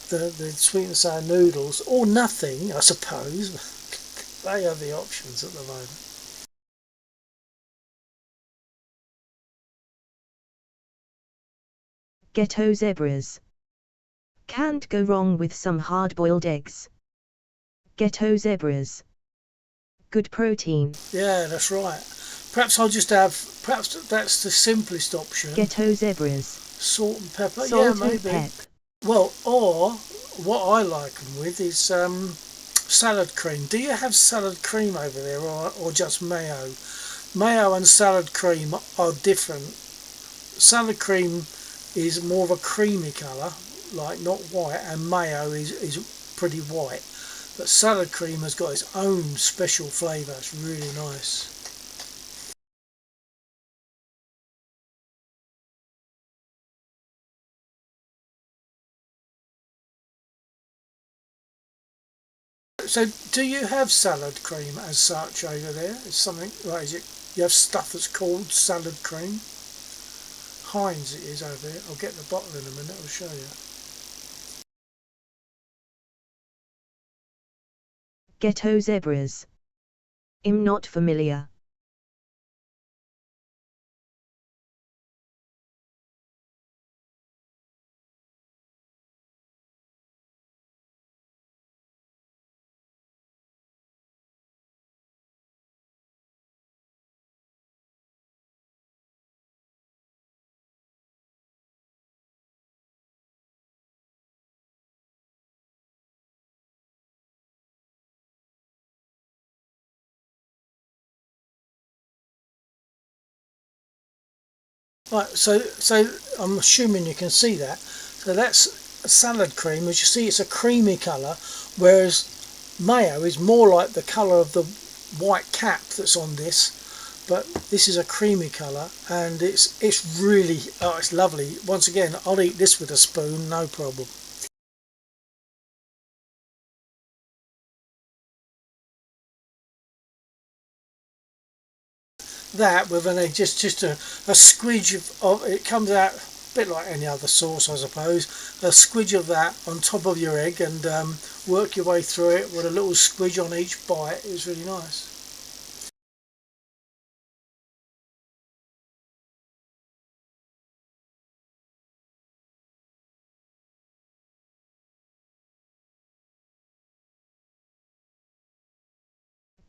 the sweet and sour noodles, or nothing, I suppose. They are the options at the moment. Ghetto zebras. Can't go wrong with some hard-boiled eggs. Ghetto zebras. Good protein. Yeah, that's right. Perhaps that's the simplest option. Ghetto zebras. Salt and pepper. Salt Yeah, and maybe. pep. Well, or what I like them with is salad cream. Do you have salad cream over there, or just mayo? Mayo and salad cream are different. Salad cream is more of a creamy colour, like not white, and mayo is pretty white. But salad cream has got its own special flavour. It's really nice. So, do you have salad cream as such over there? It's something like, is it? You have stuff that's called salad cream. Heinz it is over there. I'll get the bottle in a minute. I'll show you. Ghetto zebras. I'm not familiar. Right, so I'm assuming you can see that. So that's a salad cream. As you see, it's a creamy colour, whereas mayo is more like the colour of the white cap that's on this. But this is a creamy colour, and it's really, oh, it's lovely. Once again, I'll eat this with a spoon, no problem. That with just a squidge of it comes out a bit like any other sauce, I suppose. A squidge of that on top of your egg, and work your way through it with a little squidge on each bite. It's really nice.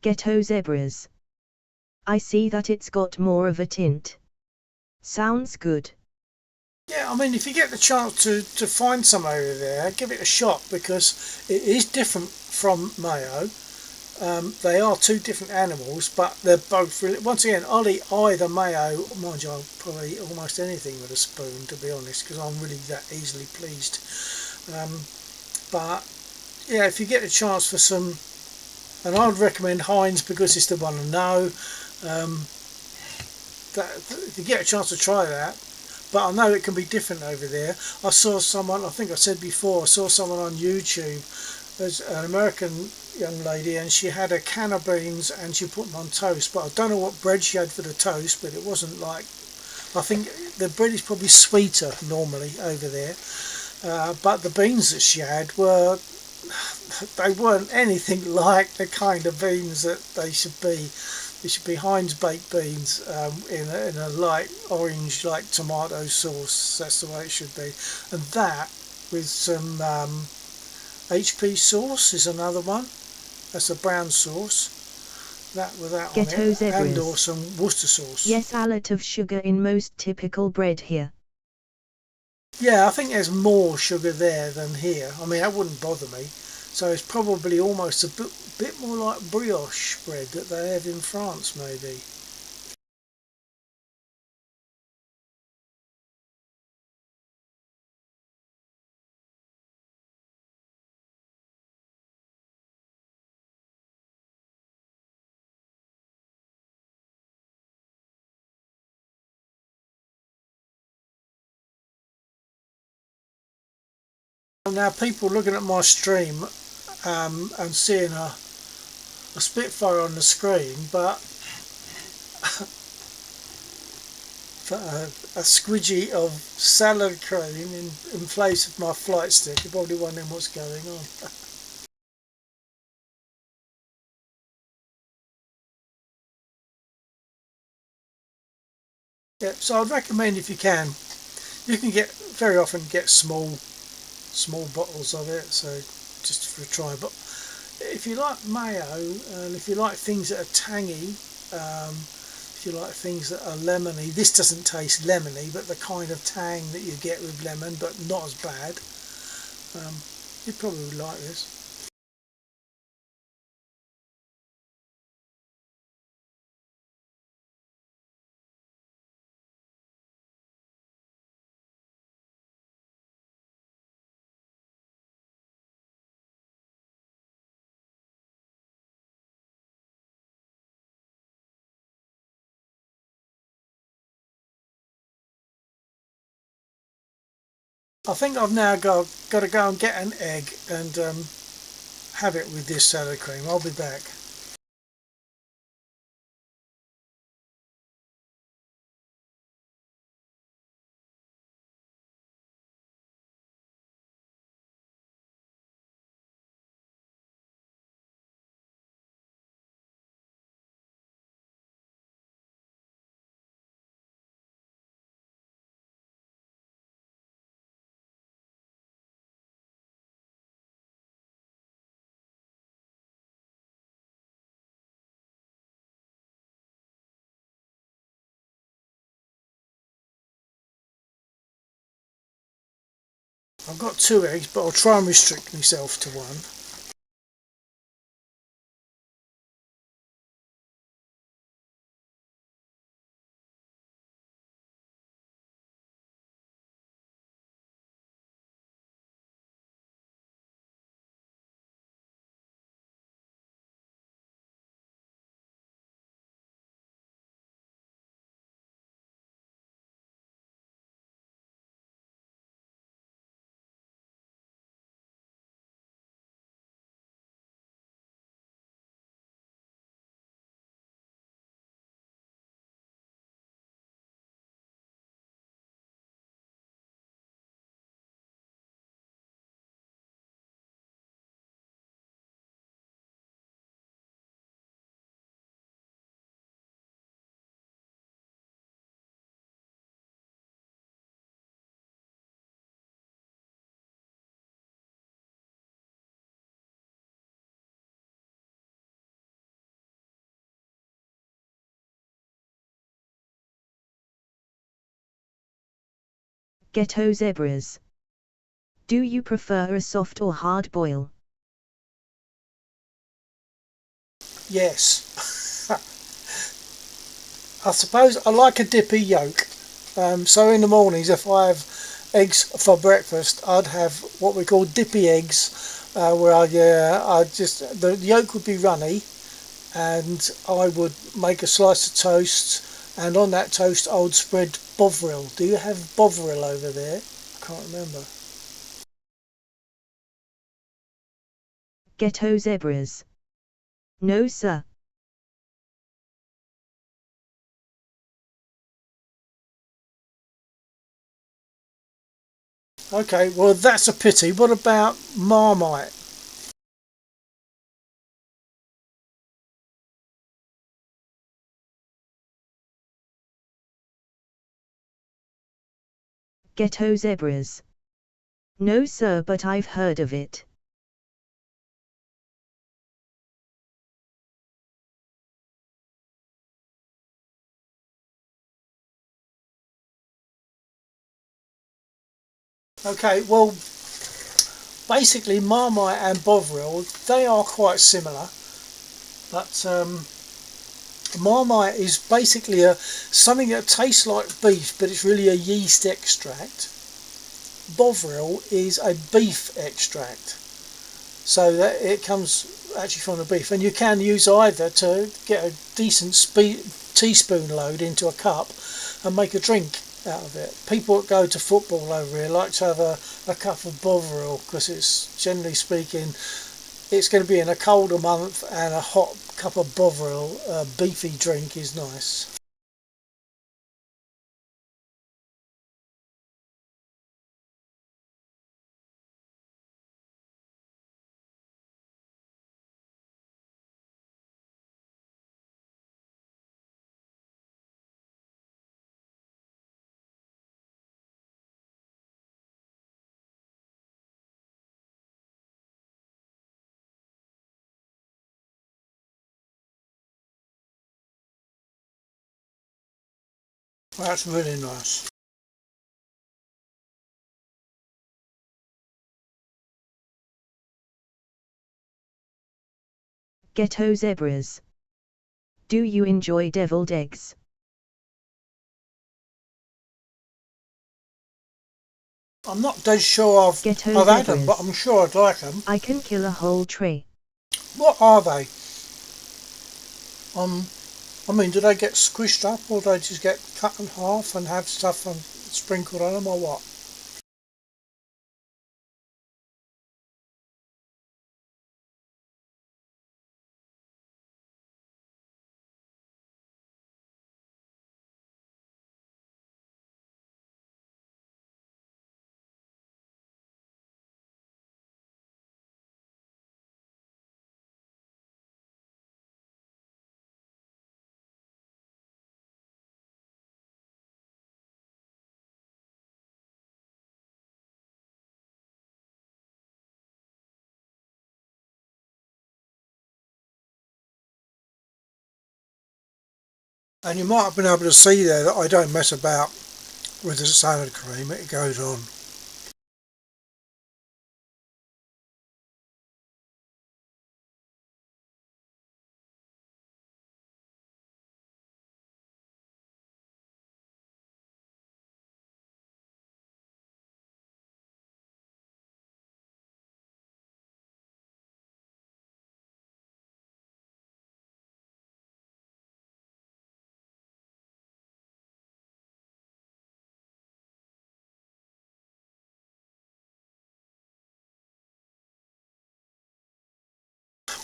Ghetto zebras. I see that it's got more of a tint. Sounds good. Yeah, I mean, if you get the chance to find some over there, give it a shot, because it is different from mayo. They are 2 different animals, but they're both really, once again, I'll eat either mayo, mind you, I'll probably eat almost anything with a spoon, to be honest, because I'm really that easily pleased. But yeah, if you get a chance for some, and I'd recommend Heinz because it's the one I know. If you get a chance to try that, but I know it can be different over there. I saw someone, I think I said before, I saw someone on YouTube, there's an American young lady, and she had a can of beans and she put them on toast, but I don't know what bread she had for the toast, but it wasn't like, I think the bread is probably sweeter normally over there, but the beans that she had were, they weren't anything like the kind of beans that they should be. It should be Heinz baked beans in a light orange, like tomato sauce. That's the way it should be. And that with some HP sauce is another one. That's a brown sauce. That with that on Ghettos it, and everywhere. or some Worcester sauce. Yes, a lot of sugar in most typical bread here. Yeah, I think there's more sugar there than here. I mean, that wouldn't bother me. So it's probably almost a bit more like brioche bread that they have in France, maybe. Now people looking at my stream and seeing a Spitfire on the screen, but a squidgy of salad cream in place of my flight stick. You're probably wondering what's going on. Yeah, so I'd recommend, if you can get very often get small bottles of it, so just for a try. But if you like mayo, and if you like things that are tangy, if you like things that are lemony, this doesn't taste lemony, but the kind of tang that you get with lemon, but not as bad, you'd probably like this. I think I've now got to go and get an egg and have it with this salad cream. I'll be back. I've got 2 eggs, but I'll try and restrict myself to 1. Ghetto zebras. Do you prefer a soft or hard boil? Yes. I suppose I like a dippy yolk. So in the mornings, if I have eggs for breakfast, I'd have what we call dippy eggs, where I just, the yolk would be runny, and I would make a slice of toast, And on that toast I would spread Bovril. Do you have Bovril over there? I can't remember. Ghetto zebras. No, sir. Okay, well that's a pity. What about Marmite? Ghetto zebras. No, sir, but I've heard of it. Okay, well basically Marmite and Bovril, they are quite similar, but Marmite is basically something that tastes like beef, but it's really a yeast extract. Bovril is a beef extract, so that it comes actually from the beef, and you can use either to get a decent teaspoon load into a cup and make a drink out of it. People that go to football over here like to have a cup of Bovril because it's, generally speaking, it's going to be in a colder month, and a hot cup of Bovril, a beefy drink, is nice. That's really nice. Ghetto zebras. Do you enjoy deviled eggs? I'm not dead sure Ghetto I've had them, but zebras. I'm sure I'd like them. I can kill a whole tray. What are they? I mean, do they get squished up, or do they just get cut in half and have stuff sprinkled on them, or what? And you might have been able to see there that I don't mess about with the salad cream, it goes on.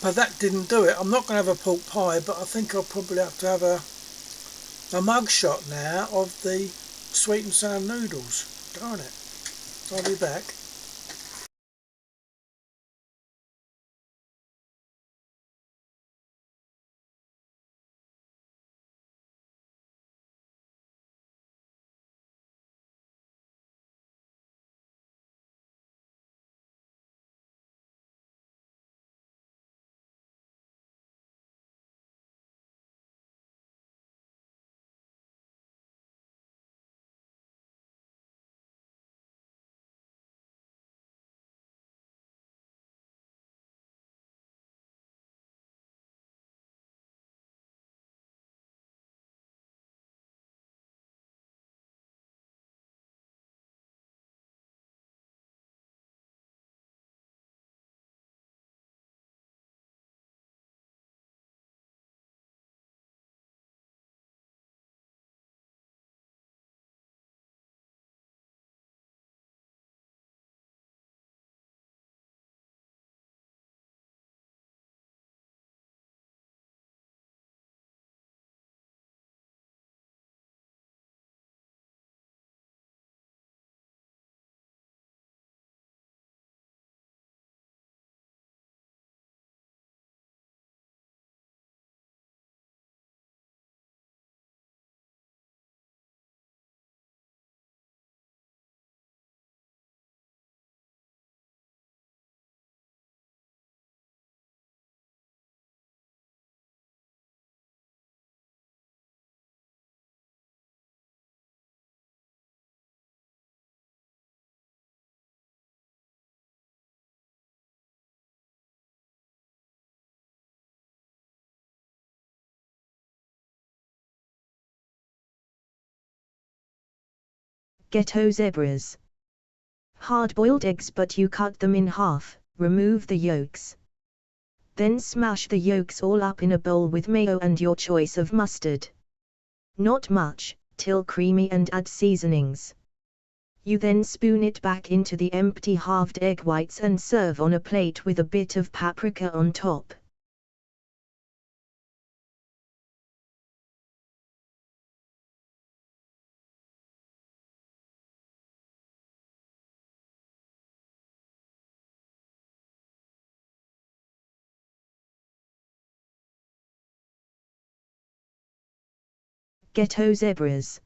But that didn't do it. I'm not going to have a pork pie, but I think I'll probably have to have a mug shot now of the sweet and sour noodles. Darn it. I'll be back. Ghetto zebras. Hard-boiled eggs, but you cut them in half, remove the yolks. Then smash the yolks all up in a bowl with mayo and your choice of mustard. Not much, till creamy, and add seasonings. You then spoon it back into the empty halved egg whites and serve on a plate with a bit of paprika on top. Ghetto zebras.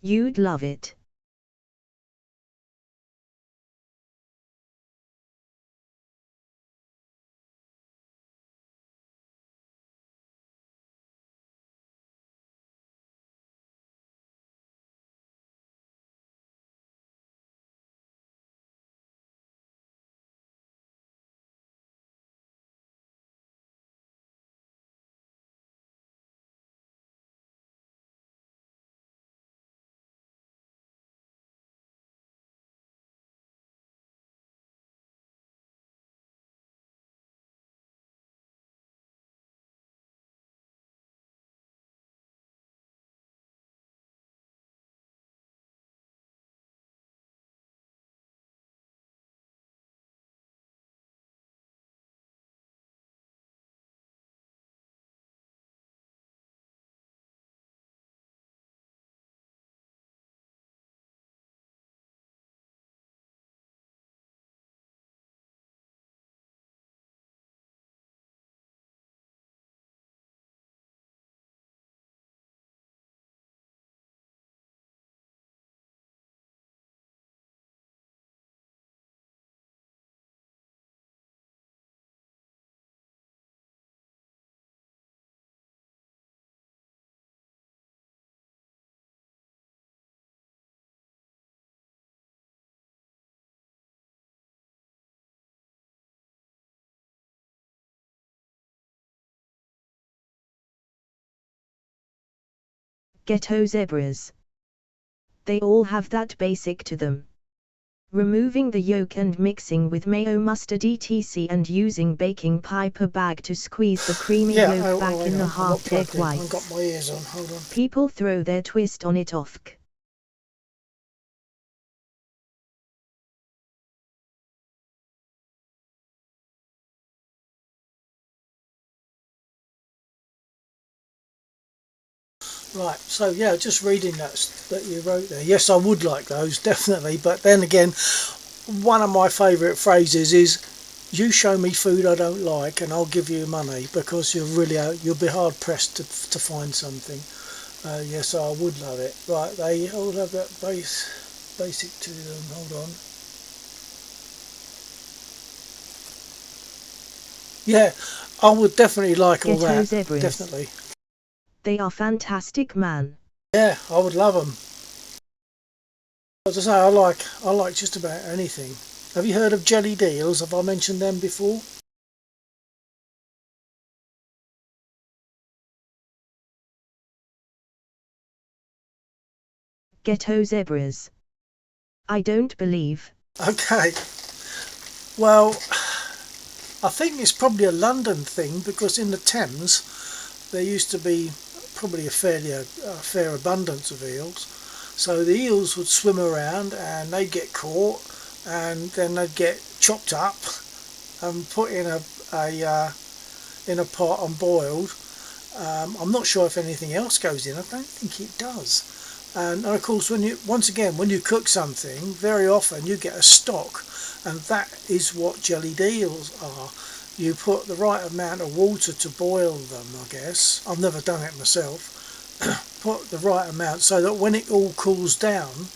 You'd love it. Ghetto zebras. They all have that basic to them. Removing the yolk and mixing with mayo, mustard etc. and using baking paper bag to squeeze the creamy yolk back in the halved egg whites. I've got my ears on, hold on. People throw their twist on it off. Right, so yeah, just reading that you wrote there. Yes, I would like those, definitely. But then again, one of my favourite phrases is, "You show me food I don't like, and I'll give you money," because you'll be hard pressed to find something. Yes, I would love it. Right, they all have that basic to them. Hold on. Yeah, I would definitely like all Ghetto that. zebras. Definitely. They are fantastic, man. Yeah, I would love them. As I say, I like just about anything. Have you heard of jelly deals? Have I mentioned them before? Ghetto zebras. I don't believe. Okay. Well, I think it's probably a London thing, because in the Thames there used to be probably a fair abundance of eels. So the eels would swim around and they'd get caught, and then they'd get chopped up and put in a pot and boiled. I'm not sure if anything else goes in. I don't think it does. And of course, when you cook something, very often you get a stock, and that is what jelly deals are. You put the right amount of water to boil them, I guess. I've never done it myself. Put the right amount so that when it all cools down,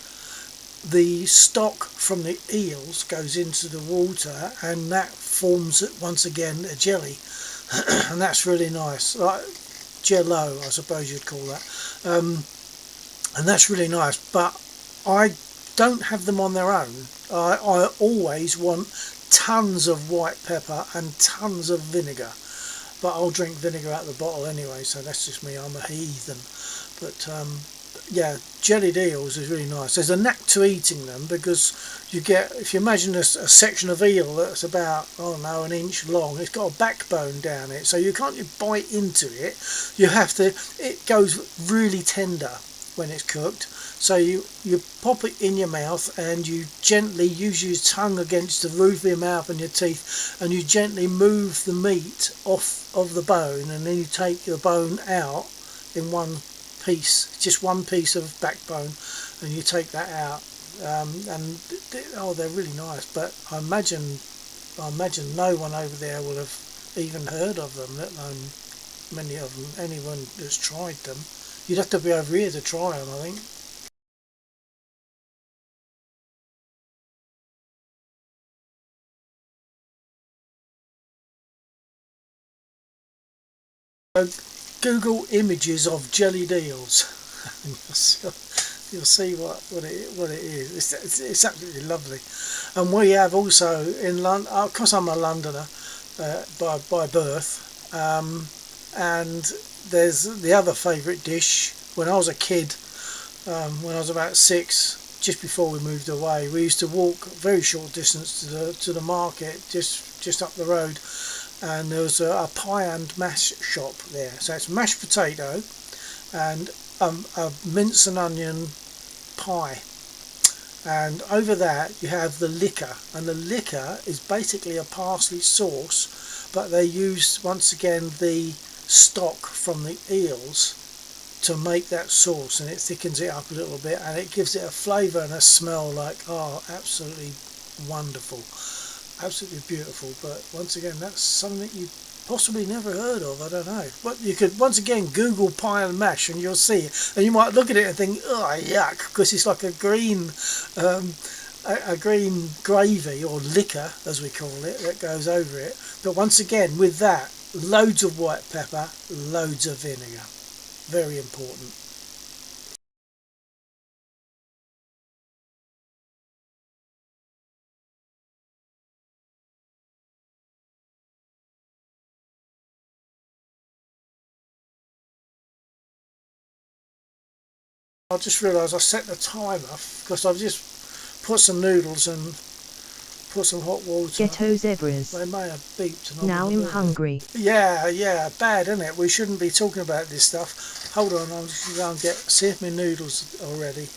the stock from the eels goes into the water, and that forms once again a jelly. And that's really nice, like jello, I suppose you'd call that. And that's really nice, but I don't have them on their own. I always want tons of white pepper and tons of vinegar, but I'll drink vinegar out of the bottle anyway, so that's just me. I'm a heathen. But yeah, jellied eels is really nice. There's a knack to eating them because you get, if you imagine a section of eel that's about, I don't know, an inch long, it's got a backbone down it, so you can't bite into it. You have to, it goes really tender when it's cooked. So you pop it in your mouth and you gently use your tongue against the roof of your mouth and your teeth, and you gently move the meat off of the bone, and then you take the bone out in one piece, just one piece of backbone, and you take that out. They're really nice, but I imagine no one over there will have even heard of them, let alone many of them, anyone that's tried them. You'd have to be over here to try them, I think. Google images of jellied eels and you'll see what it is. It's absolutely lovely. And we have also in London, because I'm a Londoner by birth, and there's the other favourite dish. When I was a kid, when I was about 6, just before we moved away, we used to walk a very short distance to the market just up the road, and there was a pie and mash shop there. So it's mashed potato and a mince and onion pie, and over that you have the liquor, and the liquor is basically a parsley sauce, but they use once again the stock from the eels to make that sauce, and it thickens it up a little bit and it gives it a flavour and a smell like, oh, absolutely wonderful, absolutely beautiful. But once again, that's something that you possibly never heard of. I don't know, but you could once again Google pie and mash and you'll see it, and you might look at it and think, oh yuck, because it's like a green green gravy or liquor as we call it that goes over it. But once again, with that, loads of white pepper, loads of vinegar, very important. I just realised I set the timer because I've just put some noodles and put some hot water. Ghetto zebras. They may have beeped. And Now I'm hungry. Yeah, bad, isn't it? We shouldn't be talking about this stuff. Hold on, I'm just going to see if my noodles are ready.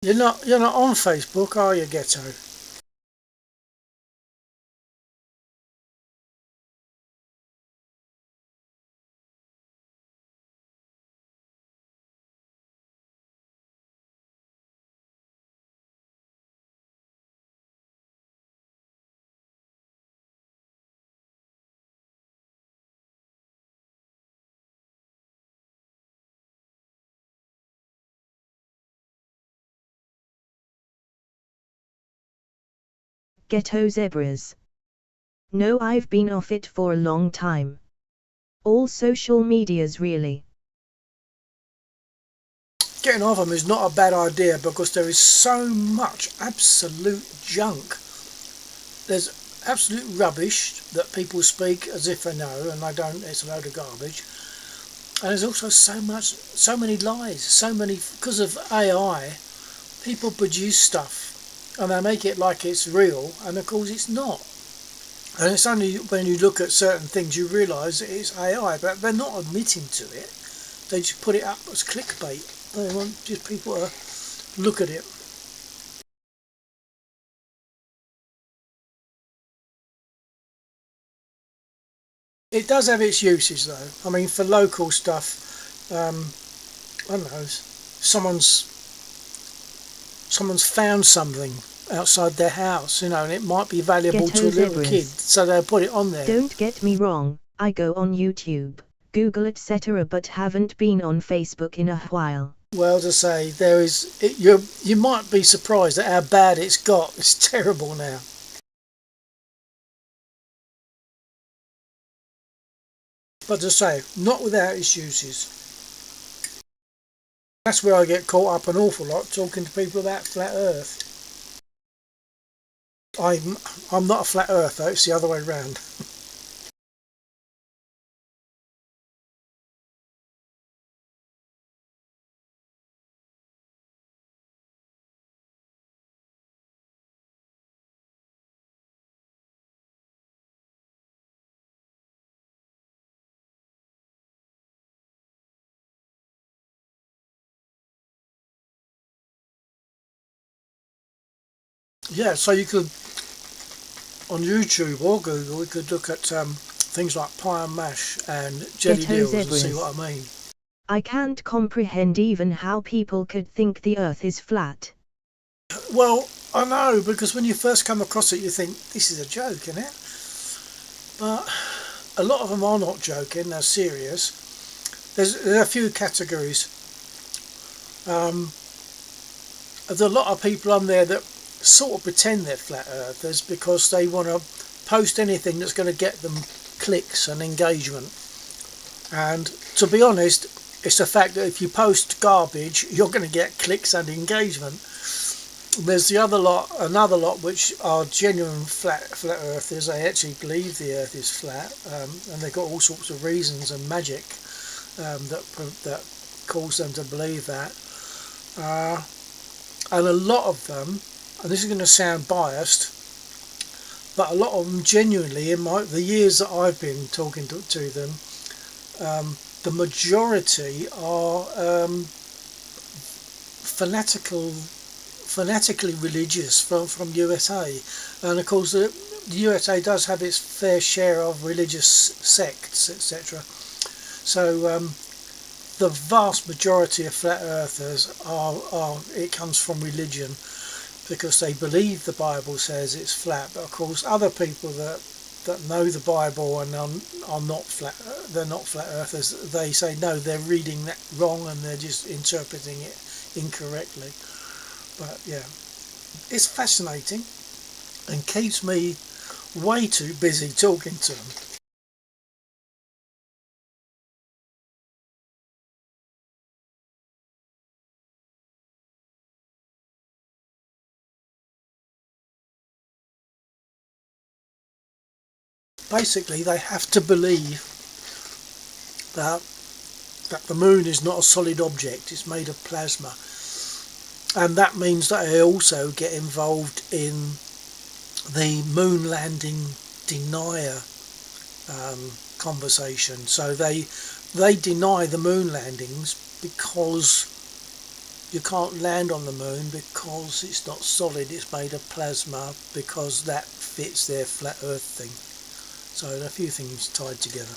You're not on Facebook, are you, Ghetto? Ghetto zebras. No, I've been off it for a long time. All social medias really. Getting off them is not a bad idea because there is so much absolute junk. There's absolute rubbish that people speak as if they know, and they don't. It's a load of garbage. And there's also so many lies, because of AI, people produce stuff and they make it like it's real, and of course it's not. And it's only when you look at certain things you realise that it's AI, but they're not admitting to it. They just put it up as clickbait. They want just people to look at it. It does have its uses though. I mean, for local stuff, I don't know, someone's found something outside their house, you know, and it might be valuable to a Ghetto little kid, zebras. so they'll put it on there. Don't get me wrong, I go on YouTube, Google etc. but haven't been on Facebook in a while. Well, to say you might be surprised at how bad it's got. It's terrible now. But to say, not without its uses. That's where I get caught up an awful lot talking to people about flat Earth. I'm not a flat earther, it's the other way round. Yeah, so you could, on YouTube or Google, you could look at things like pie and mash and jelly Ghetto deals and see zebras. what I mean. I can't comprehend even how people could think the Earth is flat. Well, I know, because when you first come across it, you think, this is a joke, isn't it? But a lot of them are not joking, they're serious. There are a few categories. There's a lot of people on there that sort of pretend they're flat earthers because they want to post anything that's going to get them clicks and engagement. And to be honest, it's the fact that if you post garbage, you're going to get clicks and engagement. There's another lot which are genuine flat earthers. They actually believe the earth is flat, and they've got all sorts of reasons and magic that cause them to believe that. And a lot of them, and this is going to sound biased, but a lot of them genuinely, in the years that I've been talking to them, the majority are fanatically religious from USA, and of course the USA does have its fair share of religious sects, etc. So the vast majority of flat earthers are it comes from religion, because they believe the Bible says it's flat. But of course other people that know the Bible and are not flat, they're not flat earthers, they say no, they're reading that wrong and they're just interpreting it incorrectly. But yeah, it's fascinating and keeps me way too busy talking to them. Basically, they have to believe that the moon is not a solid object, it's made of plasma. And that means that they also get involved in the moon landing denier conversation. So they deny the moon landings because you can't land on the moon because it's not solid, it's made of plasma, because that fits their flat earth thing. So a few things tied together.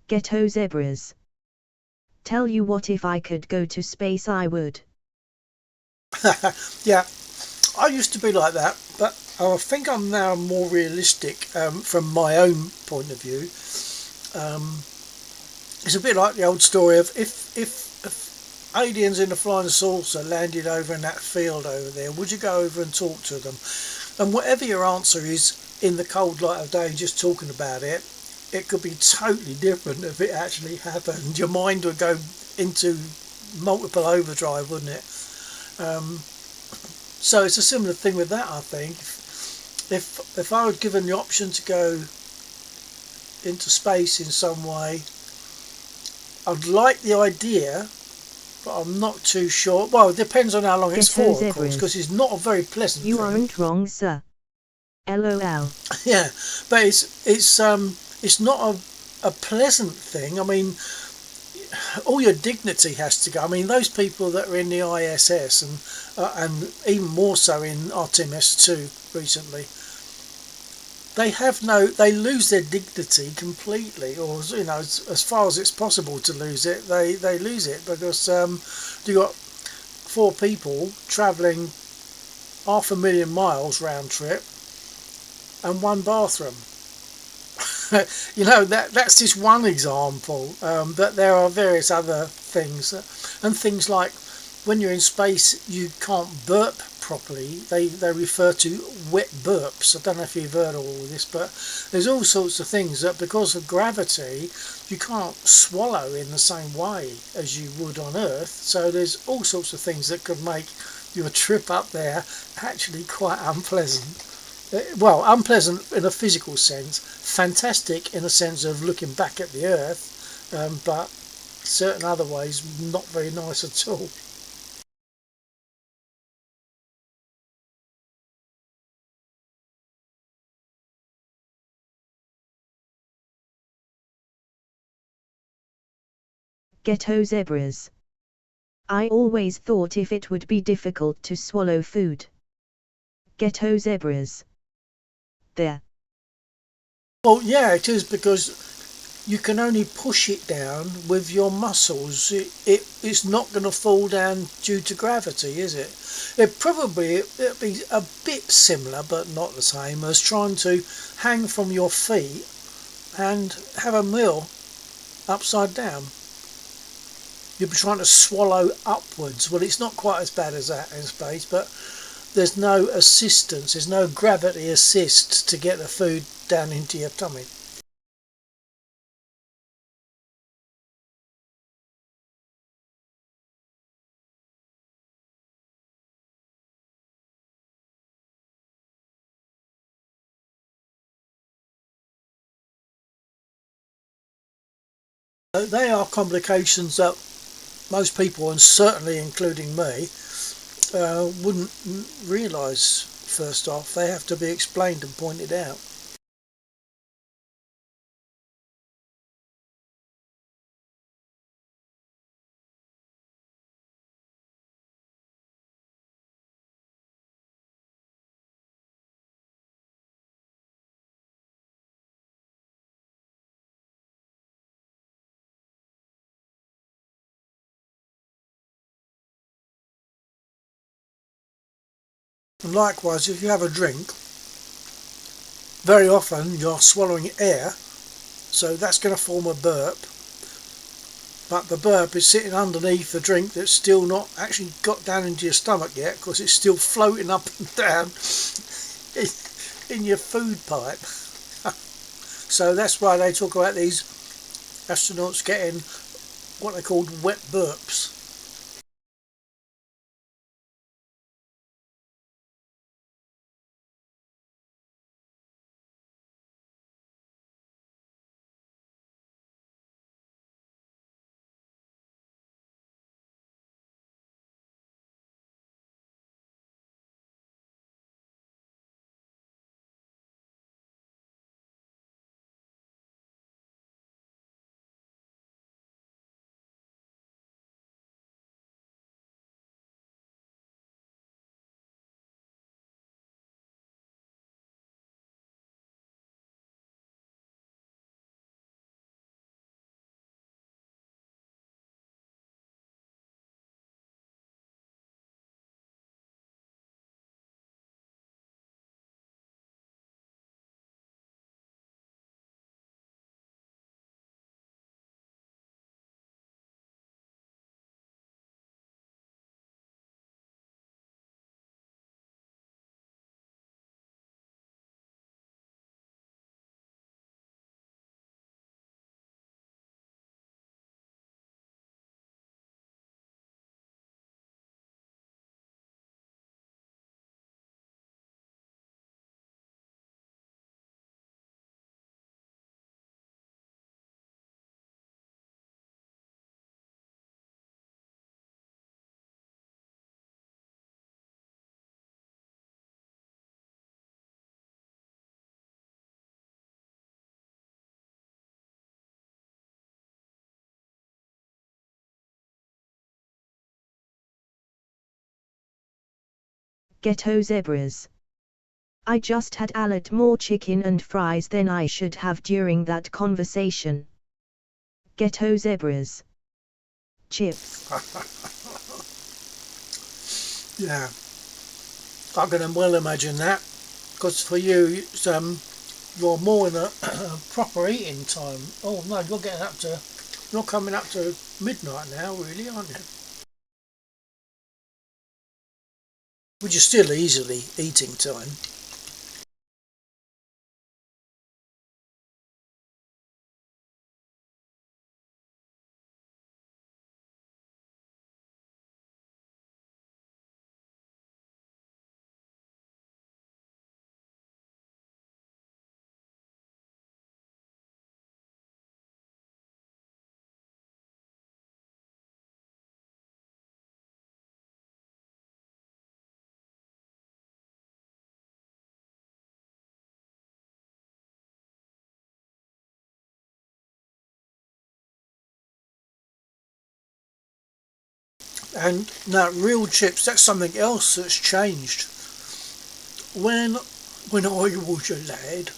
Ghetto zebras. Tell you what, if I could go to space I would. Yeah, I used to be like that, but I think I'm now more realistic from my own point of view. It's a bit like the old story of if aliens in a flying saucer landed over in that field over there, would you go over and talk to them? And whatever your answer is in the cold light of day, just talking about it, it could be totally different if it actually happened. Your mind would go into multiple overdrive, wouldn't it? So it's a similar thing with that, I think. If I were given the option to go into space in some way, I'd like the idea, but I'm not too sure. Well, it depends on how long it's Ghetto for, of course, zebras. because it's not a very pleasant You thing. aren't wrong, sir. LOL. Yeah, but it's not a pleasant thing. I mean, all your dignity has to go. I mean, those people that are in the ISS and even more so in Artemis 2 recently, they lose their dignity completely, or as far as it's possible to lose it, they lose it, because you got 4 people travelling 500,000 miles round trip and 1 bathroom. That's just one example, but there are various other things, and things like when you're in space you can't burp properly. They refer to wet burps. I don't know if you've heard of all this, but there's all sorts of things that because of gravity you can't swallow in the same way as you would on Earth. So there's all sorts of things that could make your trip up there actually quite unpleasant. Well, unpleasant in a physical sense, fantastic in a sense of looking back at the Earth, but certain other ways not very nice at all. Ghetto zebras. I always thought if it would be difficult to swallow food. Ghetto zebras. There. Well, yeah, it is, because you can only push it down with your muscles. It's not going to fall down due to gravity, is it? It'll be a bit similar, but not the same, as trying to hang from your feet and have a meal upside down. You'll be trying to swallow upwards. Well, it's not quite as bad as that in space, but there's no assistance, there's no gravity assist to get the food down into your tummy. They are complications that most people, and certainly including me, wouldn't realise. First off, they have to be explained and pointed out. And likewise, if you have a drink, very often you're swallowing air, so that's going to form a burp, but the burp is sitting underneath the drink that's still not actually got down into your stomach yet, because it's still floating up and down in your food pipe. So that's why they talk about these astronauts getting what they called wet burps. Ghetto zebras. I just had a lot more chicken and fries than I should have during that conversation. Ghetto zebras. Chips. Yeah, I can well imagine that, because for you, it's, you're more in a proper eating time. Oh no, you're coming up to midnight now, really, aren't you? Which is still easily eating time. And now real chips, that's something else that's changed. When I was a lad,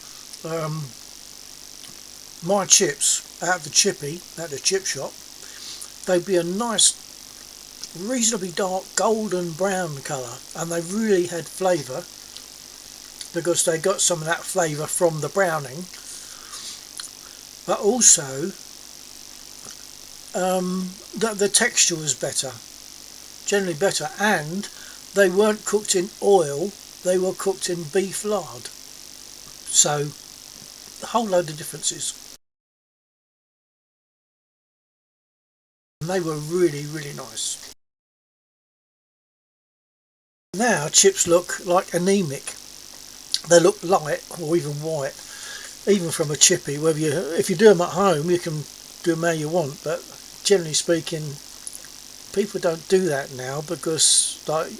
my chips out of the chippy, at the chip shop, they'd be a nice, reasonably dark golden brown colour, and they really had flavour because they got some of that flavour from the browning, but also the texture was better, generally better, and they weren't cooked in oil, they were cooked in beef lard. So a whole load of differences. And they were really, really nice. Now chips look like anemic. They look light or even white, even from a chippy. If you do them at home, you can do them how you want, but generally speaking, people don't do that now because like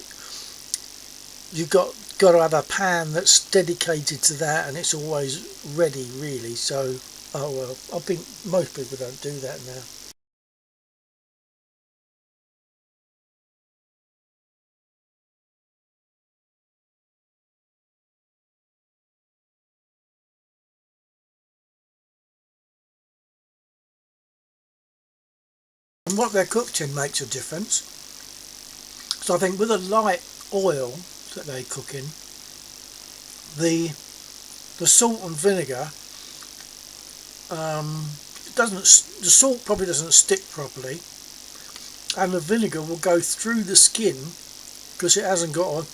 you've got to have a pan that's dedicated to that, and it's always ready, really. So, oh well, I think most people don't do that now. And what they're cooked in makes a difference. So I think with a light oil that they cook in, the salt and vinegar the salt probably doesn't stick properly, and the vinegar will go through the skin because it hasn't got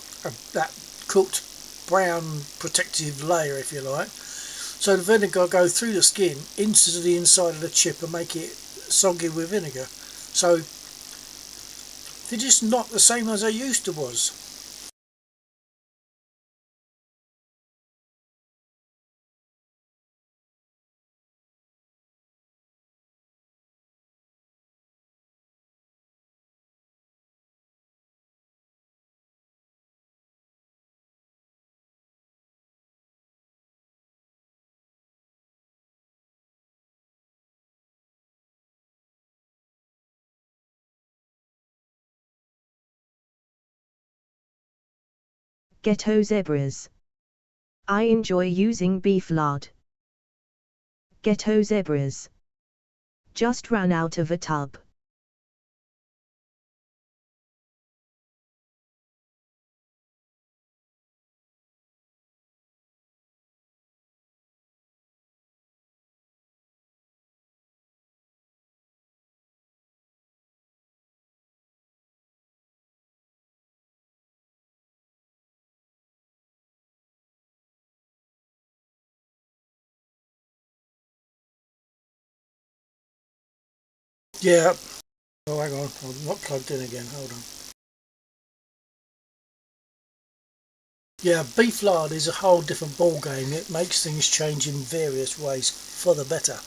that cooked brown protective layer, if you like. So the vinegar will go through the skin into the inside of the chip and make it soggy with vinegar. So they're just not the same as they used to was. Ghetto zebras. I enjoy using beef lard. Ghetto zebras. Just ran out of a tub. Yeah. Oh, hang on, I'm not plugged in again. Hold on. Yeah, beef lard is a whole different ball game. It makes things change in various ways for the better.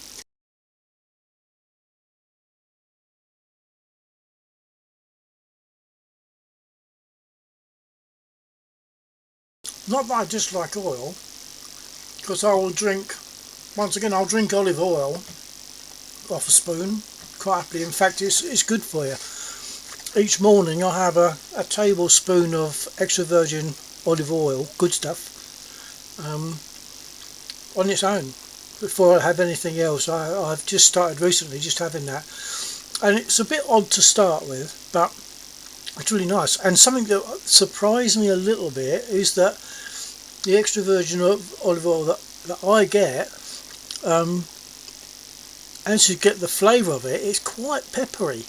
Not that I dislike oil, because I will drink, once again, I'll drink olive oil off a spoon quite happily. In fact, it's good for you. each morning I have a tablespoon of extra virgin olive oil, good stuff, on its own. Before I have anything else, I've just started recently just having that, and it's a bit odd to start with, but it's really nice. And something that surprised me a little bit is that the extra virgin olive oil that I get, as you get the flavour of it, it's quite peppery,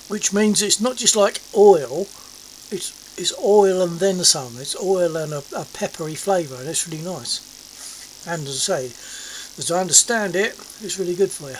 which means it's not just like oil, it's oil and then some. It's oil and a peppery flavour, and it's really nice. And as I say, as I understand it, it's really good for you.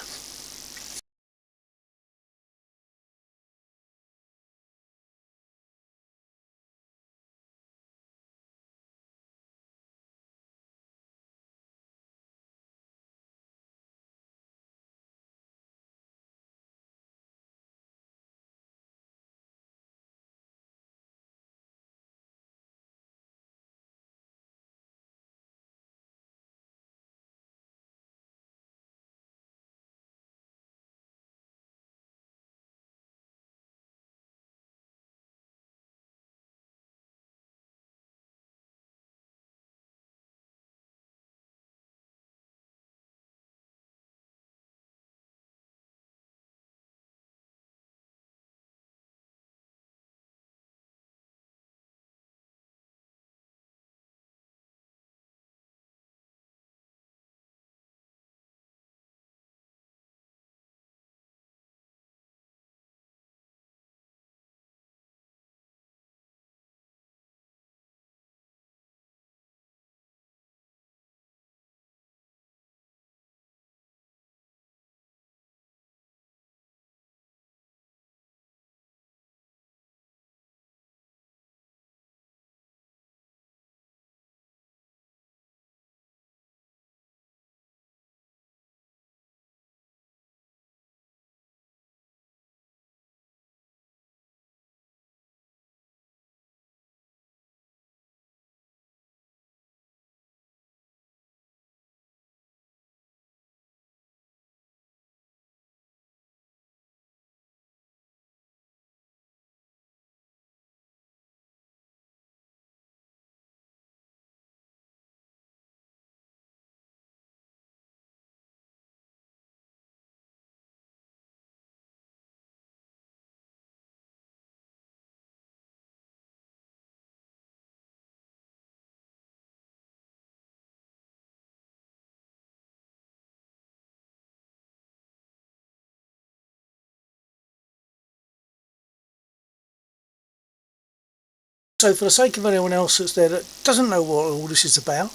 So for the sake of anyone else that's there that doesn't know what all this is about,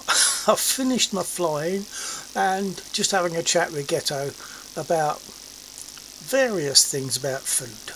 I've finished my flying and just having a chat with Ghetto about various things about food.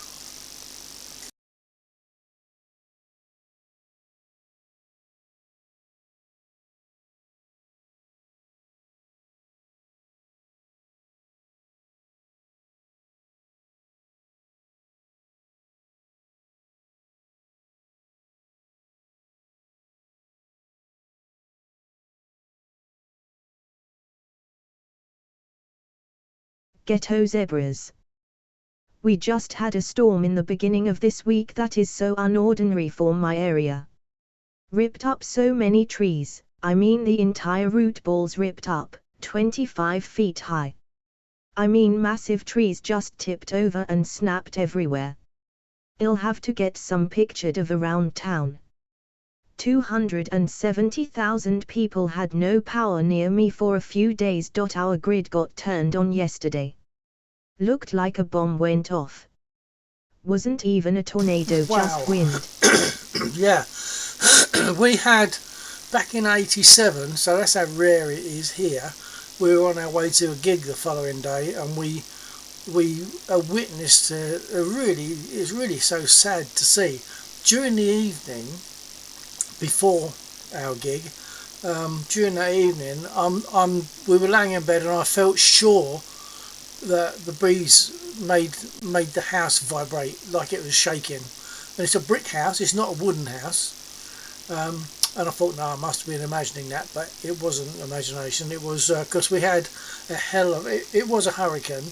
Ghetto zebras. We just had a storm in the beginning of this week that is so unordinary for my area. Ripped up so many trees, I mean the entire root balls ripped up, 25 feet high. I mean massive trees just tipped over and snapped everywhere. I'll have to get some pictured of around town. 270,000 people had no power near me for a few days. Our grid got turned on yesterday. Looked like a bomb went off. Wasn't even a tornado, Wow. just wind. Yeah, we had back in '87, so that's how rare it is here. We were on our way to a gig the following day, and we witnessed it's really so sad to see. During the evening, before our gig, during that evening, we were laying in bed, and I felt sure that the breeze made the house vibrate like it was shaking. And it's a brick house, it's not a wooden house. And I thought, no, I must have been imagining that, but it wasn't imagination. It was because we had a hell of it was a hurricane,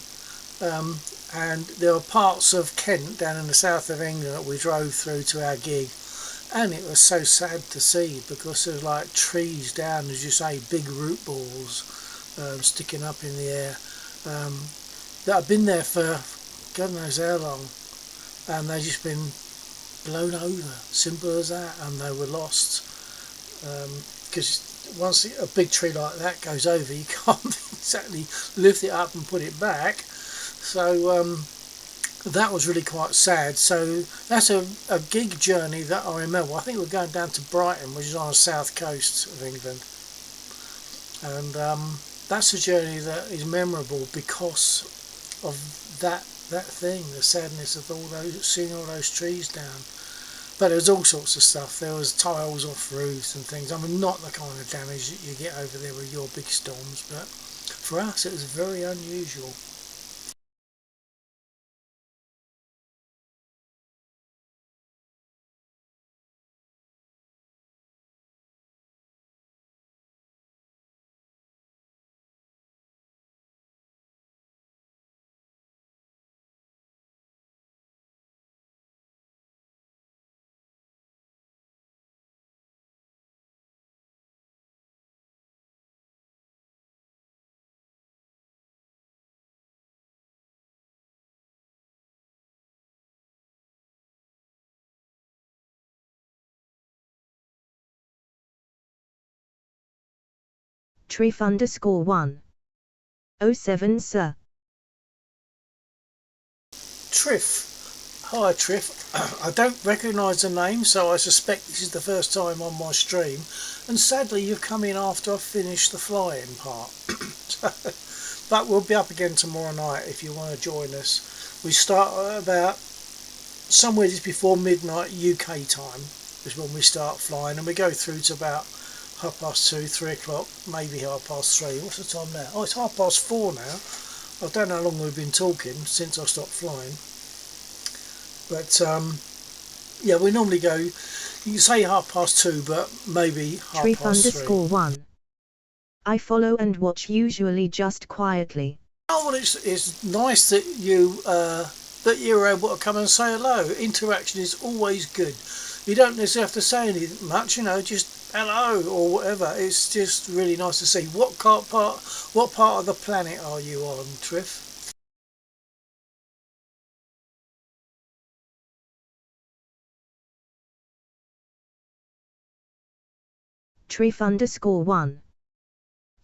and there were parts of Kent down in the south of England that we drove through to our gig, and it was so sad to see because there's like trees down, as you say, big root balls sticking up in the air that have been there for God knows how long, and they've just been blown over, simple as that, and they were lost because once a big tree like that goes over, you can't exactly lift it up and put it back. So that was really quite sad. So that's a gig journey that I remember. I think we're going down to Brighton, which is on the south coast of England, and that's a journey that is memorable because of that thing, the sadness of seeing all those trees down. But there was all sorts of stuff. There was tiles off roofs and things. I mean, not the kind of damage that you get over there with your big storms, but for us it was very unusual. Triff_1. 07 sir. Triff. Hi Triff. I don't recognise the name, so I suspect this is the first time on my stream, and sadly you've come in after I've finished the flying part. But we'll be up again tomorrow night if you want to join us. We start at about somewhere just before midnight UK time is when we start flying, and we go through to about 2:30, 3 o'clock, maybe 3:30. What's the time now? Oh, it's 4:30 now. I don't know how long we've been talking since I stopped flying. But yeah, we normally go, you can say 2:30, but maybe 3:30. Triff_1. I follow and watch, usually just quietly. Oh, well, it's nice that you're able to come and say hello. Interaction is always good. You don't necessarily have to say anything much, just hello or whatever. It's just really nice to see. What part of the planet are you on, Triff? Triff_1.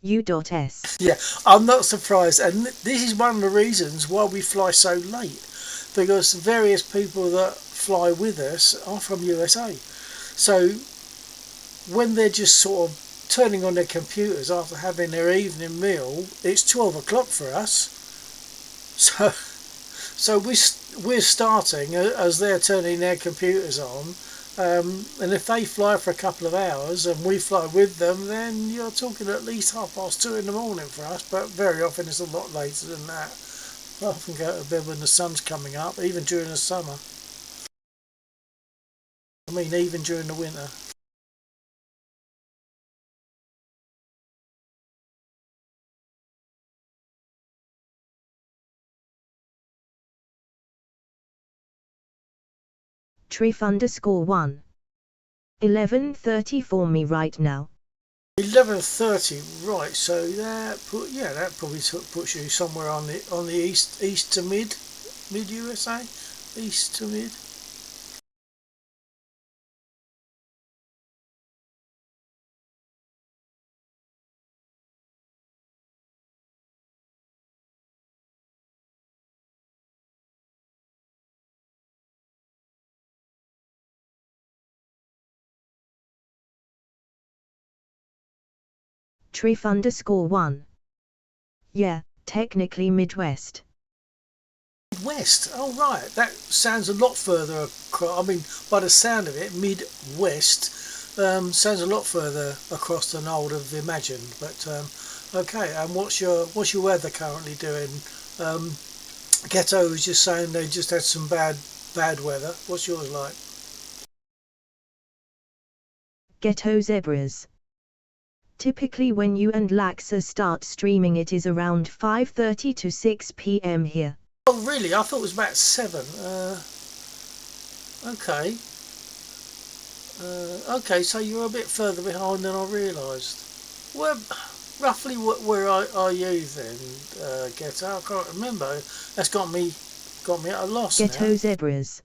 U.S. Yeah, I'm not surprised, and this is one of the reasons why we fly so late, because various people that fly with us are from USA. So when they're just sort of turning on their computers after having their evening meal, it's 12 o'clock for us. So we're starting as they're turning their computers on. And if they fly for a couple of hours and we fly with them, then you're talking at least 2:30 in the morning for us, but very often it's a lot later than that. I often go to bed when the sun's coming up, even during the summer. I mean, even during the winter. Triff_1. 11:30 for me right now. 11:30, right? So that probably puts you somewhere on the east to mid USA, east to mid. Triff_1. Yeah, technically Midwest. West. Oh right, that sounds a lot further across. I mean, by the sound of it, Midwest sounds a lot further across than I would have imagined. But okay. And what's your weather currently doing? Ghetto was just saying they just had some bad weather. What's yours like? Ghetto Zebras. Typically when you and Laxa start streaming it is around 5:30 to 6 p.m. here. Oh, really? I thought it was about 7. Okay. Okay, so you're a bit further behind than I realised. Where, roughly, where are you then, Ghetto? I can't remember. That's got me at a loss Ghetto now. zebras.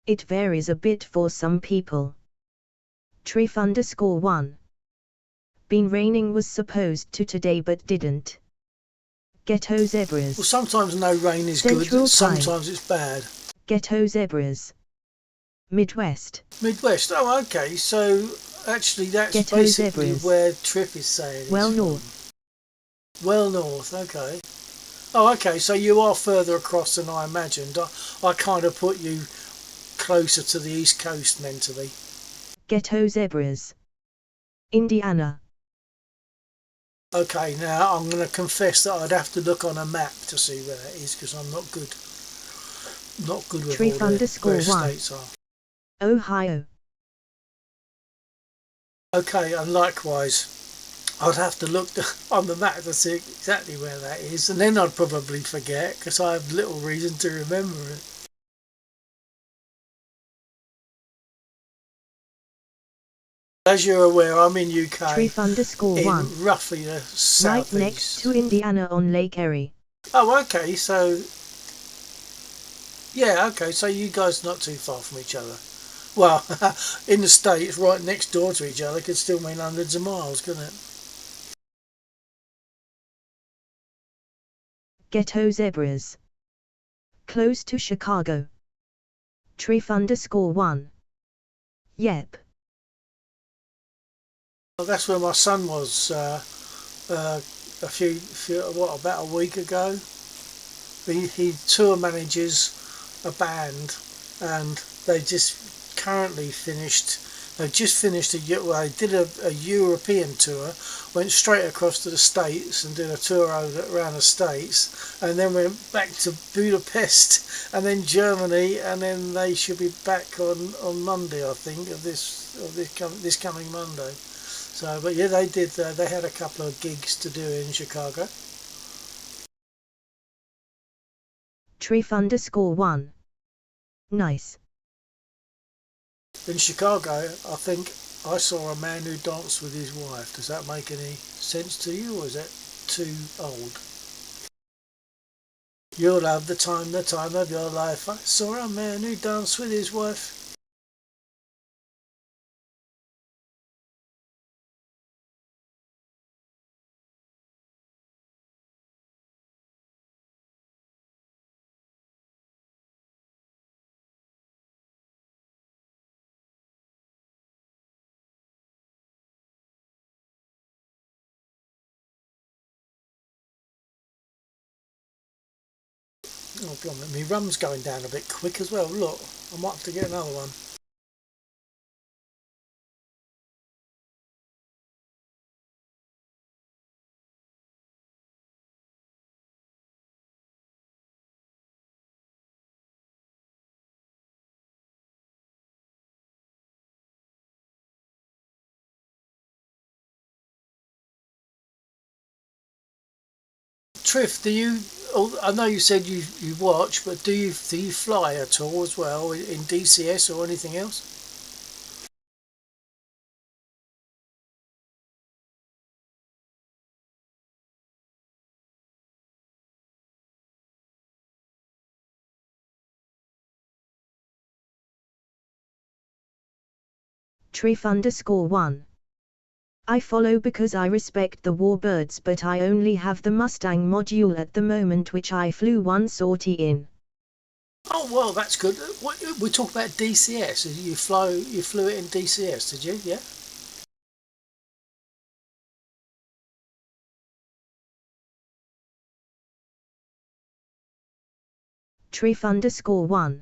It varies a bit for some people. Trif_1. Been raining was supposed to today but didn't. Ghetto zebras. Well, sometimes no rain is Central good, time. sometimes it's bad. Ghetto zebras. Midwest. Midwest. Oh, okay. So actually, that's Ghetto basically zebras. where Trip is saying. Well it's north. from. Well north. Okay. Oh, okay. So you are further across than I imagined. I kind of put you closer to the East Coast mentally. Ghetto zebras. Indiana. Okay, now I'm going to confess that I'd have to look on a map to see where that is because I'm not good with all where Trif_1. states are. Ohio. Okay, and likewise, I'd have to look on the map to see exactly where that is, and then I'd probably forget because I have little reason to remember it. As you're aware, I'm in UK, Trif_1. in roughly the southeast. Right next to Indiana on Lake Erie. Oh, okay, so yeah, okay, so you guys not too far from each other. Well, in the States, right next door to each other could still mean hundreds of miles, couldn't it? Ghetto zebras. Close to Chicago. Trif_1. Yep. Well, that's where my son was about a week ago. He tour manages a band, and they just finished they did a European tour, went straight across to the States and did a tour around the States, and then went back to Budapest and then Germany, and then they should be back on Monday, I think, this coming Monday. So, but yeah, they did. They had a couple of gigs to do in Chicago. Trif_1. Nice. In Chicago, I think I saw a man who danced with his wife. Does that make any sense to you, or is that too old? You'll have the time of your life. I saw a man who danced with his wife. Oh, blimey, my rum's going down a bit quick as well. Look, I might have to get another one. Triff, I know you said you watch, but do you fly at all as well in DCS or anything else? Trif_1. I follow because I respect the warbirds, but I only have the Mustang module at the moment, which I flew one sortie in. Oh well, that's good. We talk about DCS. You flew it in DCS, did you? Yeah. Trif_1.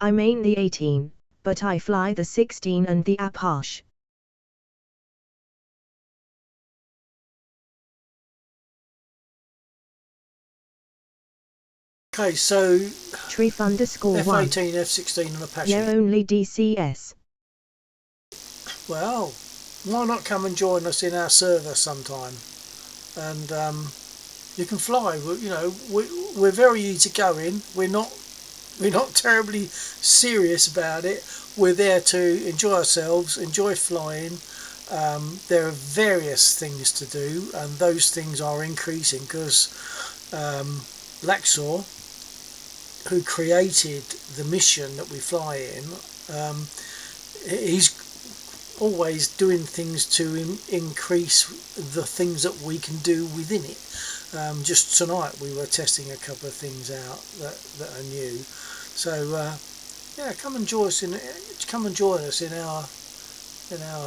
I main the 18, but I fly the 16 and the Apache. Okay, so Trif_1. F-18, F-16 and Apache. Yeah, only DCS. Well, why not come and join us in our server sometime? And You can fly. We're very easygoing. We're not terribly serious about it. We're there to enjoy ourselves, enjoy flying. There are various things to do, and those things are increasing because Laxor, who created the mission that we fly in, he's always doing things to increase the things that we can do within it. Just tonight we were testing a couple of things out that are new. So come and join us in our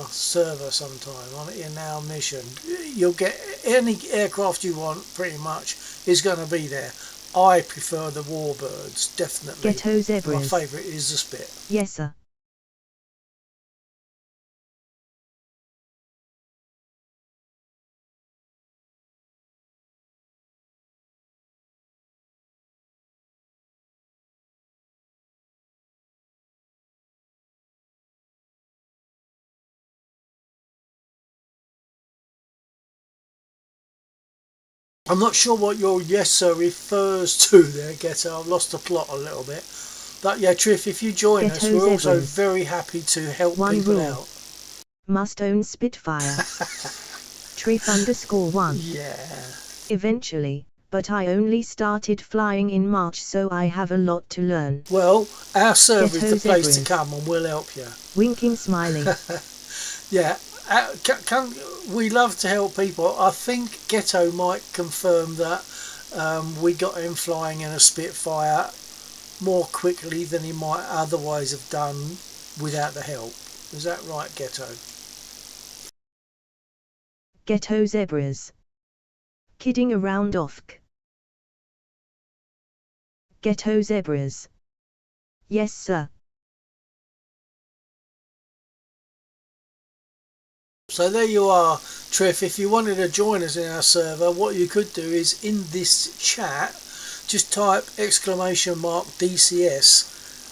server sometime in our mission. You'll get any aircraft you want, pretty much is going to be there. I prefer the Warbirds, definitely. Ghetto Zebras. My favourite is the Spit. Yes, sir. I'm not sure what your yes sir refers to there, Ghetto. I've lost the plot a little bit. But yeah, Triff, if you join us, Ghetto we're also Zebras. very happy to help One people rule. out. Must own Spitfire. Triff_1. Yeah. Eventually, but I only started flying in March, so I have a lot to learn. Well, our server is Ghetto the place to Zebras. come, and we'll help you. Winking smiley. Yeah. We love to help people. I think Ghetto might confirm that we got him flying in a Spitfire more quickly than he might otherwise have done without the help. Is that right, Ghetto? Ghetto Zebras. Kidding around off. Ghetto Zebras. Yes, sir. So there you are, Triff. If you wanted to join us in our server, what you could do is in this chat, just type !DCS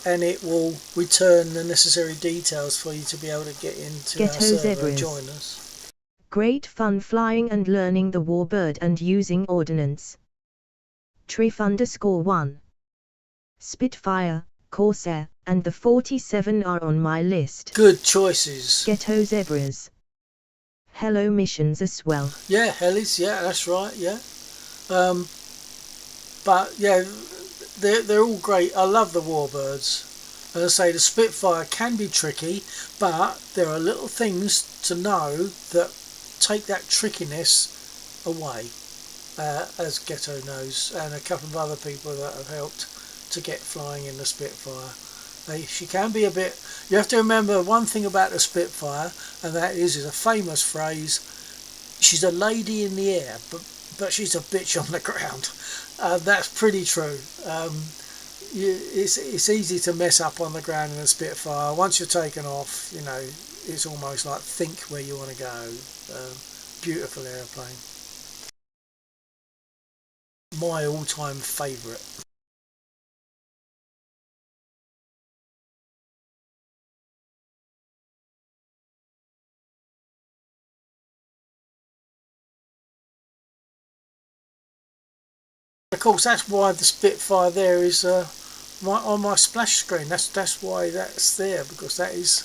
and it will return the necessary details for you to be able to get into Ghetto our server Zebras. and join us. Great fun flying and learning the Warbird and using ordnance. Triff_1. Spitfire, Corsair, and the 47 are on my list. Good choices. Ghetto Zebras. Hello missions as well. Yeah, Hellies, yeah, that's right, yeah. But yeah, they're all great. I love the Warbirds. As I say, the Spitfire can be tricky, but there are little things to know that take that trickiness away, as Ghetto knows, and a couple of other people that have helped to get flying in the Spitfire. She can be a bit... You have to remember one thing about the Spitfire, and that is a famous phrase: she's a lady in the air, but she's a bitch on the ground. That's pretty true. It's easy to mess up on the ground in a Spitfire. Once you're taken off, it's almost like think where you want to go. Beautiful airplane. My all-time favourite. Of course, that's why the Spitfire there is on my splash screen. That's why that's there, because that is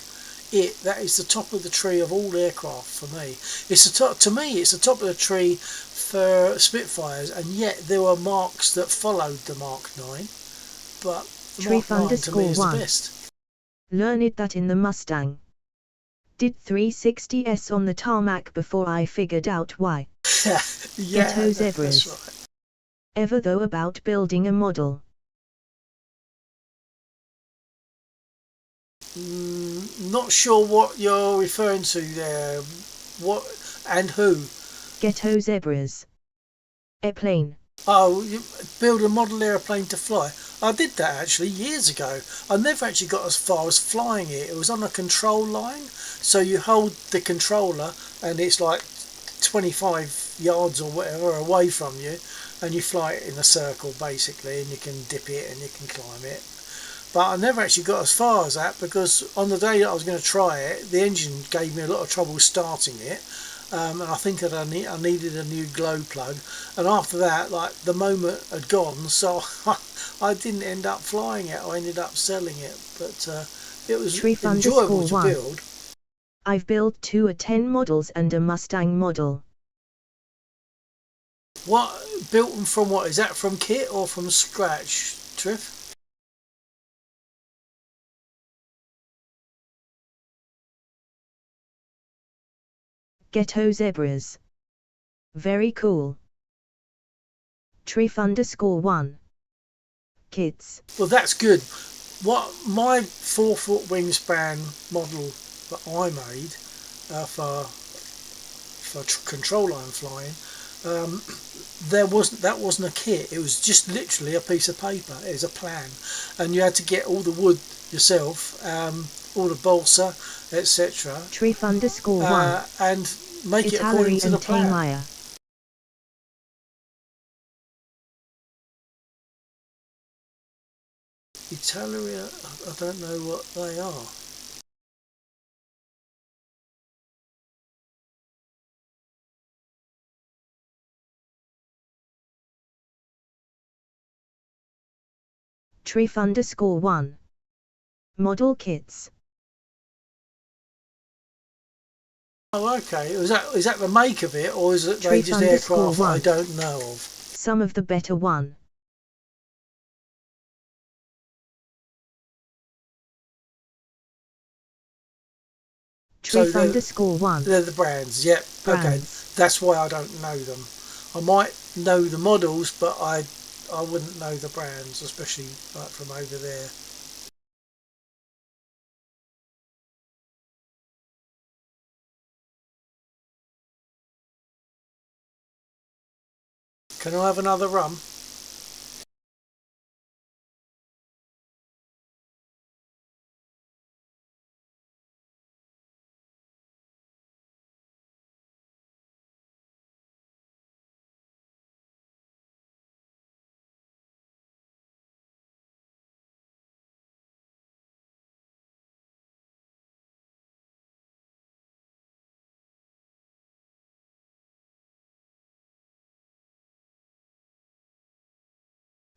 it. That is the top of the tree of all aircraft for me. It's the top, to me. It's the top of the tree for Spitfires, and yet there were marks that followed the Mark 9, but the Mark 9 to me is the best. Learned that in the Mustang. Did 360s on the tarmac before I figured out why. Yeah, Ghetto Zebras. that's right. Ever though about building a model? Not sure what you're referring to there. What and who? Ghetto Zebras. Airplane. Oh, you build a model airplane to fly. I did that actually years ago. I never actually got as far as flying it. It was on a control line, so you hold the controller and it's like 25 yards or whatever away from you, and you fly it in a circle basically, and you can dip it and you can climb it. But I never actually got as far as that, because on the day that I was going to try it, the engine gave me a lot of trouble starting it, and I think that I needed a new glow plug. And after that, like the moment had gone, so I didn't end up flying it. I ended up selling it, but it was Trif enjoyable to _1. build. I've built 2 A10 models and a Mustang model. What built them from? What is that, from kit or from scratch, Triff? Ghetto zebras. Very cool. Trif _1. Kids. Well, that's good. What my 4-foot wingspan model that I made for control line flying, that wasn't a kit. It was just literally a piece of paper. It was a plan, and you had to get all the wood yourself, all the balsa, etc. Trif _1. And make it according Italy to the and plan. Tamaya. Italia, I don't know what they are. Trif _1. Model kits. Oh, okay. Is that the make of it, or is it they Trif just aircraft that I _1. don't know of? Some of the better one. So Trif _1. they're the brands. Yep. Okay. Brands. That's why I don't know them. I might know the models, but I wouldn't know the brands, especially like from over there. Can I have another rum?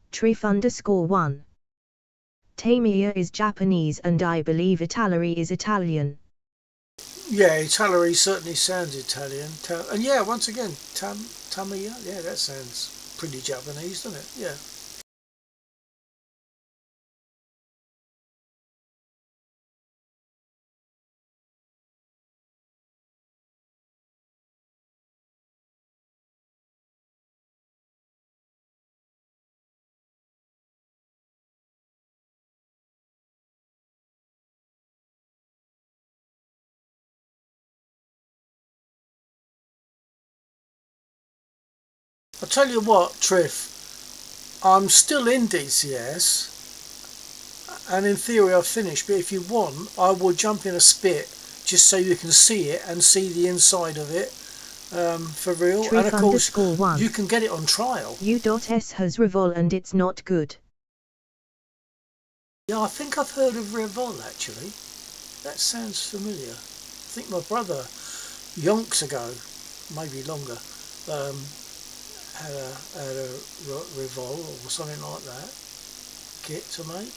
Trif _1. Tamia is Japanese and I believe Italy is Italian. Yeah, Italy certainly sounds Italian. And yeah, once again, Tamiya. Yeah, that sounds pretty Japanese, doesn't it? Yeah. I'll tell you what, Triff. I'm still in DCS, and in theory I've finished, but if you want, I will jump in a spit just so you can see it and see the inside of it for real. Trif And of course, _1. you can get it on trial. U.S has Revol and it's not good. Yeah, I think I've heard of Revol actually. That sounds familiar. I think my brother, yonks ago, maybe longer, had a Revol or something like that kit to make.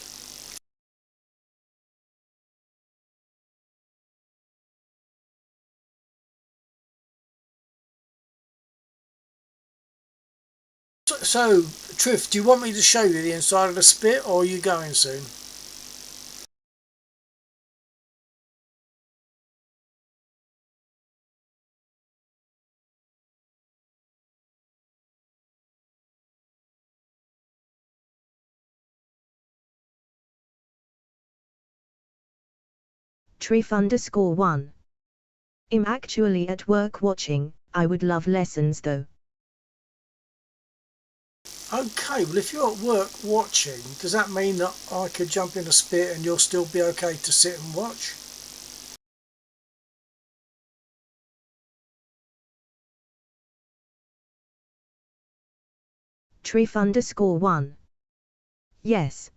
So, Triff, do you want me to show you the inside of the spit, or are you going soon? Trif _1. I'm actually at work watching. I would love lessons though. Okay, well if you're at work watching, does that mean that I could jump in a spit and you'll still be okay to sit and watch? Trif _1. Yes.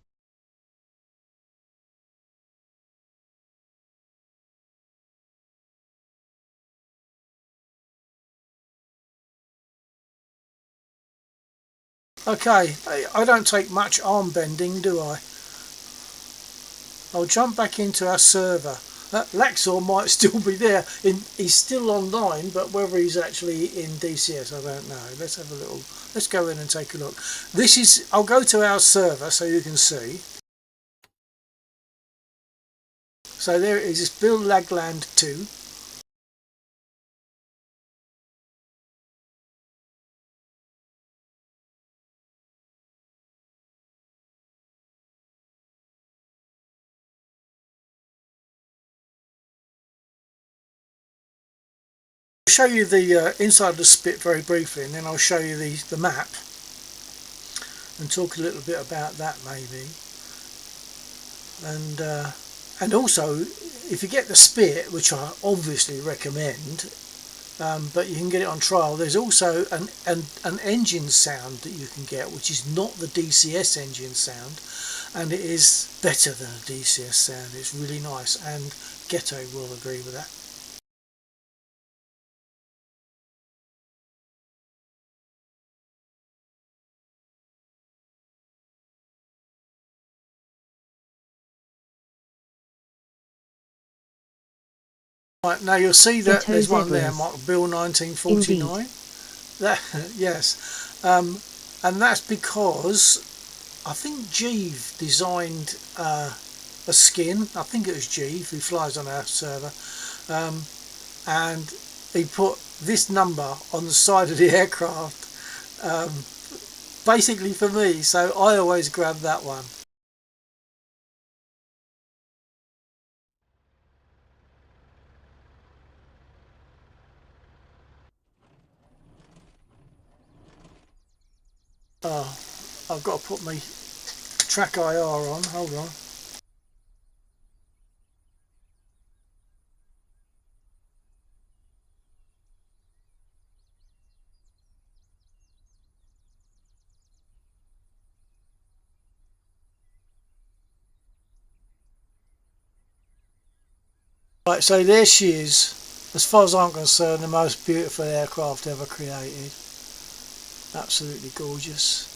Okay, I don't take much arm bending, do I? I'll jump back into our server. Laxor might still be there. He's still online, but whether he's actually in DCS, I don't know. Let's have a little. Let's go in and take a look. This is. I'll go to our server so you can see. So there it is. It's Bill Lagland 2. I'll show you the inside of the Spit very briefly, and then I'll show you the map and talk a little bit about that maybe. And also, if you get the Spit, which I obviously recommend, but you can get it on trial, there's also an engine sound that you can get, which is not the DCS engine sound, and it is better than a DCS sound. It's really nice, and Ghetto will agree with that. Right, now you'll see that there's one there marked Bill 1949. Indeed. That, yes, and that's because I think Jeeve designed a skin. I think it was Jeeve who flies on our server, and he put this number on the side of the aircraft, basically for me. So I always grab that one. Oh, I've got to put my track IR on. Hold on. Right, so there she is. As far as I'm concerned, the most beautiful aircraft ever created. Absolutely gorgeous.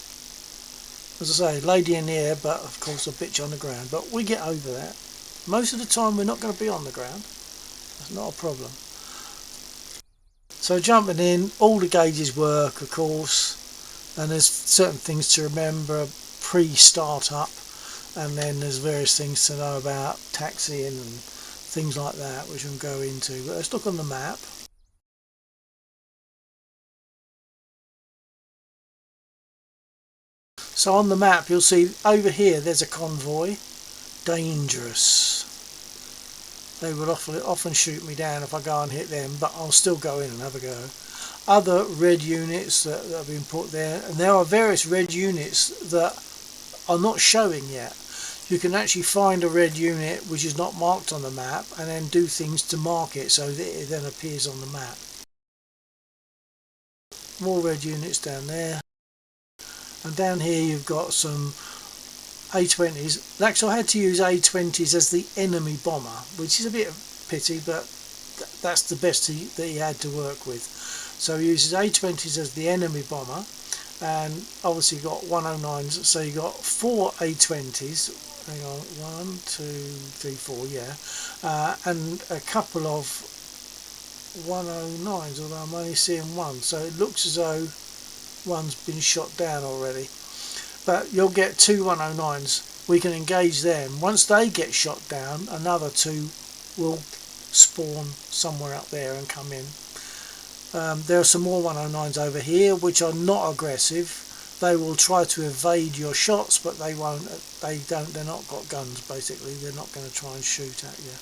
As I say, lady in the air, but of course a bitch on the ground. But we get over that. Most of the time we're not going to be on the ground. That's not a problem. So jumping in, all the gauges work, of course, and there's certain things to remember pre-startup, and then there's various things to know about taxiing and things like that, which we'll go into. But let's look on the map. So on the map you'll see over here there's a convoy. Dangerous. They would often shoot me down if I go and hit them, but I'll still go in and have a go. Other red units that have been put there, and there are various red units that are not showing yet. You can actually find a red unit which is not marked on the map and then do things to mark it so that it then appears on the map. More red units down there. And down here you've got some A-20s. Laxor had to use A-20s as the enemy bomber, which is a bit of a pity, but that's the best that he had to work with. So he uses A-20s as the enemy bomber, and obviously got 109s, so you got 4 A-20s. Hang on, 1, 2, 3, 4, yeah, and a couple of 109s, although I'm only seeing one, so it looks as though one's been shot down already. But you'll get 2 109s. We can engage them. Once they get shot down, another 2 will spawn somewhere up there and come in. There are some more 109s over here which are not aggressive. They will try to evade your shots, but they won't. They're not got guns. Basically, they're not going to try and shoot at you.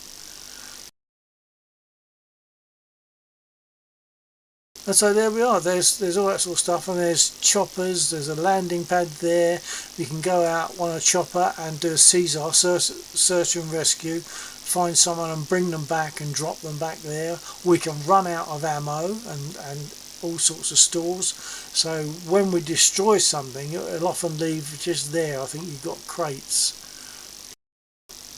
And so there we are. There's all that sort of stuff, and there's choppers. There's a landing pad there. You can go out on a chopper and do a CSAR, search and rescue, find someone and bring them back and drop them back there. We can run out of ammo and all sorts of stores. So when we destroy something, it'll often leave just there. I think you've got crates.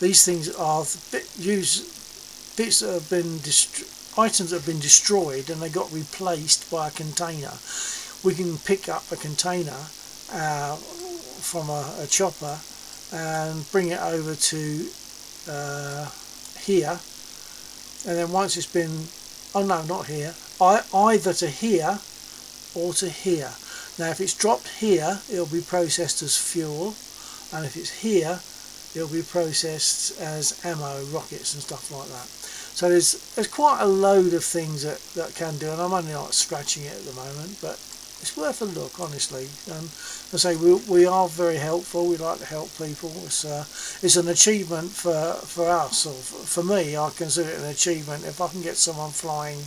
These things are bits that have been items that have been destroyed and they got replaced by a container. We can pick up a container from a chopper and bring it over to here, and then once it's been, oh no, not here, either to here or to here. Now if it's dropped here, it'll be processed as fuel, and if it's here, it'll be processed as ammo, rockets and stuff like that. So there's quite a load of things that can do, and I'm only like scratching it at the moment, but it's worth a look, honestly. I say we are very helpful. We like to help people. It's an achievement for us, or for me. I consider it an achievement if I can get someone flying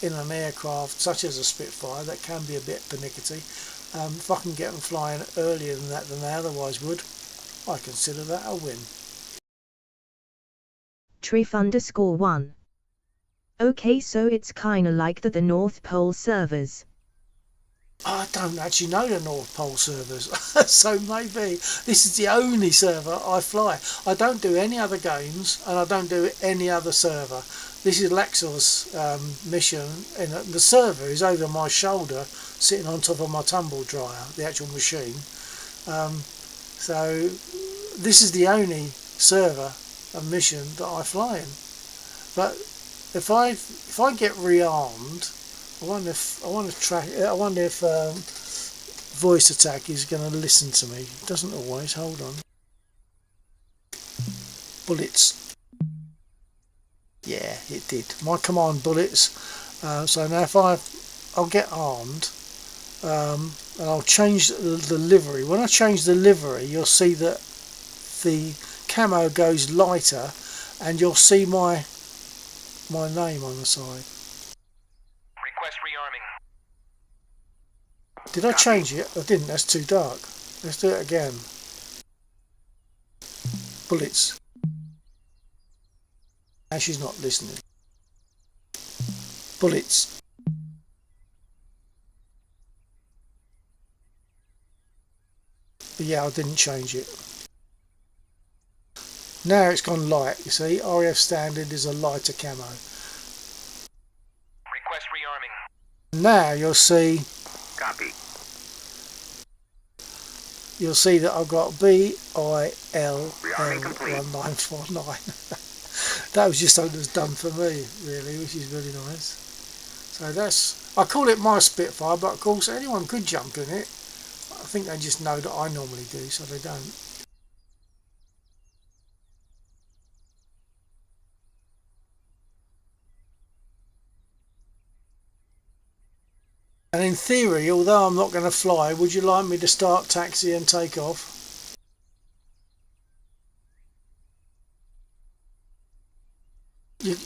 in an aircraft such as a Spitfire that can be a bit pernickety. If I can get them flying earlier than they otherwise would, I consider that a win. Triff_1. Okay, so it's kinda like the North Pole servers. I don't actually know the North Pole servers, so maybe this is the only server I fly. I don't do any other games, and I don't do any other server. This is Lexor's mission, and the server is over my shoulder, sitting on top of my tumble dryer, the actual machine. So this is the only server and mission that I fly in. But if I get rearmed, I wonder if voice attack is going to listen to me. It doesn't always. Hold on. Bullets. Yeah, it did. My command bullets. So now if I'll get armed, and I'll change the livery. When I change the livery, you'll see that the camo goes lighter, and you'll see my name on the side. Request rearming. Did I change it? I didn't. That's too dark. Let's do it again. Bullets. Now she's not listening. Bullets. But yeah, I didn't change it. Now it's gone light. You see, RAF standard is a lighter camo. Request rearming. Now you'll see. Copy. You'll see that I've got BILL1949. That was just something that's done for me, really, which is really nice. So I call it my Spitfire, but of course anyone could jump in it. I think they just know that I normally do, so they don't. And in theory, although I'm not going to fly, would you like me to start taxi and take off?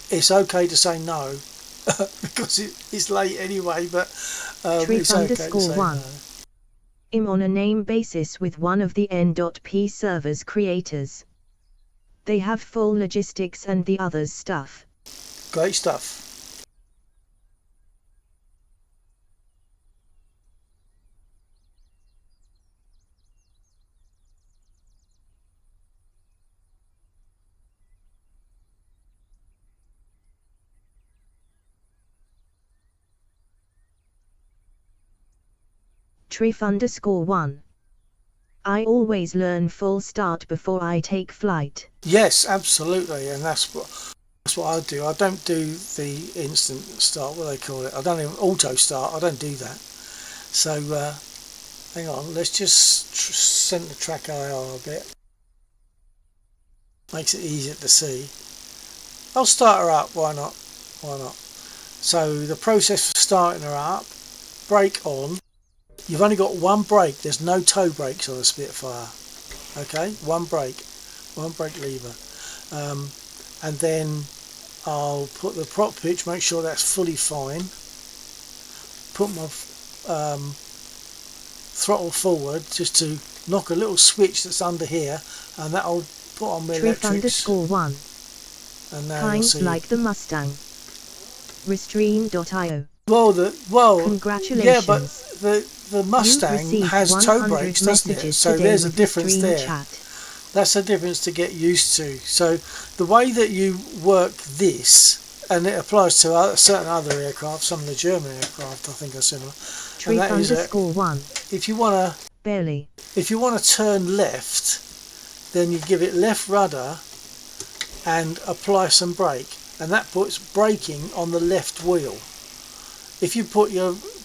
It's okay to say no, because it's late anyway, but it's okay to say no. I'm on a name basis with one of the N.P servers creators. They have full logistics and the others stuff. Great stuff. Triff_1. I always learn full start before I take flight. Yes, absolutely, and that's what I do. I don't do the instant start, what they call it. I don't even auto start. I don't do that. So hang on, let's just center track IR a bit. Makes it easier to see. I'll start her up. Why not? Why not? So the process for starting her up: brake on. You've only got one brake. There's no toe brakes on a Spitfire. Okay, one brake lever, and then I'll put the prop pitch. Make sure that's fully fine. Put my throttle forward just to knock a little switch that's under here, and that'll put on my electrics. Triff_1. And now Kind you'll see. like the Mustang. Restream.io. Well, Congratulations. yeah, but the Mustang has toe brakes, doesn't it? So there's a difference there. Chat. That's a difference to get used to. So the way that you work this, and it applies to certain other aircraft, some of the German aircraft I think are similar. And that is Triff_1. if you want to Barely. If you want to turn left, then you give it left rudder and apply some brake, and that puts braking on the left wheel. If you put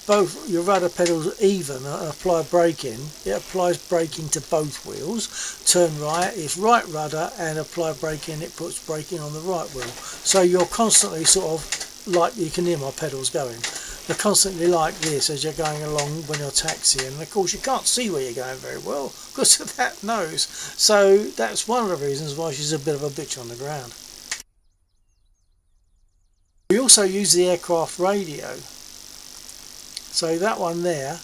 both your rudder pedals even and apply braking, it applies braking to both wheels. Turn right, it's right rudder, and apply braking, it puts braking on the right wheel. So you're constantly sort of like, you can hear my pedals going. They're constantly like this as you're going along when you're taxiing, and of course you can't see where you're going very well because of that nose. So that's one of the reasons why she's a bit of a bitch on the ground. We also use the aircraft radio. So that one there,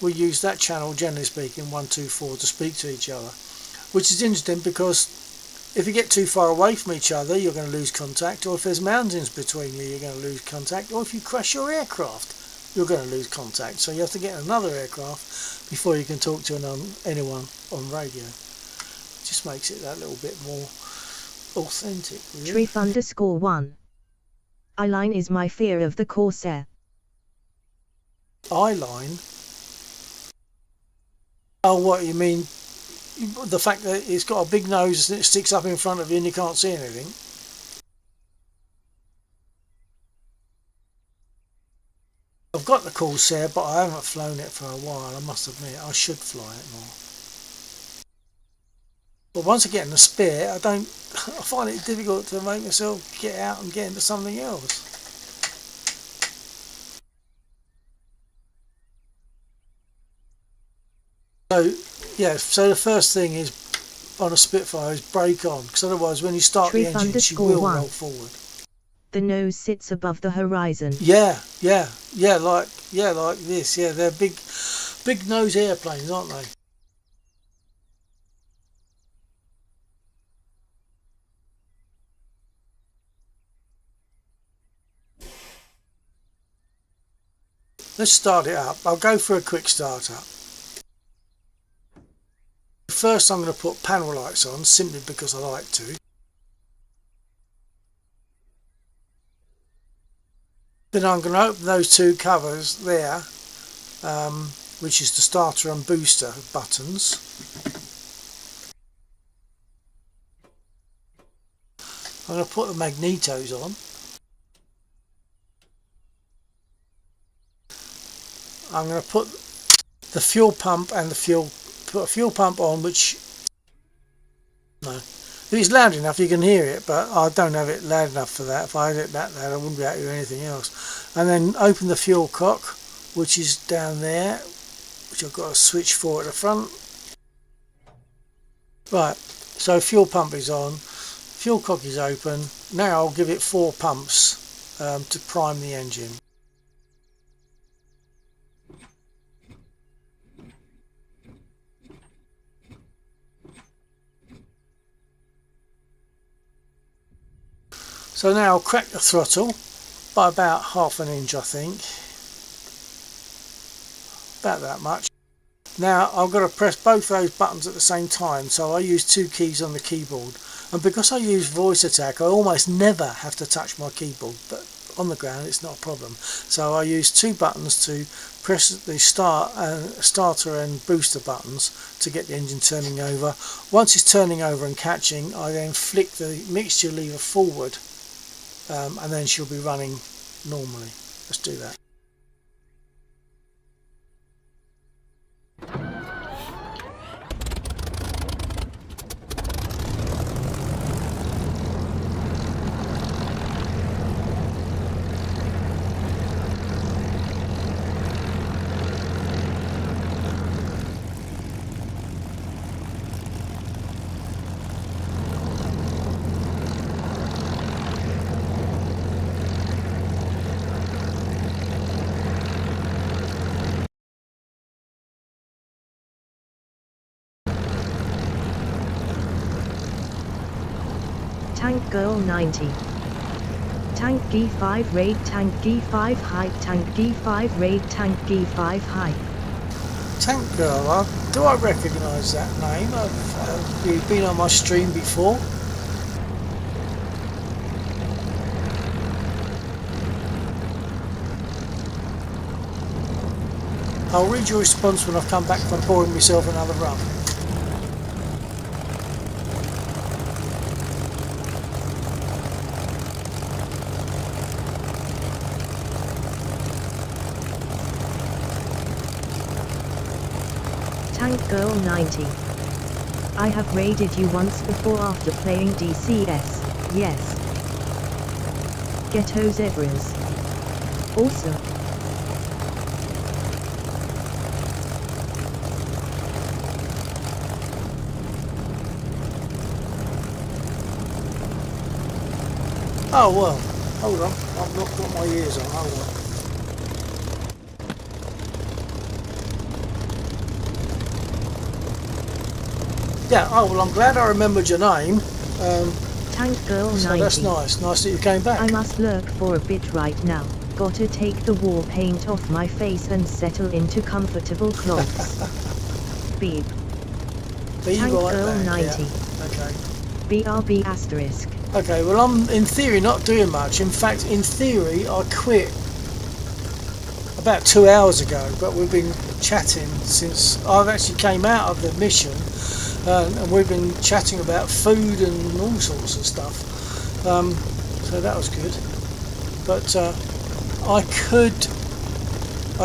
we use that channel, generally speaking, 124, to speak to each other, which is interesting because if you get too far away from each other, you're going to lose contact, or if there's mountains between you, you're going to lose contact, or if you crash your aircraft, you're going to lose contact. So you have to get another aircraft before you can talk to anyone on radio. It just makes it that little bit more authentic, really. Treef_1. Eyeline is my fear of the Corsair. Eyeline? Oh, what you mean? The fact that it's got a big nose and it sticks up in front of you and you can't see anything? I've got the Corsair, but I haven't flown it for a while, I must admit. I should fly it more. But once I get in the spare, I find it difficult to make myself get out and get into something else. So, yeah, so the first thing is on a Spitfire is brake on, because otherwise when you start the engine she will roll forward. The nose sits above the horizon. Yeah, like this. Yeah, they're big nose airplanes, aren't they? Let's start it up. I'll go for a quick start up. First I'm going to put panel lights on, simply because I like to. Then I'm going to open those two covers there, which is the starter and booster buttons. I'm going to put the magnetos on. I'm going to put the fuel pump and put a fuel pump on, which, no, if it's loud enough you can hear it, but I don't have it loud enough for that. If I had it that loud I wouldn't be able to hear anything else. And then open the fuel cock, which is down there, which I've got a switch for at the front. Right, so fuel pump is on, fuel cock is open. Now I'll give it 4 pumps to prime the engine. So now I'll crack the throttle by about ½ an inch, I think. About that much. Now I've got to press both those buttons at the same time, so I use 2 keys on the keyboard. And because I use voice attack, I almost never have to touch my keyboard, but on the ground it's not a problem. So I use 2 buttons to press the starter and booster buttons to get the engine turning over. Once it's turning over and catching, I then flick the mixture lever forward. And then she'll be running normally. Let's do that. Tank Girl 90. Tank G5 raid, Tank G5 high, Tank G5 raid, Tank G5 high. Tank Girl, do I recognise that name? Have you been on my stream before? I'll read your response when I've come back from pouring myself another rum. Tank Girl 90. I have raided you once before after playing DCS, yes. Ghetto Zebras. Awesome. Oh well, hold on, I've not got my ears on, hold on. Yeah, oh well, I'm glad I remembered your name. Tank Girl 90. So that's nice that you came back. I must lurk for a bit right now. Gotta take the war paint off my face and settle into comfortable clothes. Beep. Be Tank right Girl back, 90. yeah. Okay. BRB asterisk. Okay, well I'm in theory not doing much. In fact, in theory I quit about 2 hours ago, but we've been chatting since I've actually came out of the mission, and we've been chatting about food and all sorts of stuff. So that was good. But I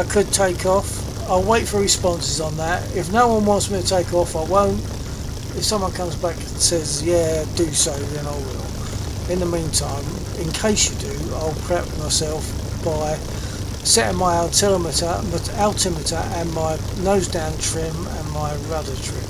could take off. I'll wait for responses on that. If no one wants me to take off, I won't. If someone comes back and says, yeah, do so, then I will. In the meantime, in case you do, I'll prep myself by setting my altimeter and my nose down trim and my rudder trim.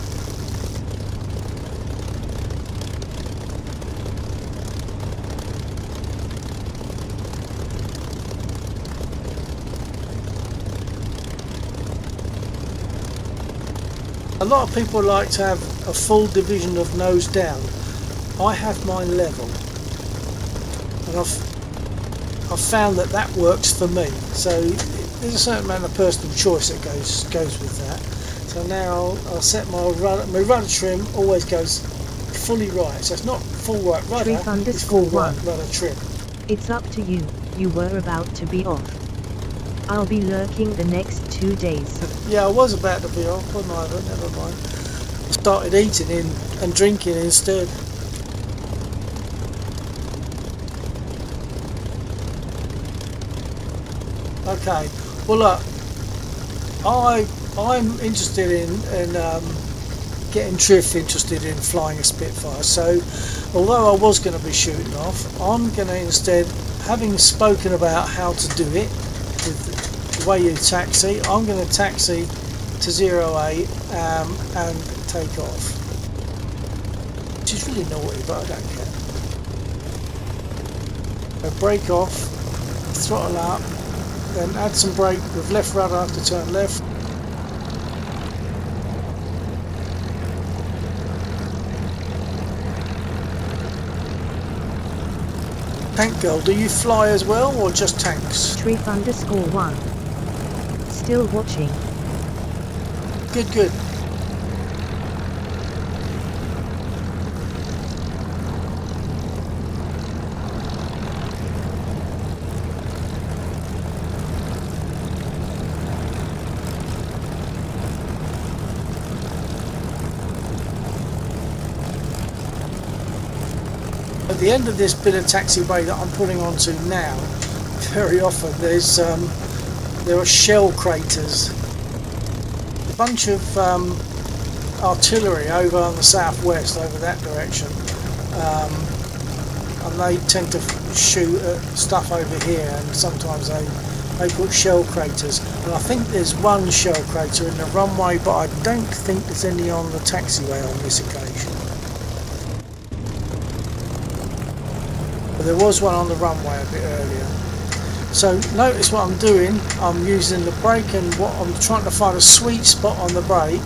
A lot of people like to have a full division of nose down. I have mine level, and I've found that works for me. So there's a certain amount of personal choice that goes with that. So now I'll set my rudder trim always goes fully right. So it's not full right rudder, it's full right rudder trim. It's up to you. You were about to be off. I'll be lurking the next 2 days. Yeah, I was about to be off, wasn't I? But never mind. I started eating and drinking instead. Okay. Well, look, I'm interested in getting Triff interested in flying a Spitfire. So, although I was going to be shooting off, I'm going to instead, having spoken about how to do it with the way you taxi, I'm going to taxi to 08 and take off. Which is really naughty, but I don't care. So brake off, throttle up, then add some brake with left rudder to turn left. Tank Girl, do you fly as well or just tanks? Triff_1. Still watching. Good, good. At the end of this bit of taxiway that I'm putting onto now, very often there are shell craters. A bunch of artillery over on the southwest, over that direction, and they tend to shoot at stuff over here, and sometimes they put shell craters. And I think there's one shell crater in the runway, but I don't think there's any on the taxiway on this occasion. There was one on the runway a bit earlier. So notice what I'm doing. I'm using the brake, and what I'm trying to find a sweet spot on the brake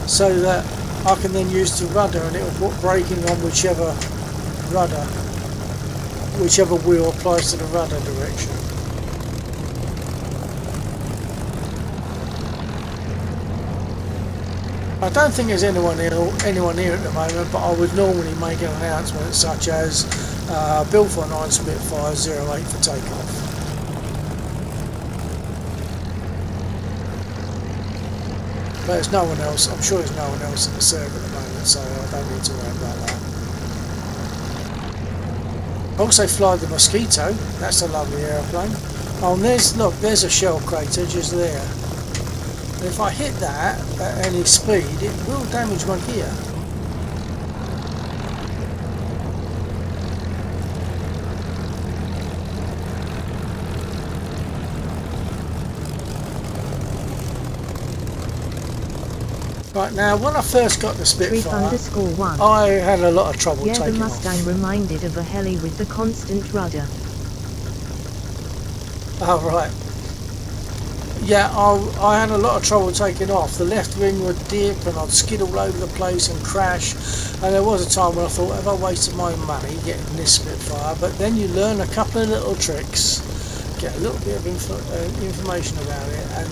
so that I can then use the rudder, and it will put braking on whichever wheel applies to the rudder direction. I don't think there's anyone here at the moment, but I would normally make an announcement such as Bill 49 Spitfire 08 for takeoff. But there's no one else, I'm sure there's no one else in the server at the moment, so I don't need to worry about that. I also fly the Mosquito, that's a lovely aeroplane. Oh, and look, there's a shell crater just there. And if I hit that at any speed, it will damage my gear. Right, now when I first got the Spitfire, Trip_1. I had a lot of trouble Yeah, the taking Mustang off. reminded of a heli with the constant rudder. Oh, right. Yeah, I had a lot of trouble taking off. The left wing would dip and I'd skid all over the place and crash. And there was a time when I thought, have I wasted my money getting this Spitfire? But then you learn a couple of little tricks, get a little bit of information about it, and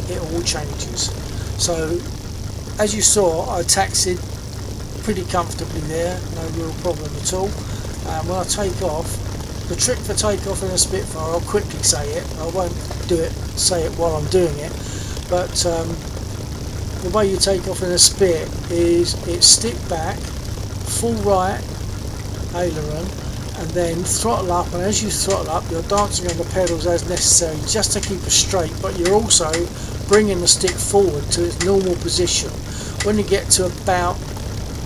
it all changes. So, as you saw, I taxied pretty comfortably there, no real problem at all. And when I take off, the trick for takeoff in a Spitfire, I'll quickly say it, I won't say it while I'm doing it, but the way you take off in a Spit is it's stick back, full right aileron, and then throttle up, and as you throttle up you're dancing on the pedals as necessary just to keep it straight, but you're also bringing the stick forward to its normal position. When you get to about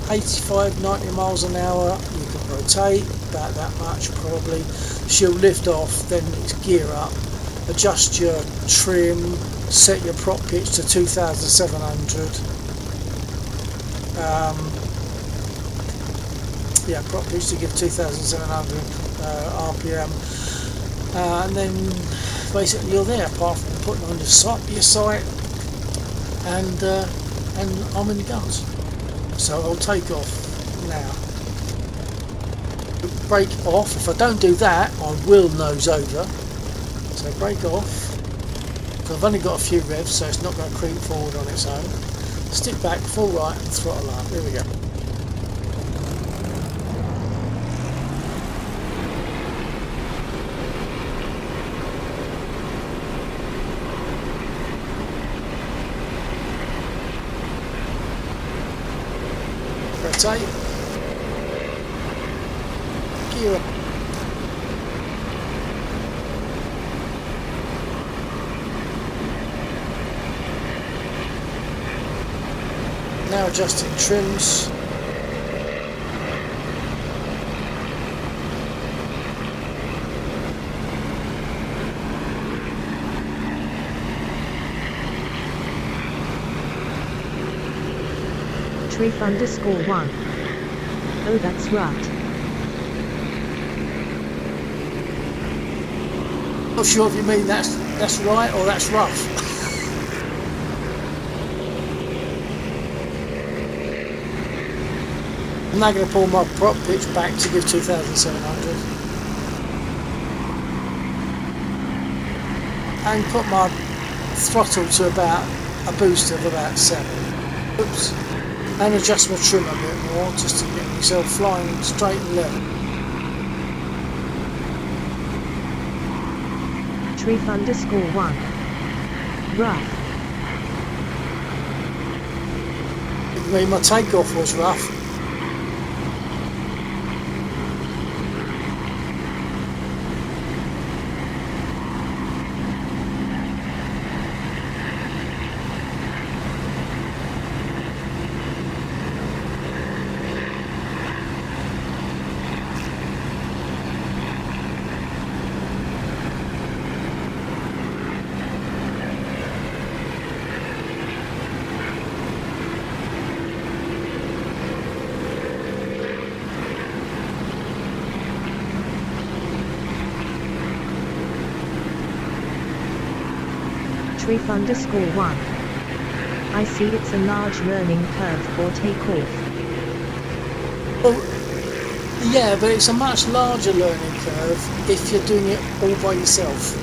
85-90 miles an hour you can rotate about that much probably, she'll lift off, then it's gear up, adjust your trim, set your prop pitch to 2700, yeah, prop pitch to give 2700 RPM, and then basically you're there, apart from putting on your sight, and I'm in the guns. So I'll take off now. Brake off. If I don't do that, I will nose over. So brake off. So I've only got a few revs, so it's not going to creep forward on its own. Stick back, full right, and throttle up. Here we go. Rotate. Gear up. Now adjusting trims. Trif_1. Oh, that's right. Not sure if you mean that's right or that's rough. I'm now going to pull my prop pitch back to give 2700 and put my throttle to about a boost of about 7. Oops. And adjust my trim a bit more just to get myself flying straight and level. Trif_1. Rough. I mean, my takeoff was rough. Trif_1. I see it's a large learning curve for takeoff. Well, yeah, but it's a much larger learning curve if you're doing it all by yourself.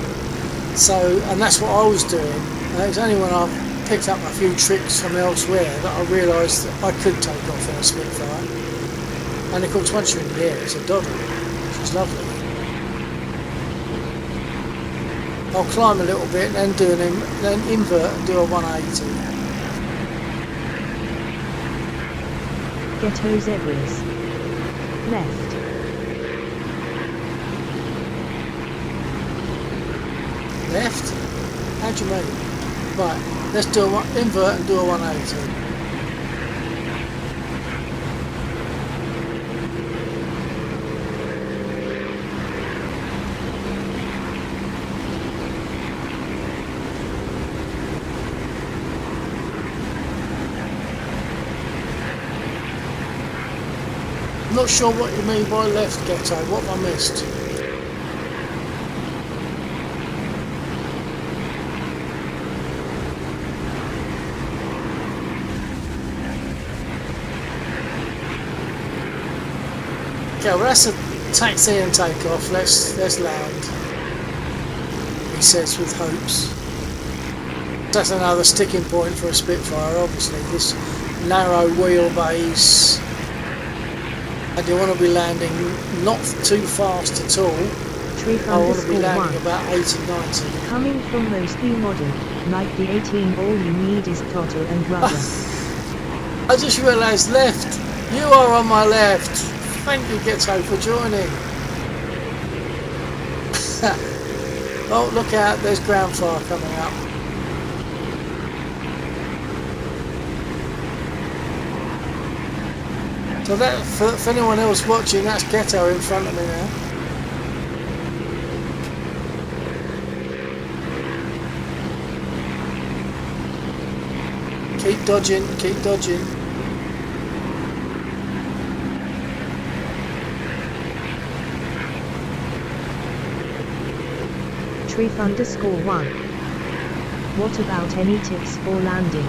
So, and that's what I was doing. It's only when I picked up a few tricks from elsewhere that I realised that I could take off in a Spitfire. And of course, once you're in the air, it's a doddle, which is lovely. I'll climb a little bit, then then invert and do a 180. Ghetto zebras. Left. Left? How do you mean? Right, let's do a invert and do a 180. I'm not sure what you mean by left, Ghetto. What have I missed? Okay, well that's a taxi and takeoff. Let's land. He says with hopes. That's another sticking point for a Spitfire. Obviously, this narrow wheelbase. And you want to be landing not too fast at all. Trip I want to be underscore landing 1. about 80, 90. Coming from mostly modern, like the 18, all you need is throttle and rudder. I just realised left. You are on my left. Thank you, Ghetto, for joining. Oh, look out. There's ground fire coming up. So that, for anyone else watching, that's Ghetto in front of me now. Keep dodging, keep dodging. Trip underscore 1. What about any tips for landing?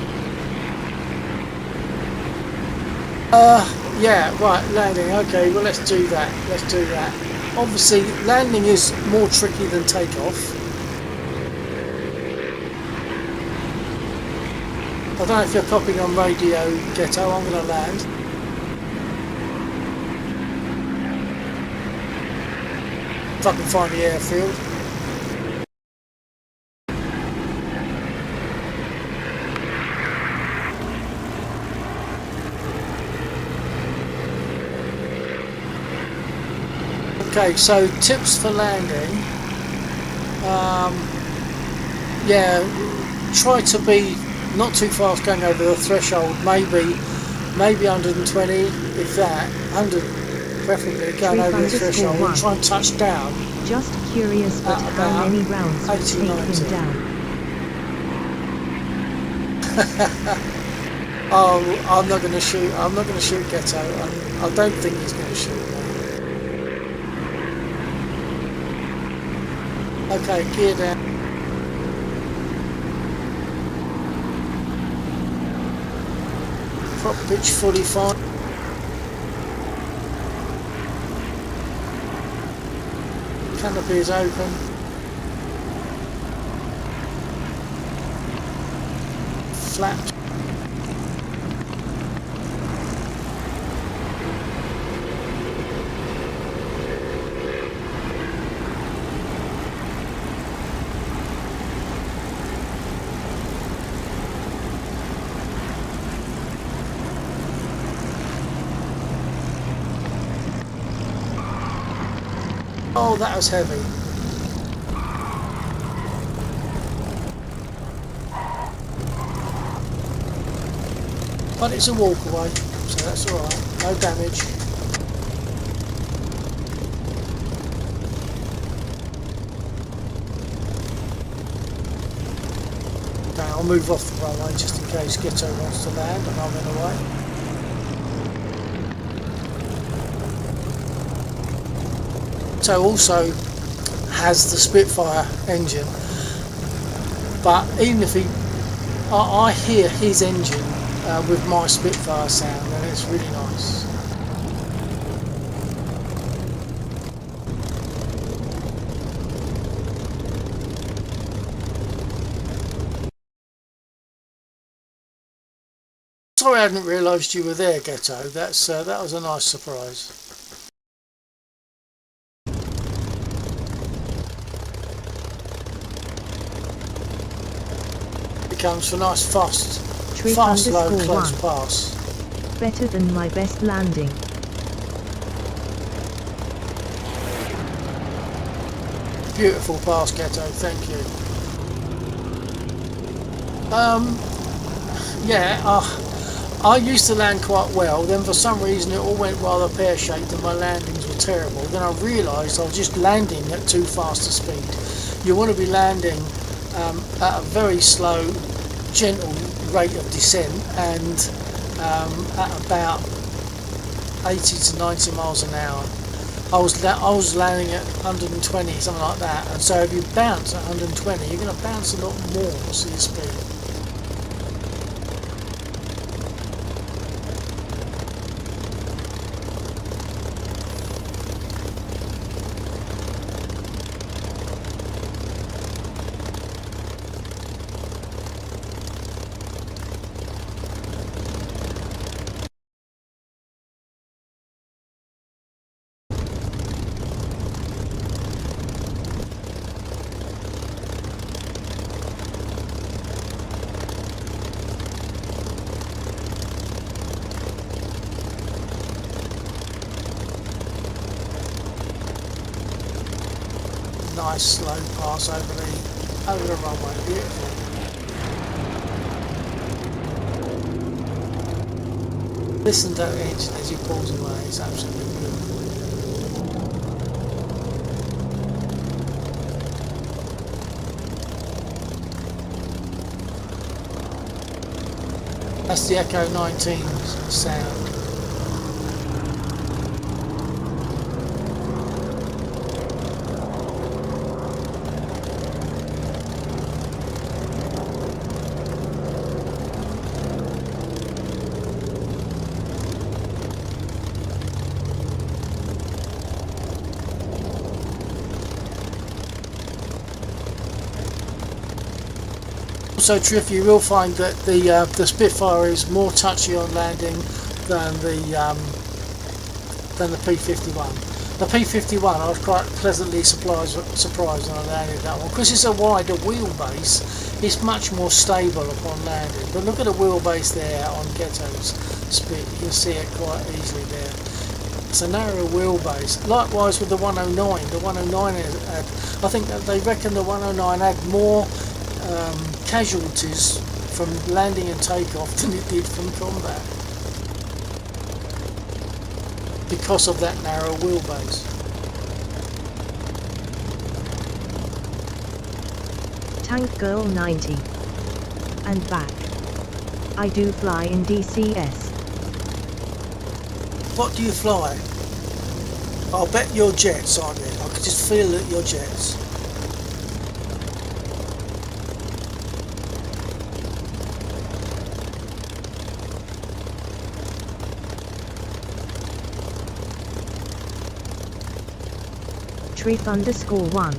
Yeah, right, landing. Okay, well let's do that. Let's do that. Obviously, landing is more tricky than takeoff. I don't know if you're popping on radio, Ghetto. I'm going to land. If I can find the airfield. Okay, so tips for landing. Yeah, try to be not too fast going over the threshold. Maybe 120, if that. 100, preferably going over the threshold. And try and touch down. Just curious, but how many rounds would take 80, him down? Oh, I'm not going to shoot. I'm not going to shoot Ghetto. I don't think he's going to shoot me. Okay, gear down. Prop pitch fully fine. Canopy is open. Flaps. Oh, that was heavy. But it's a walkaway, so that's alright. No damage. Okay, I'll move off the runway just in case Ghetto wants to land and I'm in the way. So also has the Spitfire engine, but even if I hear his engine with my Spitfire sound, and it's really nice. Sorry I hadn't realised you were there, Ghetto. That was a nice surprise. Comes for nice fast low close pass. better than my best landing. Beautiful pass, Ghetto, thank you. Yeah, I used to land quite well, then for some reason it all went rather pear-shaped and my landings were terrible. Then I realised I was just landing at too fast a speed. You want to be landing at a very slow, gentle rate of descent and at about 80 to 90 miles an hour. I was landing at 120, something like that, and so if you bounce at 120, you're going to bounce a lot more to your speed. Nice slow pass over the runway, beautiful. Listen to that engine as he pulls away, it's absolutely beautiful. That's the Echo 19 sound. Also, Triff, you will find that the Spitfire is more touchy on landing than the P-51. The P-51, I was quite pleasantly surprised when I landed that one, because it's a wider wheelbase. It's much more stable upon landing. But look at the wheelbase there on Ghetto's Spit. You can see it quite easily there. It's a narrow wheelbase. Likewise with the 109. The 109 had, I think that they reckon the 109 had more casualties from landing and takeoff than it did from combat because of that narrow wheelbase. Tank Girl 90. And back. I do fly in DCS. What do you fly? I'll bet you're jets, aren't you? I can just feel that you're jets. Triff_1.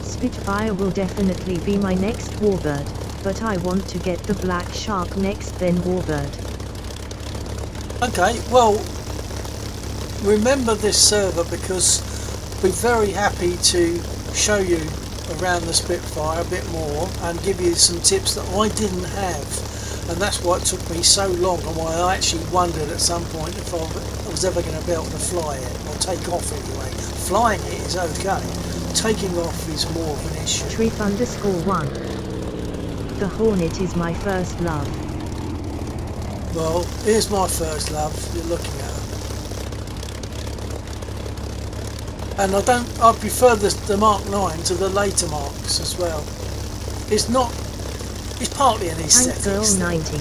Spitfire will definitely be my next warbird, but I want to get the Black Shark next, then warbird. Okay, well, remember this server because we're very happy to show you around the Spitfire a bit more and give you some tips that I didn't have, and that's why it took me so long and why I actually wondered at some point if I was ever going to be able to fly it, or take off anyway. Flying it is okay, taking off is more of an issue. Triff_1. The Hornet is my first love. Well, here's my first love, you're looking at her. And I prefer the Mark 9 to the later Marks as well. It's partly an aesthetic. Tank Girl 90.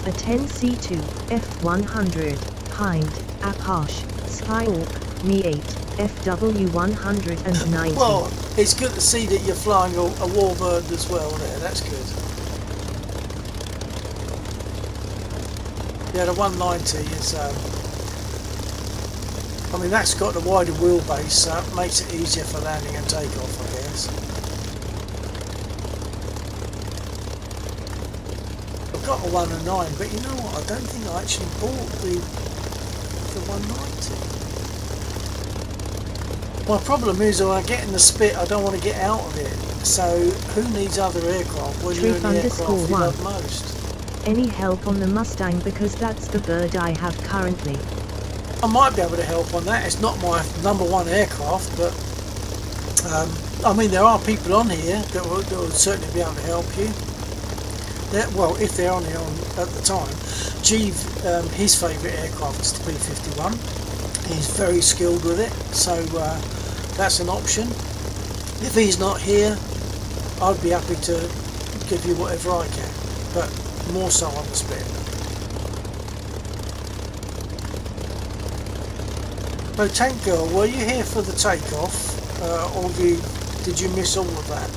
A 10C2, F100, Hind, Apache, Skyhawk, Me 8, FW190. Well, it's good to see that you're flying a warbird as well there, that's good. Yeah, the 190 is, I mean, that's got the wider wheelbase, so it makes it easier for landing and takeoff, I guess. I've got a 109, but you know what, I don't think I actually bought the 190. My problem is when I get in the Spit, I don't want to get out of it. So who needs other aircraft? What do you need the aircraft you love most? Any help on the Mustang, because that's the bird I have currently. I might be able to help on that. It's not my number one aircraft, but I mean, there are people on here that will certainly be able to help you. Well, if they're on here at the time. Jeeve, his favourite aircraft is the P-51. He's very skilled with it, so that's an option. If he's not here, I'd be happy to give you whatever I can, but more so on the spit. So Tank Girl, were you here for the takeoff, or did you miss all of that?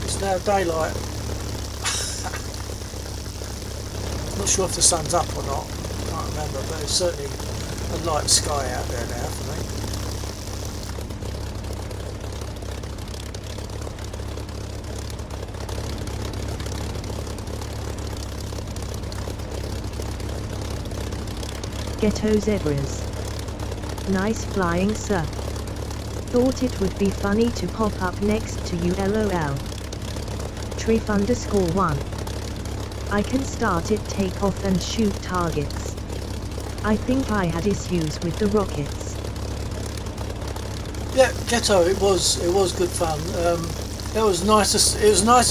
It's now daylight. Not sure if the sun's up or not, can't remember, but it's certainly a light sky out there now for me. Ghetto zebras. Nice flying, sir. Thought it would be funny to pop up next to you, lol. Triff_1. I can start it, take off and shoot targets. I think I had issues with the rockets. Yeah, Ghetto, it was good fun. It was nice to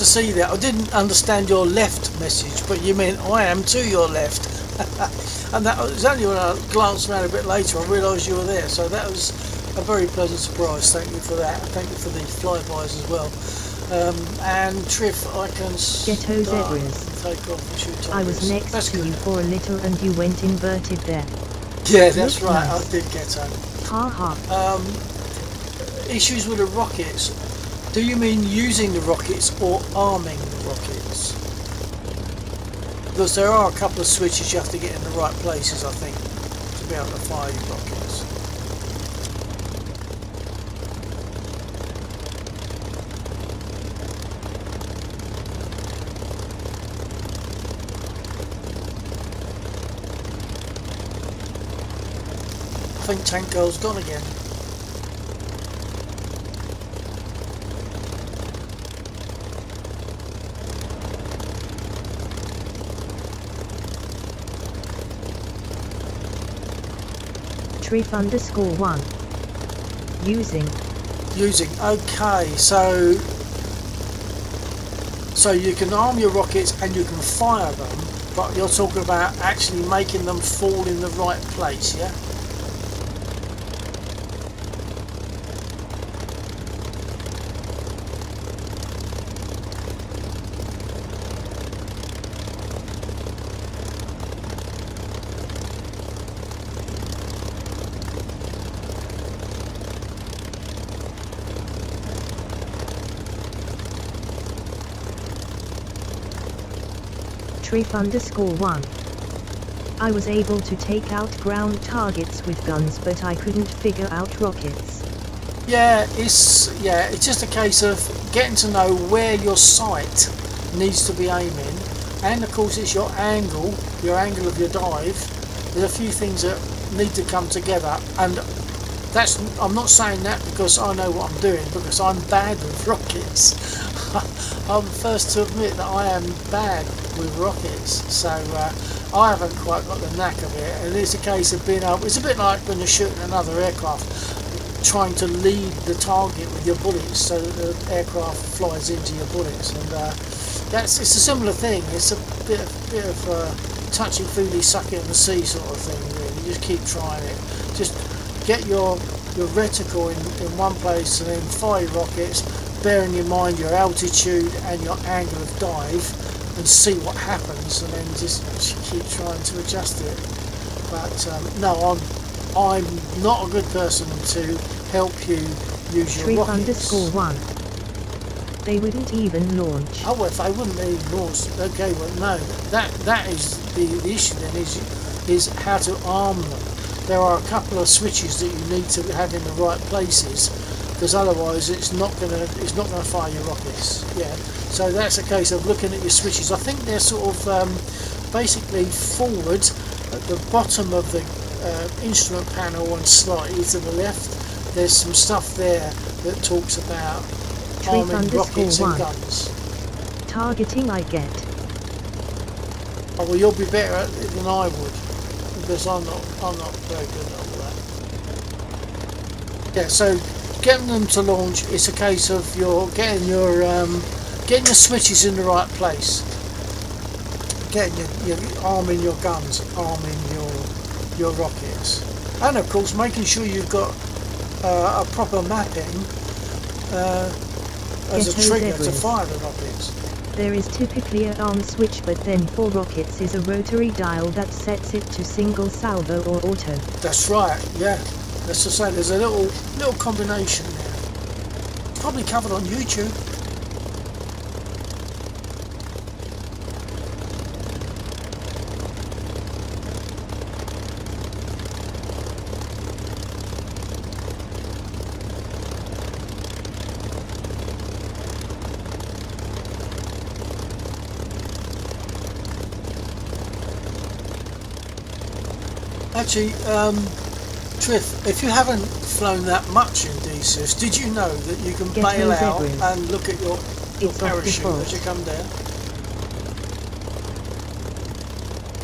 see that. I didn't understand your left message, but you meant I am to your left. And that was only when I glanced around a bit later I realised you were there, so that was a very pleasant surprise. Thank you for that. Thank you for the flybys as well. And Triff, I can Ghetto zebras. Take off and shoot targets. I was next That's to good. you for a little and you went inverted there. Yeah, that's Look right. nice. I did Ghetto. Ha ha. Issues with the rockets. Do you mean using the rockets or arming the rockets? Because there are a couple of switches you have to get in the right places, I think, to be able to fire your rockets. I think Tank Girl's gone again. Triff_1. Using. Okay, so you can arm your rockets and you can fire them, but you're talking about actually making them fall in the right place, yeah? Triff_1. I was able to take out ground targets with guns, but I couldn't figure out rockets. Yeah, it's just a case of getting to know where your sight needs to be aiming, and of course it's your angle of your dive. There's a few things that need to come together, and I'm not saying that because I know what I'm doing, because I'm bad with rockets. I'm the first to admit that I am bad with rockets, so I haven't quite got the knack of it, and it's a case of being able, it's a bit like when you're shooting another aircraft, trying to lead the target with your bullets so that the aircraft flies into your bullets, and it's a similar thing. It's a bit of touchy-feely, suck it in the sea sort of thing, really. You just keep trying it. Just get your reticle in one place and then fire your rockets, bearing in mind your altitude and your angle of dive, and see what happens, and then just keep trying to adjust it. But no, I'm not a good person to help you use your rockets. Triff_1. They wouldn't even launch. Oh, well, if they wouldn't even launch, okay, well, no, that is the issue then, is how to arm them. there are a couple of switches that you need to have in the right places, because otherwise it's not gonna fire your rockets. Yeah, so that's a case of looking at your switches. I think they're sort of basically forward at the bottom of the instrument panel and slightly to the left. There's some stuff there that talks about arming rockets and guns. Targeting I get. Oh, well, you'll be better at it than I would, because I'm not very good at all that. Yeah, so getting them to launch, it's a case of you're getting your switches in the right place, getting your arming your guns, arming your rockets, and of course making sure you've got a proper mapping as a trigger to fire the rockets. There is typically an arm switch, but then for rockets is a rotary dial that sets it to single salvo or auto. That's right, yeah. That's to say, there's a little combination there. Probably covered on YouTube. Actually, Triff, if you haven't flown that much in DCS, did you know that you can bail out and look at your parachute as you come down?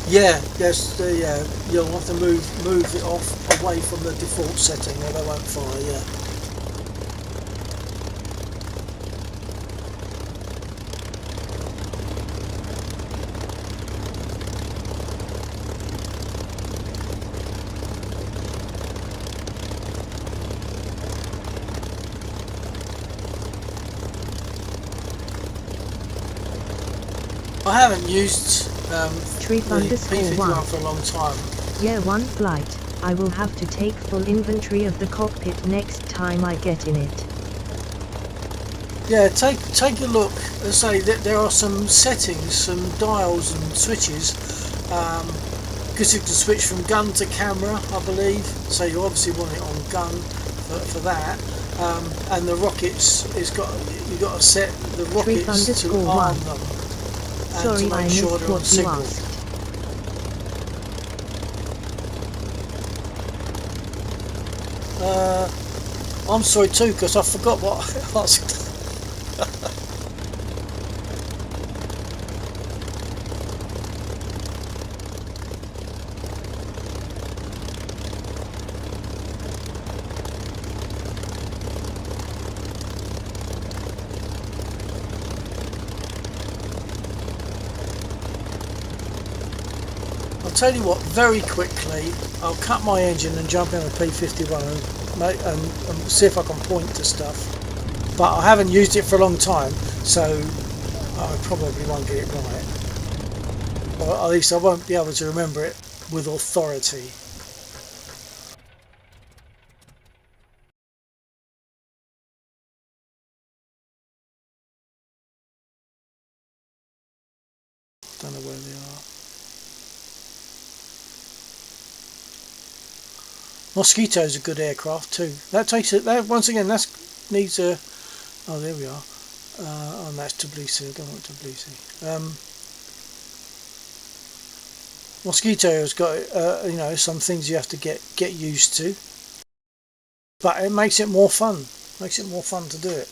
Yeah, yes, yeah. You'll have to move it off away from the default setting, or they won't fire. Yeah. I haven't used the P51 for a long time. Yeah, one flight. I will have to take full inventory of the cockpit next time I get in it. Yeah, take a look. Let's say that there are some settings, some dials and switches, because you can switch from gun to camera, I believe. So you obviously want it on gun for that. And the rockets, you've got to set the rockets to arm them. Sorry, I missed what you asked. I'm sorry too, because I forgot what I asked. I'll tell you what, very quickly, I'll cut my engine and jump in a P51 and see if I can point to stuff. But I haven't used it for a long time, so I probably won't get it right. Or at least I won't be able to remember it with authority. Don't know where they are. Mosquito's a good aircraft too. That takes it. That once again, that needs a. Oh, there we are. And that's Tbilisi. I don't want Tbilisi. Mosquito has got some things you have to get used to, but it makes it more fun. Makes it more fun to do it.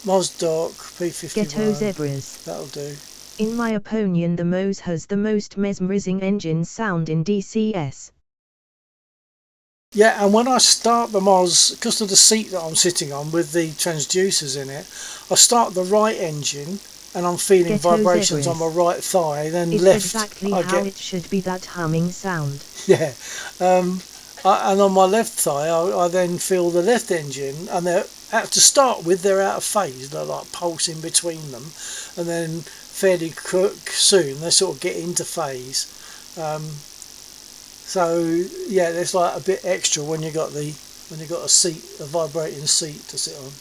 Mosdoc P51. Ghetto Zebras. That'll do. In my opinion, the Mos has the most mesmerizing engine sound in DCS. Yeah, and when I start the Mos, because of the seat that I'm sitting on with the transducers in it, I start the right engine and I'm feeling Ghetto vibrations Zebras. on my right thigh, then It's left. exactly how it should be, that humming sound. Yeah, and on my left thigh, I then feel the left engine, and to start with, they're out of phase. They're like pulsing between them, and then fairly soon they sort of get into phase. So yeah, there's like a bit extra when you got a vibrating seat to sit on.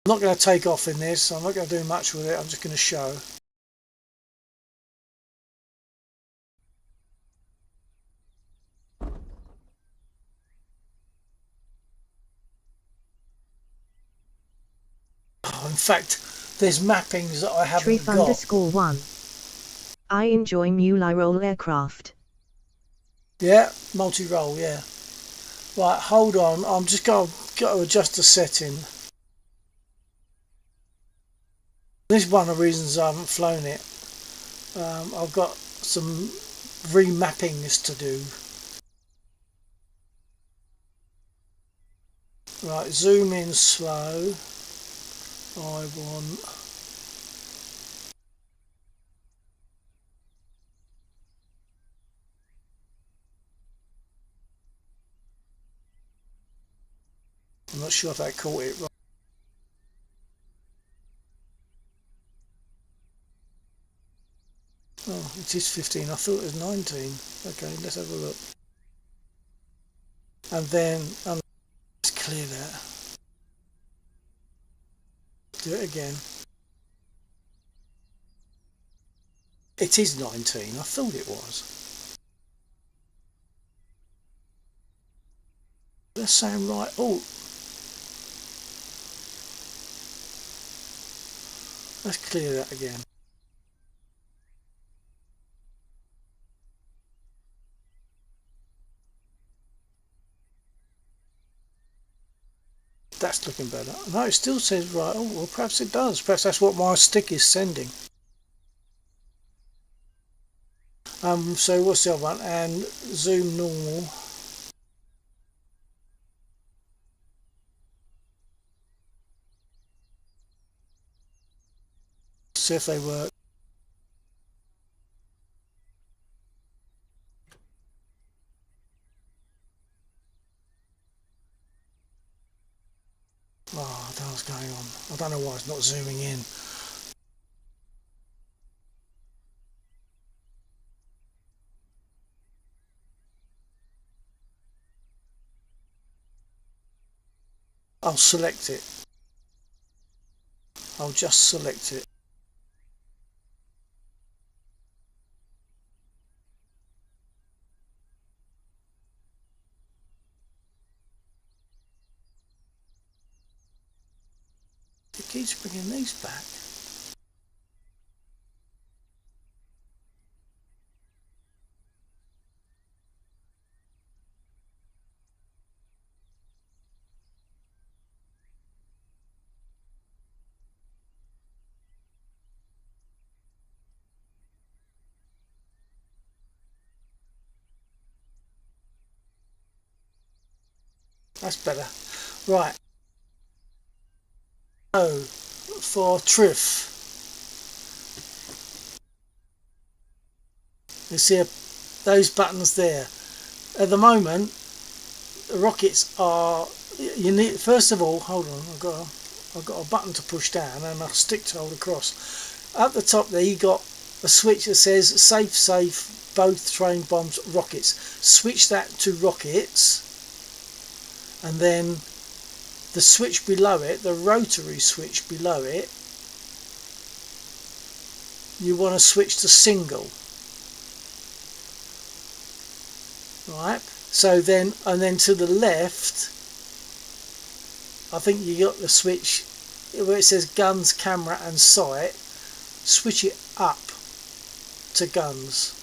not going to take off in this. I'm not going to do much with it. I'm just going to show. Oh, in fact, there's mappings that I haven't got. Triff_1. I enjoy multi-role aircraft. Yeah, multi-role, yeah. Right, hold on. I'm just got to adjust the setting. This is one of the reasons I haven't flown it. I've got some remappings to do. Right, zoom in slow. I want... I'm not sure if I caught it right. Oh, it is 15. I thought it was 19. Okay, let's have a look. And then let's clear that. Do it again. It is 19. I thought it was. That sound right? Oh, let's clear that again. That's looking better. No, it still says right. Oh, well, perhaps it does. Perhaps that's what my stick is sending. So what's the other one? And zoom normal. See if they work. Oh, I don't know what's going on. I don't know why it's not zooming in. I'll select it. I'll just select it. It keeps bringing these back. That's better. Right. So, for Triff, you see those buttons there. At the moment, the rockets are. You need first of all. Hold on. I've got a button to push down and a stick to hold across. At the top there, you got a switch that says safe, both train bombs, rockets. Switch that to rockets, and then the switch below it, the rotary switch below it, you want to switch to single. Right, so then, and then to the left, I think you got the switch where it says guns, camera and sight. Switch it up to guns.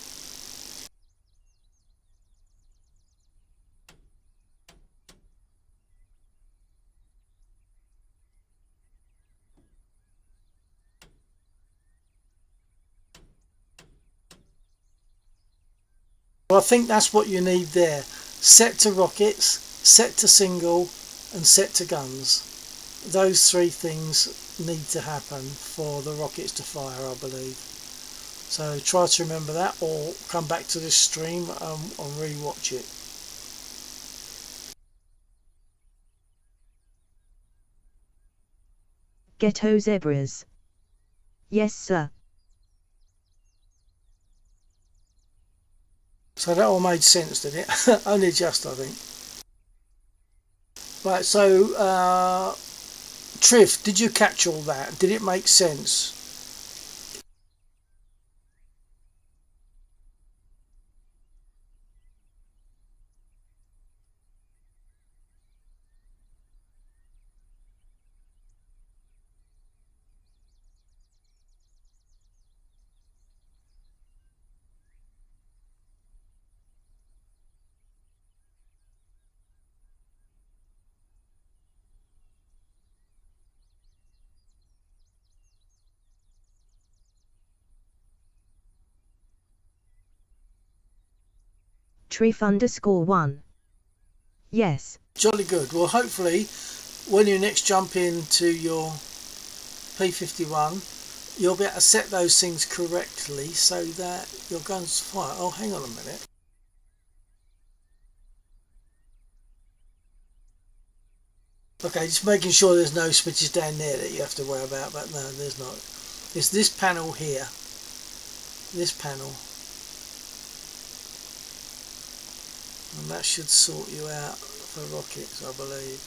Well, I think that's what you need there. Set to rockets, set to single and set to guns. Those three things need to happen for the rockets to fire, I believe. So try to remember that, or come back to this stream and re-watch it. Ghetto zebras. Yes, sir. So that all made sense, didn't it? Only just, I think. Right, so Triff, did you catch all that? Did it make sense? Triff_1. Yes. Jolly good. Well, hopefully, when you next jump into your P51, you'll be able to set those things correctly so that your guns fire. Oh, hang on a minute. Okay, just making sure there's no switches down there that you have to worry about, but no, there's not. It's this panel here. This panel. And that should sort you out for rockets, I believe.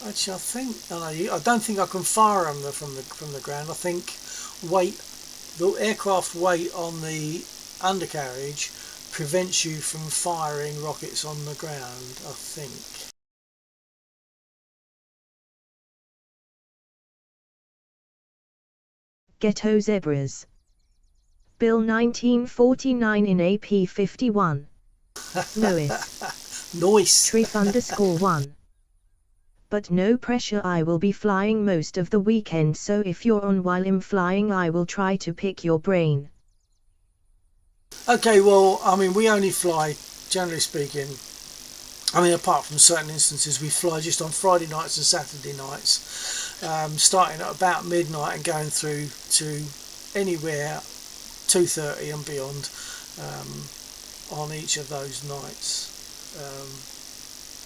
Actually, I don't think I can fire them from the ground. I think the aircraft weight on the undercarriage prevents you from firing rockets on the ground, I think. Ghetto Zebras. Bill 1949 in AP51. Noise. Noise. Triff_1. But no pressure, I will be flying most of the weekend, so if you're on while I'm flying I will try to pick your brain. Okay, well, I mean, we only fly, generally speaking, I mean, apart from certain instances, we fly just on Friday nights and Saturday nights, starting at about midnight and going through to anywhere 2:30 and beyond on each of those nights.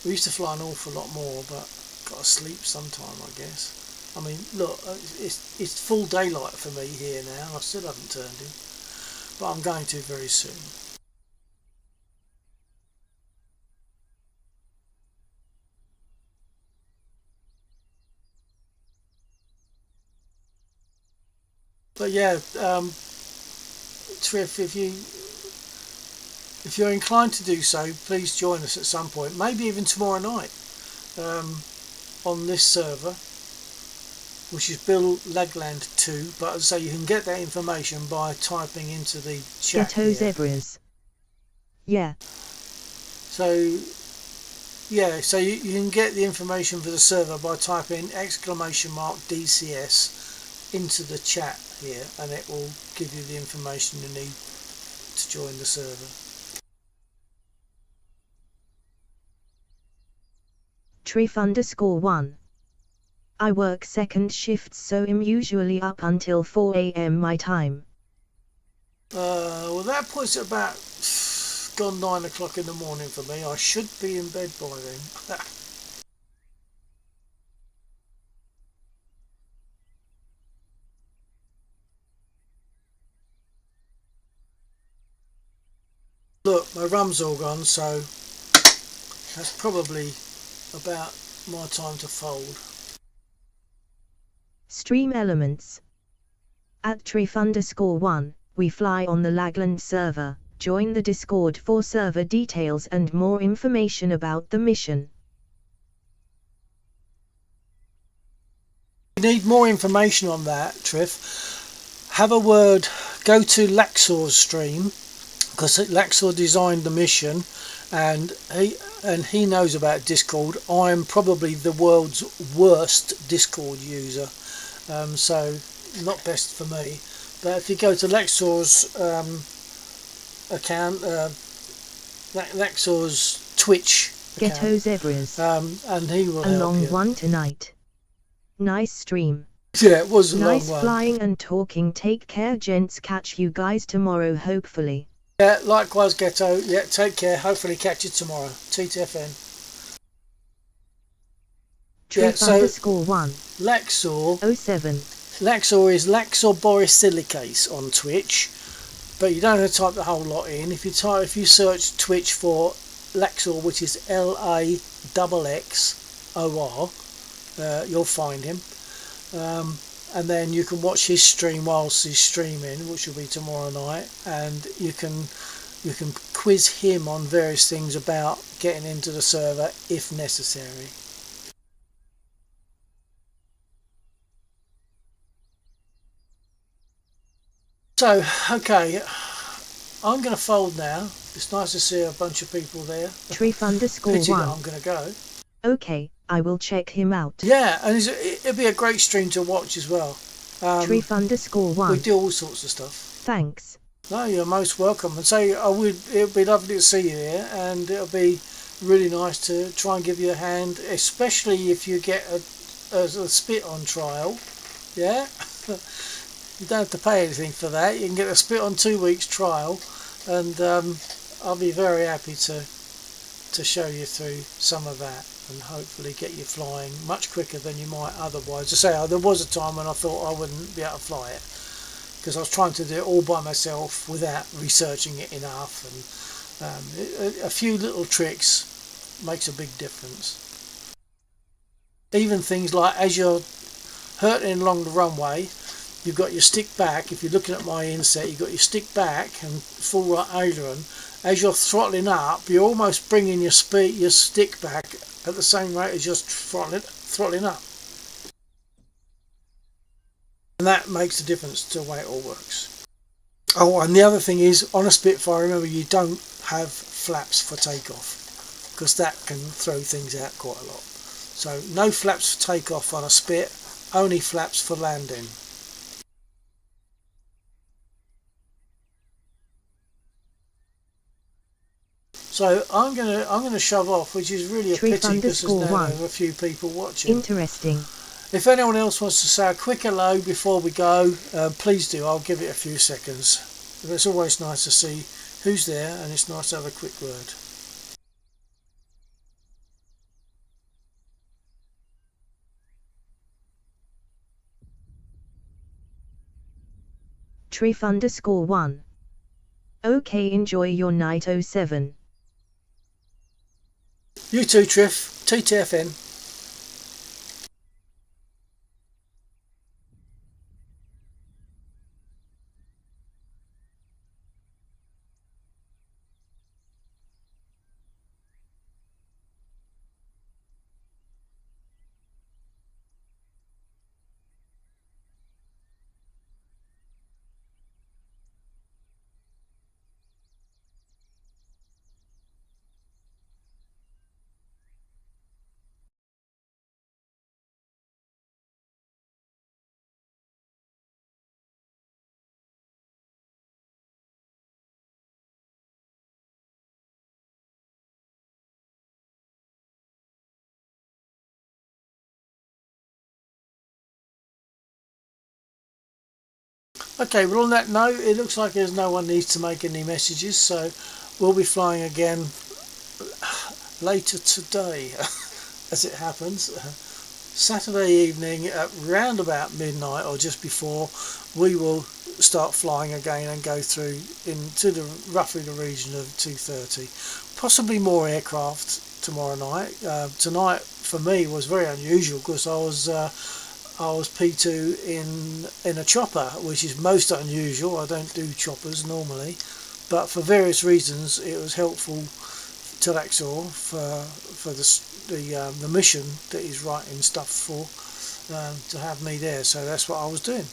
We used to fly an awful lot more, but got to sleep sometime, I guess. I mean, look, it's full daylight for me here now, and I still haven't turned in, but I'm going to very soon. But yeah, Triff, if you're inclined to do so, please join us at some point, maybe even tomorrow night, on this server, which is Bill Legland 2. But as I say, you can get that information by typing into the chat. Ghetto Zebras. Yeah. So you can get the information for the server by typing !DCS into the chat here, and it will give you the information you need to join the server. Triff_1. I work second shifts, so I'm usually up until 4 AM my time. Well, that puts it about gone 9 o'clock in the morning for me. I should be in bed by then. Look, my rum's all gone, so that's probably about my time to fold. Stream elements. At Triff_1, we fly on the Lagland server. Join the Discord for server details and more information about the mission. If you need more information on that, Triff, have a word, go to Laxor's stream, because Laxor designed the mission, and he knows about Discord. I'm probably the world's worst Discord user, so not best for me. But if you go to Laxor's account, Laxor's Twitch account, Ghetto Zebras. and he will A help long you. one tonight. Nice stream. Yeah, it was a Nice long one. flying and talking. Take care, gents. Catch you guys tomorrow, hopefully. Yeah, likewise, Ghetto. Yeah, take care. Hopefully catch you tomorrow. TTFN. Yeah, so Triff_1. Laxor 07. Laxor is Laxor Borosilicase on Twitch, but you don't have to type the whole lot in. If you search Twitch for Laxor, which is LAXXOR. You'll find him. And then you can watch his stream whilst he's streaming, which will be tomorrow night, and you can quiz him on various things about getting into the server if necessary. So, okay, I'm going to fold now. It's nice to see a bunch of people there. Pity that I'm going to go. Okay, I will check him out. Yeah, and it'll be a great stream to watch as well. Treef_1. We do all sorts of stuff. Thanks. No, you're most welcome. And so it'll be lovely to see you here, and it'll be really nice to try and give you a hand, especially if you get a spit on trial. Yeah. You don't have to pay anything for that. You can get a spit on 2 weeks trial, and I'll be very happy to show you through some of that and hopefully get you flying much quicker than you might otherwise. To say, there was a time when I thought I wouldn't be able to fly it because I was trying to do it all by myself without researching it enough, and a few little tricks makes a big difference. Even things like as you're hurtling along the runway, you've got your stick back. If you're looking at my inset, you've got your stick back and full right aileron. As you're throttling up, you're almost bringing your stick back at the same rate as you're throttling up. And that makes a difference to the way it all works. Oh, and the other thing is, on a Spitfire, remember you don't have flaps for takeoff, because that can throw things out quite a lot. So no flaps for takeoff on a Spit, only flaps for landing. So I'm gonna shove off, which is really a pity because there's now a few people watching. Interesting. If anyone else wants to say a quick hello before we go, please do. I'll give it a few seconds. But it's always nice to see who's there, and it's nice to have a quick word. Treef_1. Okay, enjoy your night 07. You too, Triff. TTFN. Okay, well on that note, it looks like there's no one needs to make any messages, so we'll be flying again later today, as it happens. Saturday evening at round about midnight or just before, we will start flying again and go through into roughly the region of 2:30. Possibly more aircraft tomorrow night. Tonight for me was very unusual because I was P2 in a chopper, which is most unusual. I don't do choppers normally, but for various reasons it was helpful to Laxor for the mission that he's writing stuff for, to have me there. So that's what I was doing.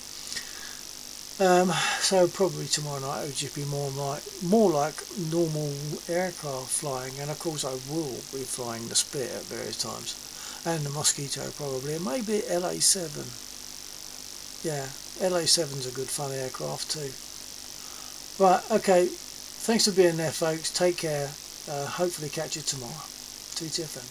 So probably tomorrow night it would just be more like normal aircraft flying, and of course I will be flying the Spit at various times. And the Mosquito probably, and maybe LA7. Yeah, LA7's a good fun aircraft too. Right, okay, thanks for being there folks, take care, hopefully catch you tomorrow. TTFN.